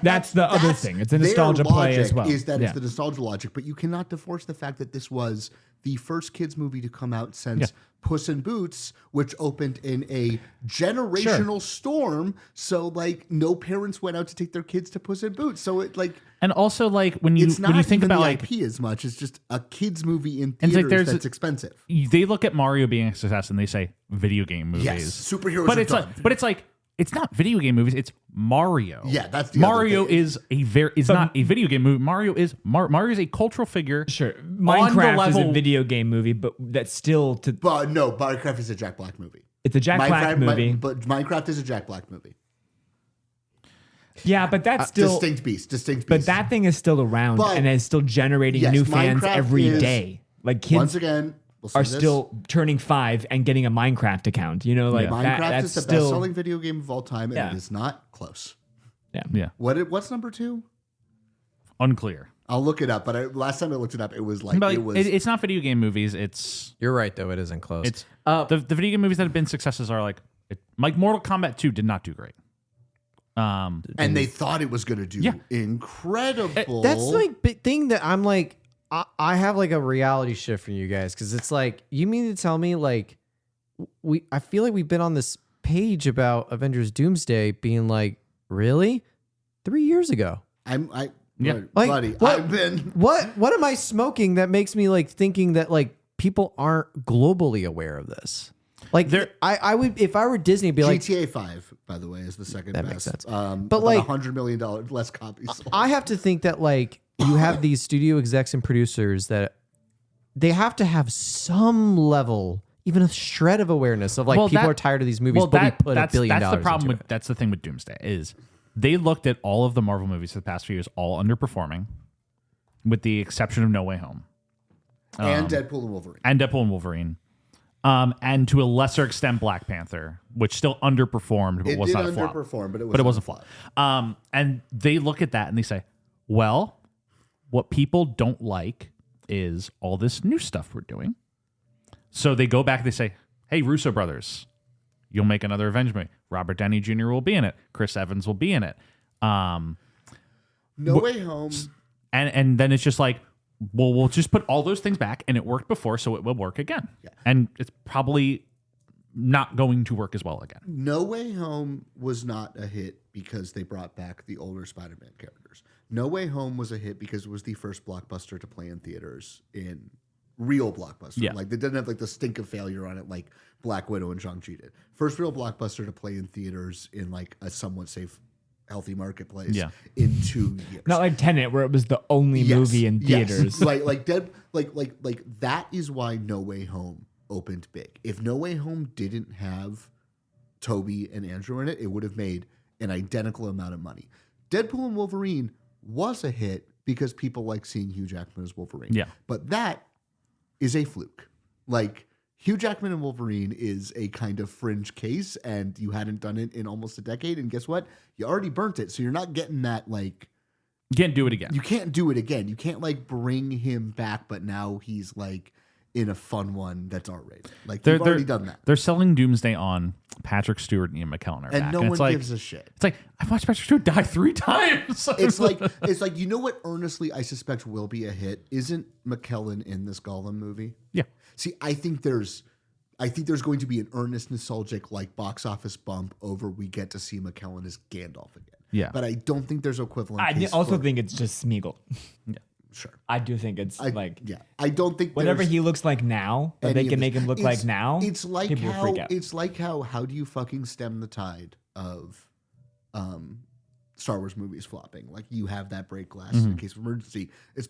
That's the other thing. It's a their nostalgia play as logic well. Is that Yeah. it's the nostalgia logic, but you cannot divorce the fact that this was the first kids movie to come out since Puss in Boots, which opened in a generational storm. So like no parents went out to take their kids to Puss in Boots. So it like And also, like when you it's not think even about the like IP as much. It's just a kids movie in And it's like theaters there's that's expensive. they look at Mario being a success and they say video game movies. Yes, superheroes. but are it's done. like, but it's like it's not video game movies. It's Mario. Yeah, that's the other Mario thing. is not a video game movie. Mario is a cultural figure. Sure, on the Minecraft is a level- video game movie, but that's still But no, Minecraft is a Jack Black movie. it's a Jack Black movie. But Minecraft is a Jack Black movie. Yeah, but that's still Distinct beast. But that thing is still around But- and is still generating Yes, new fans Minecraft every is- day. Like Once kids again, we'll say are this. still turning 5 and getting a Minecraft account. You know, like Minecraft that's is the still best-selling video game of all time, and Yeah. it is not close. yeah. Yeah, What's number 2? unclear. I'll look it up. But last time I looked it up, it was like But it was. it's not video game movies. It's You're right, though. It isn't close. the video game movies that have been successes are like Mortal Kombat 2 did not do great. and they thought it was going to do Yeah. incredible. That's like big thing that I'm like, I have like a reality shift for you guys because it's like, you mean to tell me like I feel like we've been on this page about Avengers Doomsday being like, really? 3 years ago. Yeah. Like, buddy, what- I've been. What am I smoking that makes me like thinking that like people aren't globally aware of this? Like I would, if I were Disney, be like, GTA 5, by the way, is the second That best. makes sense. But But, like- $100 million less copies sold. I have to think that like you have these studio execs and producers that they have to have some level, even a shred of awareness of like people are tired of these movies, but we put $1 billion That's the problem into with that's the thing with Doomsday is they looked at all of the Marvel movies for the past few years, all underperforming, with the exception of No Way Home and Deadpool and Wolverine. and Wolverine. And to a lesser extent, Black Panther, which still underperformed, but It was did not a flop. underperform, but it But it wasn't a flop. And they look at that and they say, well, what people don't like is all this new stuff we're doing. So they go back, they say, hey, Russo brothers, you'll make another Avengers movie. Robert Downey Jr. will be in it. Chris Evans will be in it. No Way Home. And then it's just like, well, we'll just put all those things back, and it worked before, so it will work again. Yeah. And it's probably not going to work as well again. No Way Home was not a hit because they brought back the older Spider-Man characters. No Way Home was a hit because it was the first blockbuster to play in theaters, in real blockbuster. Yeah. Like they didn't have like the stink of failure on it like Black Widow and Shang-Chi did. First real blockbuster to play in theaters in like a somewhat safe, healthy marketplace Yeah. in 2 years. Not like Tenet, where it was the only movie in theaters. like that is why No Way Home opened big. If No Way Home didn't have Toby and Andrew in it, it would have made an identical amount of money. Deadpool and Wolverine was a hit because people like seeing Hugh Jackman as Wolverine. Yeah. But that is a fluke. Like Hugh Jackman and Wolverine is a kind of fringe case, and you hadn't done it in almost a decade. And guess what? You already burnt it. So you're not getting that like You can't do it again. you can't do it again. You can't like bring him back, but now he's like in a fun one that's R-rated. Like you've already done that. They're selling Doomsday on Patrick Stewart and Ian McKellen are And back. no and one it's like, gives a shit. It's like, I've watched Patrick Stewart die 3 times. It's like you know what earnestly I suspect will be a hit? Isn't McKellen in this Gollum movie? Yeah. See, I think there's going to be an earnest nostalgic like box office bump over we get to see McKellen as Gandalf again. Yeah. But I don't think there's equivalent. I case also for- think it's just Smeagol. sure. I do think it's like I don't think whatever there's he looks like now, that any they of can this. make him look like now. It's like people will how freak out. it's like how do you fucking stem the tide of Star Wars movies flopping? Like you have that break glass in case of emergency. It's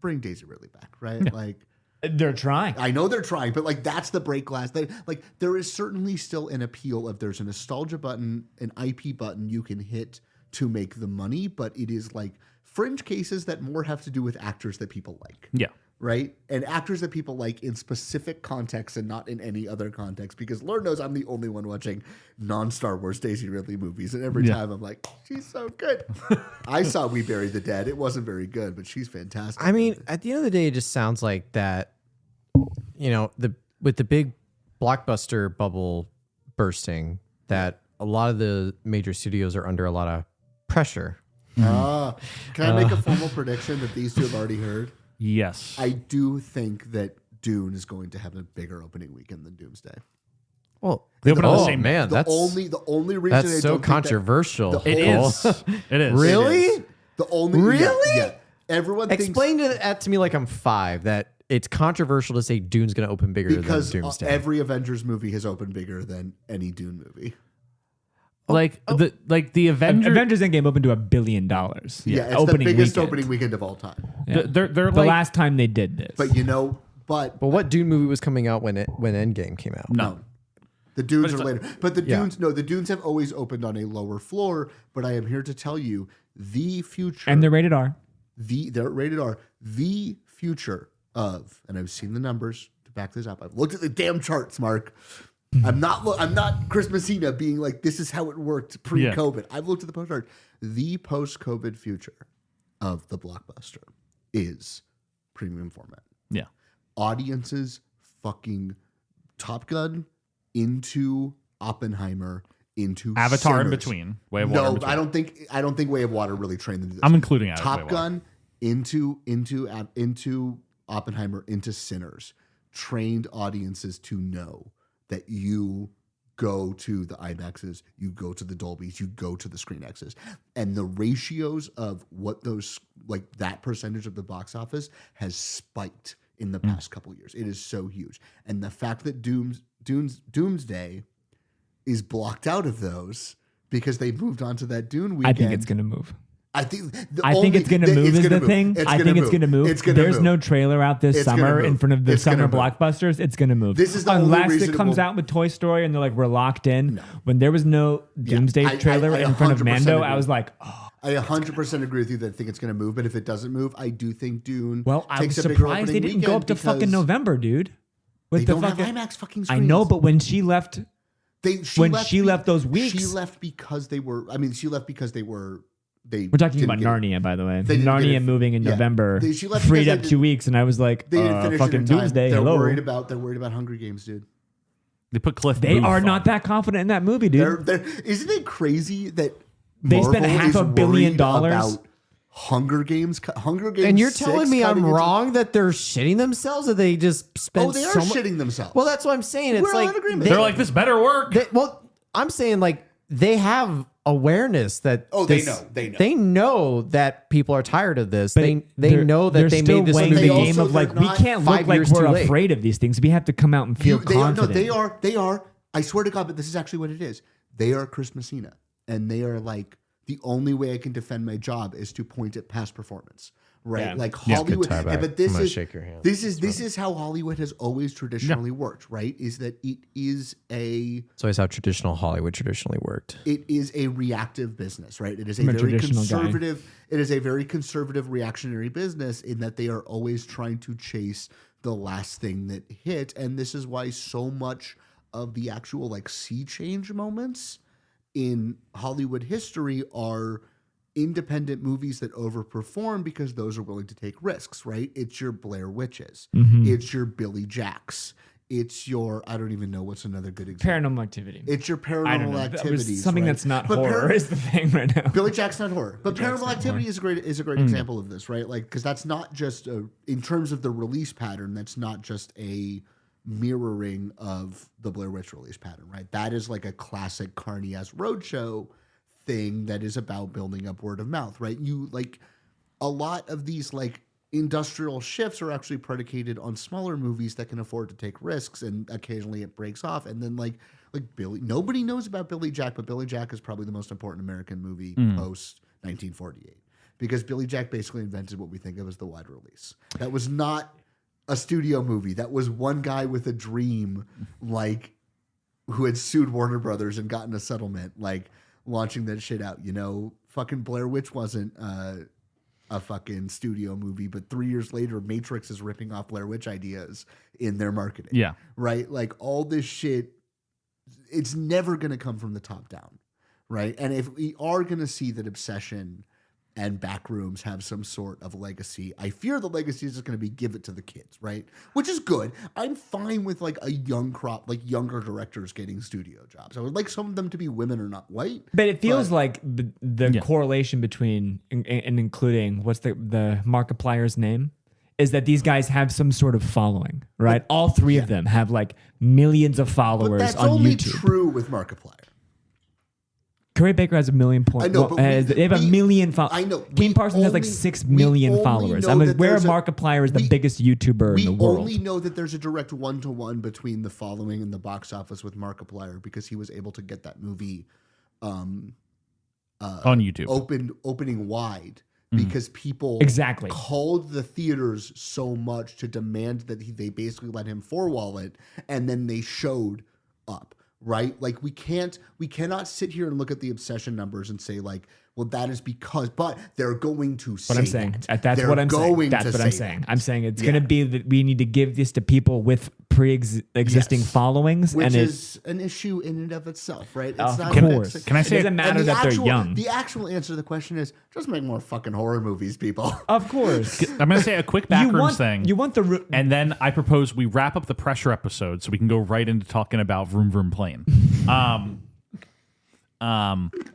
bring Daisy Ridley back, right? Like They're trying. I know they're trying, but like that's the break glass. Like there is certainly still an appeal of there's a nostalgia button, an IP button you can hit to make the money, but it is like fringe cases that more have to do with actors that people like. Yeah. Right? And actors that people like in specific contexts and not in any other context, because Lord knows I'm the only one watching non-Star Wars Daisy Ridley movies. And every time I'm like, she's so good. I saw We Bury the Dead. It wasn't very good, but she's fantastic. I mean, at the end of the day, it just sounds like that, you know, with the big blockbuster bubble bursting, that a lot of the major studios are under a lot of pressure. Can I make a formal prediction that these two have already heard? Yes. I do think that Dune is going to have a bigger opening weekend than Doomsday. Well, They open on the same- man, The only reason I that's don't so think that- controversial. the it is. It is. Really? It is. The only Really? yeah. Everyone thinks Explain that to me like I'm 5. That it's controversial to say Dune's going to open bigger because than Doomsday. every Avengers movie has opened bigger than any Dune movie. Like the Avengers. Avengers Endgame opened to $1 billion. Yeah, it's the opening biggest weekend. opening weekend of all time. They're The like last time they did this. But you know, but what Dune movie was coming out when Endgame came out? no. the Dunes are later. But the Yeah. Dunes, no, the Dunes have always opened on a lower floor. But I am here to tell you, the future and they're rated R. they're rated R. The future of, and I've seen the numbers to back this up. I've looked at the damn charts, Mark. I'm not Chris Messina being like, this is how it worked pre-COVID. I've looked at the post chart. The post-COVID future of the blockbuster is premium format. Yeah. Audiences fucking Top Gun into Oppenheimer into Avatar in Sinners. between. Way of Water in No, between. I don't think Way of Water really trained them to do this. I'm including Way of Top Water. Gun into Oppenheimer into Sinners trained audiences to know that you go to the IMAXs, you go to the Dolbys, you go to the ScreenXs, and the ratios of what those like that percentage of the box office has spiked in the past couple of years. It is so huge, and the fact that Doomsday is blocked out of those because they moved on to that Dune weekend. I think it's gonna move. I think it's going to move is the thing. I think it's going to move. There's no trailer out this summer in front of the summer blockbusters. It's going to move. This is the only unless reason it comes out with Toy Story and they're like, we're locked in. No. When there was no Doomsday trailer in front of Mando, agree. I was like, oh. I 100% agree with you that I think it's going to move, but if it doesn't move, I do think Dune. Well, I was takes a bigger surprised they opening didn't go up to weekend fucking because November, dude. They don't have IMAX fucking screens. I know, but when she left, she left those weeks, she left because they were. I mean, she left because they were. We're talking about Narnia, by the way. Narnia moving in yeah. November She left freed because up 2 weeks, and I was like, they didn't finish fucking it in time. Doomsday. They're Hello. worried about Hunger Games, dude. They put Cliff They Booth are on. not that confident in that movie, dude. Isn't it crazy that They spent Marvel $500 is million worried about Hunger Games? And you're 6 telling me I'm cutting into- wrong that they're shitting themselves, or they just spent Oh, they are so much? shitting themselves. Well, that's what I'm saying. It's We're all like in agreement. They're like, this better work. well, I'm saying like they have awareness that they know. they know that people are tired of this. But They they're- know that they're they still made this weighing movie. the They game also- of like they're we not can't look 5 like years we're too late. afraid of these things. We have to come out and feel confident. They are. I swear to God, but this is actually what it is. They are Chris Messina, and they are like the only way I can defend my job is to point at past performance, right? Yeah. Like Hollywood. tie back. But this I'm gonna is shake your hand. This is how Hollywood has always traditionally worked, right? Is that it is a It's always how traditional Hollywood traditionally worked. it is a reactive business, right? It is a I'm a very traditional guy. conservative. It is a very conservative reactionary business in that they are always trying to chase the last thing that hit, and this is why so much of the actual like sea change moments in Hollywood history are independent movies that overperform because those are willing to take risks, right? It's your Blair Witches, it's your Billy Jacks, it's your I don't even know what's another good example. Paranormal Activity. It's your I don't Paranormal know. Activities, Something right? that's not But horror is the thing right now. Billy Jack's not horror, but Paranormal Activity is a great example of this, right? Like because that's not just in terms of the release pattern. That's not just a mirroring of the Blair Witch release pattern, right? That is like a classic Carney-esque roadshow thing that is about building up word of mouth, right? You like a lot of these like industrial shifts are actually predicated on smaller movies that can afford to take risks, and occasionally it breaks off. And then like Billy, nobody knows about Billy Jack, but Billy Jack is probably the most important American movie post 1948 because Billy Jack basically invented what we think of as the wide release. That was not a studio movie. That was one guy with a dream, like who had sued Warner Brothers and gotten a settlement, like launching that shit out. You know, fucking Blair Witch wasn't a fucking studio movie, but 3 years later, Matrix is ripping off Blair Witch ideas in their marketing. Yeah. Right? Like all this shit, it's never going to come from the top down. Right? And if we are going to see that Obsession and Backrooms have some sort of legacy, I fear the legacy is just going to be give it to the kids, right? Which is good. I'm fine with like a young crop, like younger directors getting studio jobs. I would like some of them to be women or not white. But it feels like the correlation between and including what's the Markiplier's name is that these guys have some sort of following, right? All three of them have like millions of But followers that's on only YouTube. true with Markiplier. Curry Baker has 1 million points. I know, but they have a million followers. I know. Kane Parsons has like 6 million followers. I'm aware Markiplier is the biggest YouTuber in the world. We only know that there's a direct one-to-one between the following and the box office with Markiplier because he was able to get that movie on YouTube. opening wide because people Exactly. called the theaters so much to demand that they basically let him four-wall it, and then they showed up. Right? Like we cannot sit here and look at the Obsession numbers and say like, Well, that is because, but they're going to say What I'm saying. that. That's They're what I'm saying. going That's to what I'm say saying. that. I'm saying it's going to be that we need to give this to people with existing Yes. followings. Which and is an issue in and of itself, right? It's Of not course. fixing- Can I say- It doesn't matter and that they're young. The actual answer to the question is just make more fucking horror movies, people. Of course. I'm going to say a quick backrooms thing. You want the... And then I propose we wrap up the pressure episode so we can go right into talking about Vroom Vroom Plane.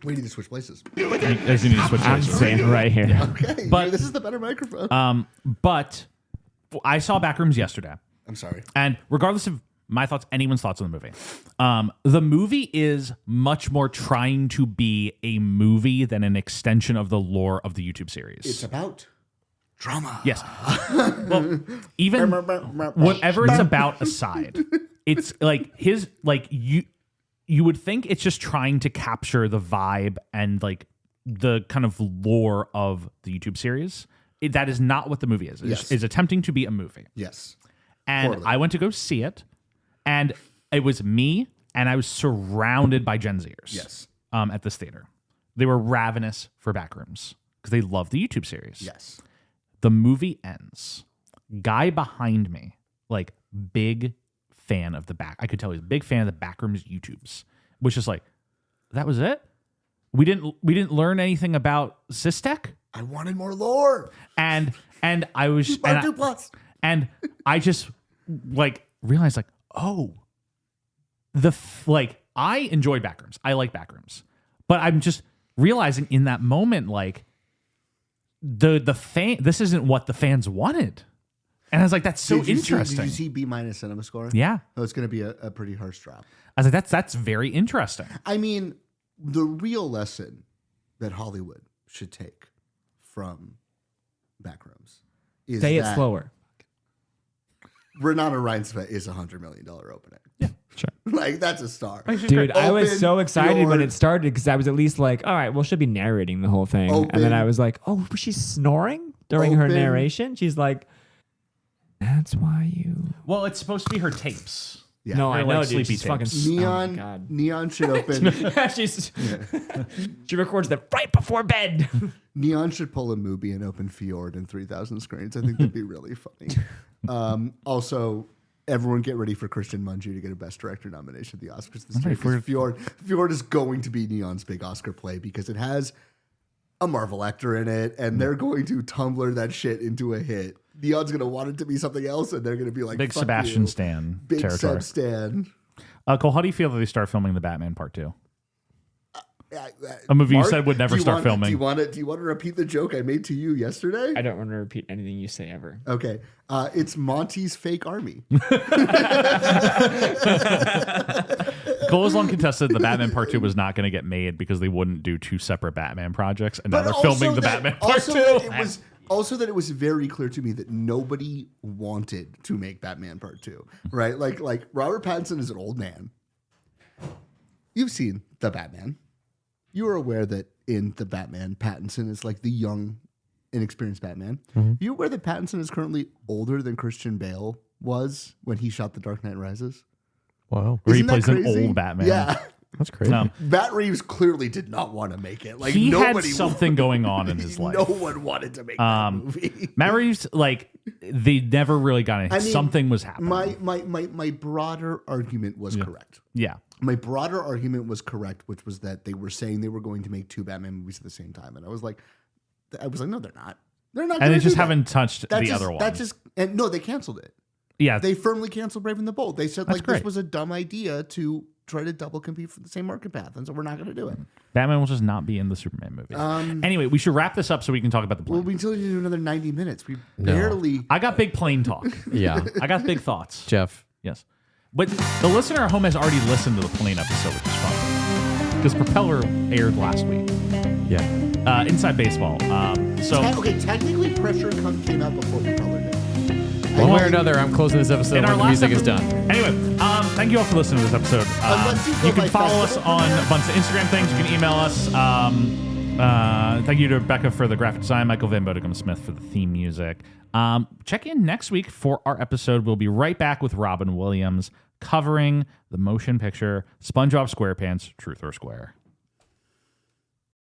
We need to switch places. As you need to switch I'm places. saying right here. Okay, But- this is the better microphone. But I saw Backrooms yesterday. I'm sorry. And regardless of my thoughts, anyone's thoughts on the movie, the movie is much more trying to be a movie than an extension of the lore of the YouTube series. It's about drama. Yes. Well, even whatever it's about aside, it's like you would think it's just trying to capture the vibe and like the kind of lore of the YouTube series. That is not what the movie is. Yes. It's attempting to be a movie. Yes. And Poorly. I went to go see it, and it was me, and I was surrounded by Gen Zers. Yes. At this theater, they were ravenous for Backrooms because they love the YouTube series. Yes. The movie ends. Guy behind me, like big fan of the back. I could tell he's a big fan of the Backrooms YouTubes, which is like, that was it. We didn't learn anything about Systech, I wanted more lore. and I was Part 2 plus. and I just like realized like, oh, I enjoy Backrooms. I like Backrooms, but I'm just realizing in that moment like the fan. This isn't what the fans wanted, and I was like, that's so Did you interesting. did you see B- cinema score? Yeah, Oh, it's going to be a pretty harsh drop. I was like, that's very interesting. I mean, the real lesson that Hollywood should take from Backrooms is Say it that slower. Renata Reinsve is $100 million opening. Yeah, sure. Like, that's a star. Dude, I was Open so excited when your- it started because I was at least like, all right, well, she'll be narrating the whole thing. And then Open- I was like, oh, was she snoring during her Open- narration? She's like, that's why you... Well, it's supposed to be her tapes. Yeah. No, I Her, know, like, dude. sleepy She's fucking... tapes. Oh my Neon, God. Neon should open. She records them right before bed. Neon should pull a movie and open Fjord in 3,000 screens. I think that'd be really funny. Also, everyone get ready for Christian Mungiu to get a Best Director nomination at the Oscars this year. Because Fjord is going to be Neon's big Oscar play because it has a Marvel actor in it, and they're going to Tumblr that shit into a hit. Neon's going to want it to be something else, and they're going to be like, Big fuck Sebastian you. Stan Big territory. Seb Stan. Cole, how do you feel that they start filming the Batman Part 2? A A movie you said would never start filming. Do you want to repeat the joke I made to you yesterday? I don't want to repeat anything you say ever. Okay. It's Monty's fake army. Cole has long contested the Batman Part 2 was not going to get made because they wouldn't do two separate Batman projects, and now they're filming the Batman Part 2. Also, that it was very clear to me that nobody wanted to make Batman Part 2, right? Like Robert Pattinson is an old man. You've seen the Batman. You are aware that in the Batman, Pattinson is like the young, inexperienced Batman. You aware that Pattinson is currently older than Christian Bale was when he shot The Dark Knight Rises? Wow. Where he Isn't that plays an crazy? old Batman. Yeah. That's crazy. No. Matt Reeves clearly did not want to make it. Like He had nobody something going on in his life. No one wanted to make that movie. Matt Reeves, like, they never really got anything. I mean, Something was happening. My broader argument was correct. Yeah. My broader argument was correct, which was that they were saying they were going to make two Batman movies at the same time, and I was like, no, they're not. They're not. And gonna they just do that. haven't touched the other one. And no, they canceled it. Yeah. They firmly canceled Brave and the Bold. They said That's this great. was a dumb idea to try to double compete for the same market path, and so we're not going to do it. Batman will just not be in the Superman movies. Anyway, we should wrap this up so we can talk about the plane. Well, we still need to do another 90 minutes. We barely. I got big plane talk. Yeah. I got big thoughts. Jeff. Yes. But the listener at home has already listened to the plane episode, which is fun. Because Propeller aired last week. Yeah. Inside Baseball. Okay, technically, Pressure came out before Propeller did. One way or another, I'm closing this episode in our when the last music is episode- done. Anyway, thank you all for listening to this episode. Unless you go You can by follow us festival. on a bunch of Instagram things. You can email us. Thank you to Rebecca for the graphic design, Michael Van Bodegum Smith for the theme music. Check in next week for our episode. We'll be right back with Robin Williams covering the motion picture SpongeBob SquarePants, Truth or Square.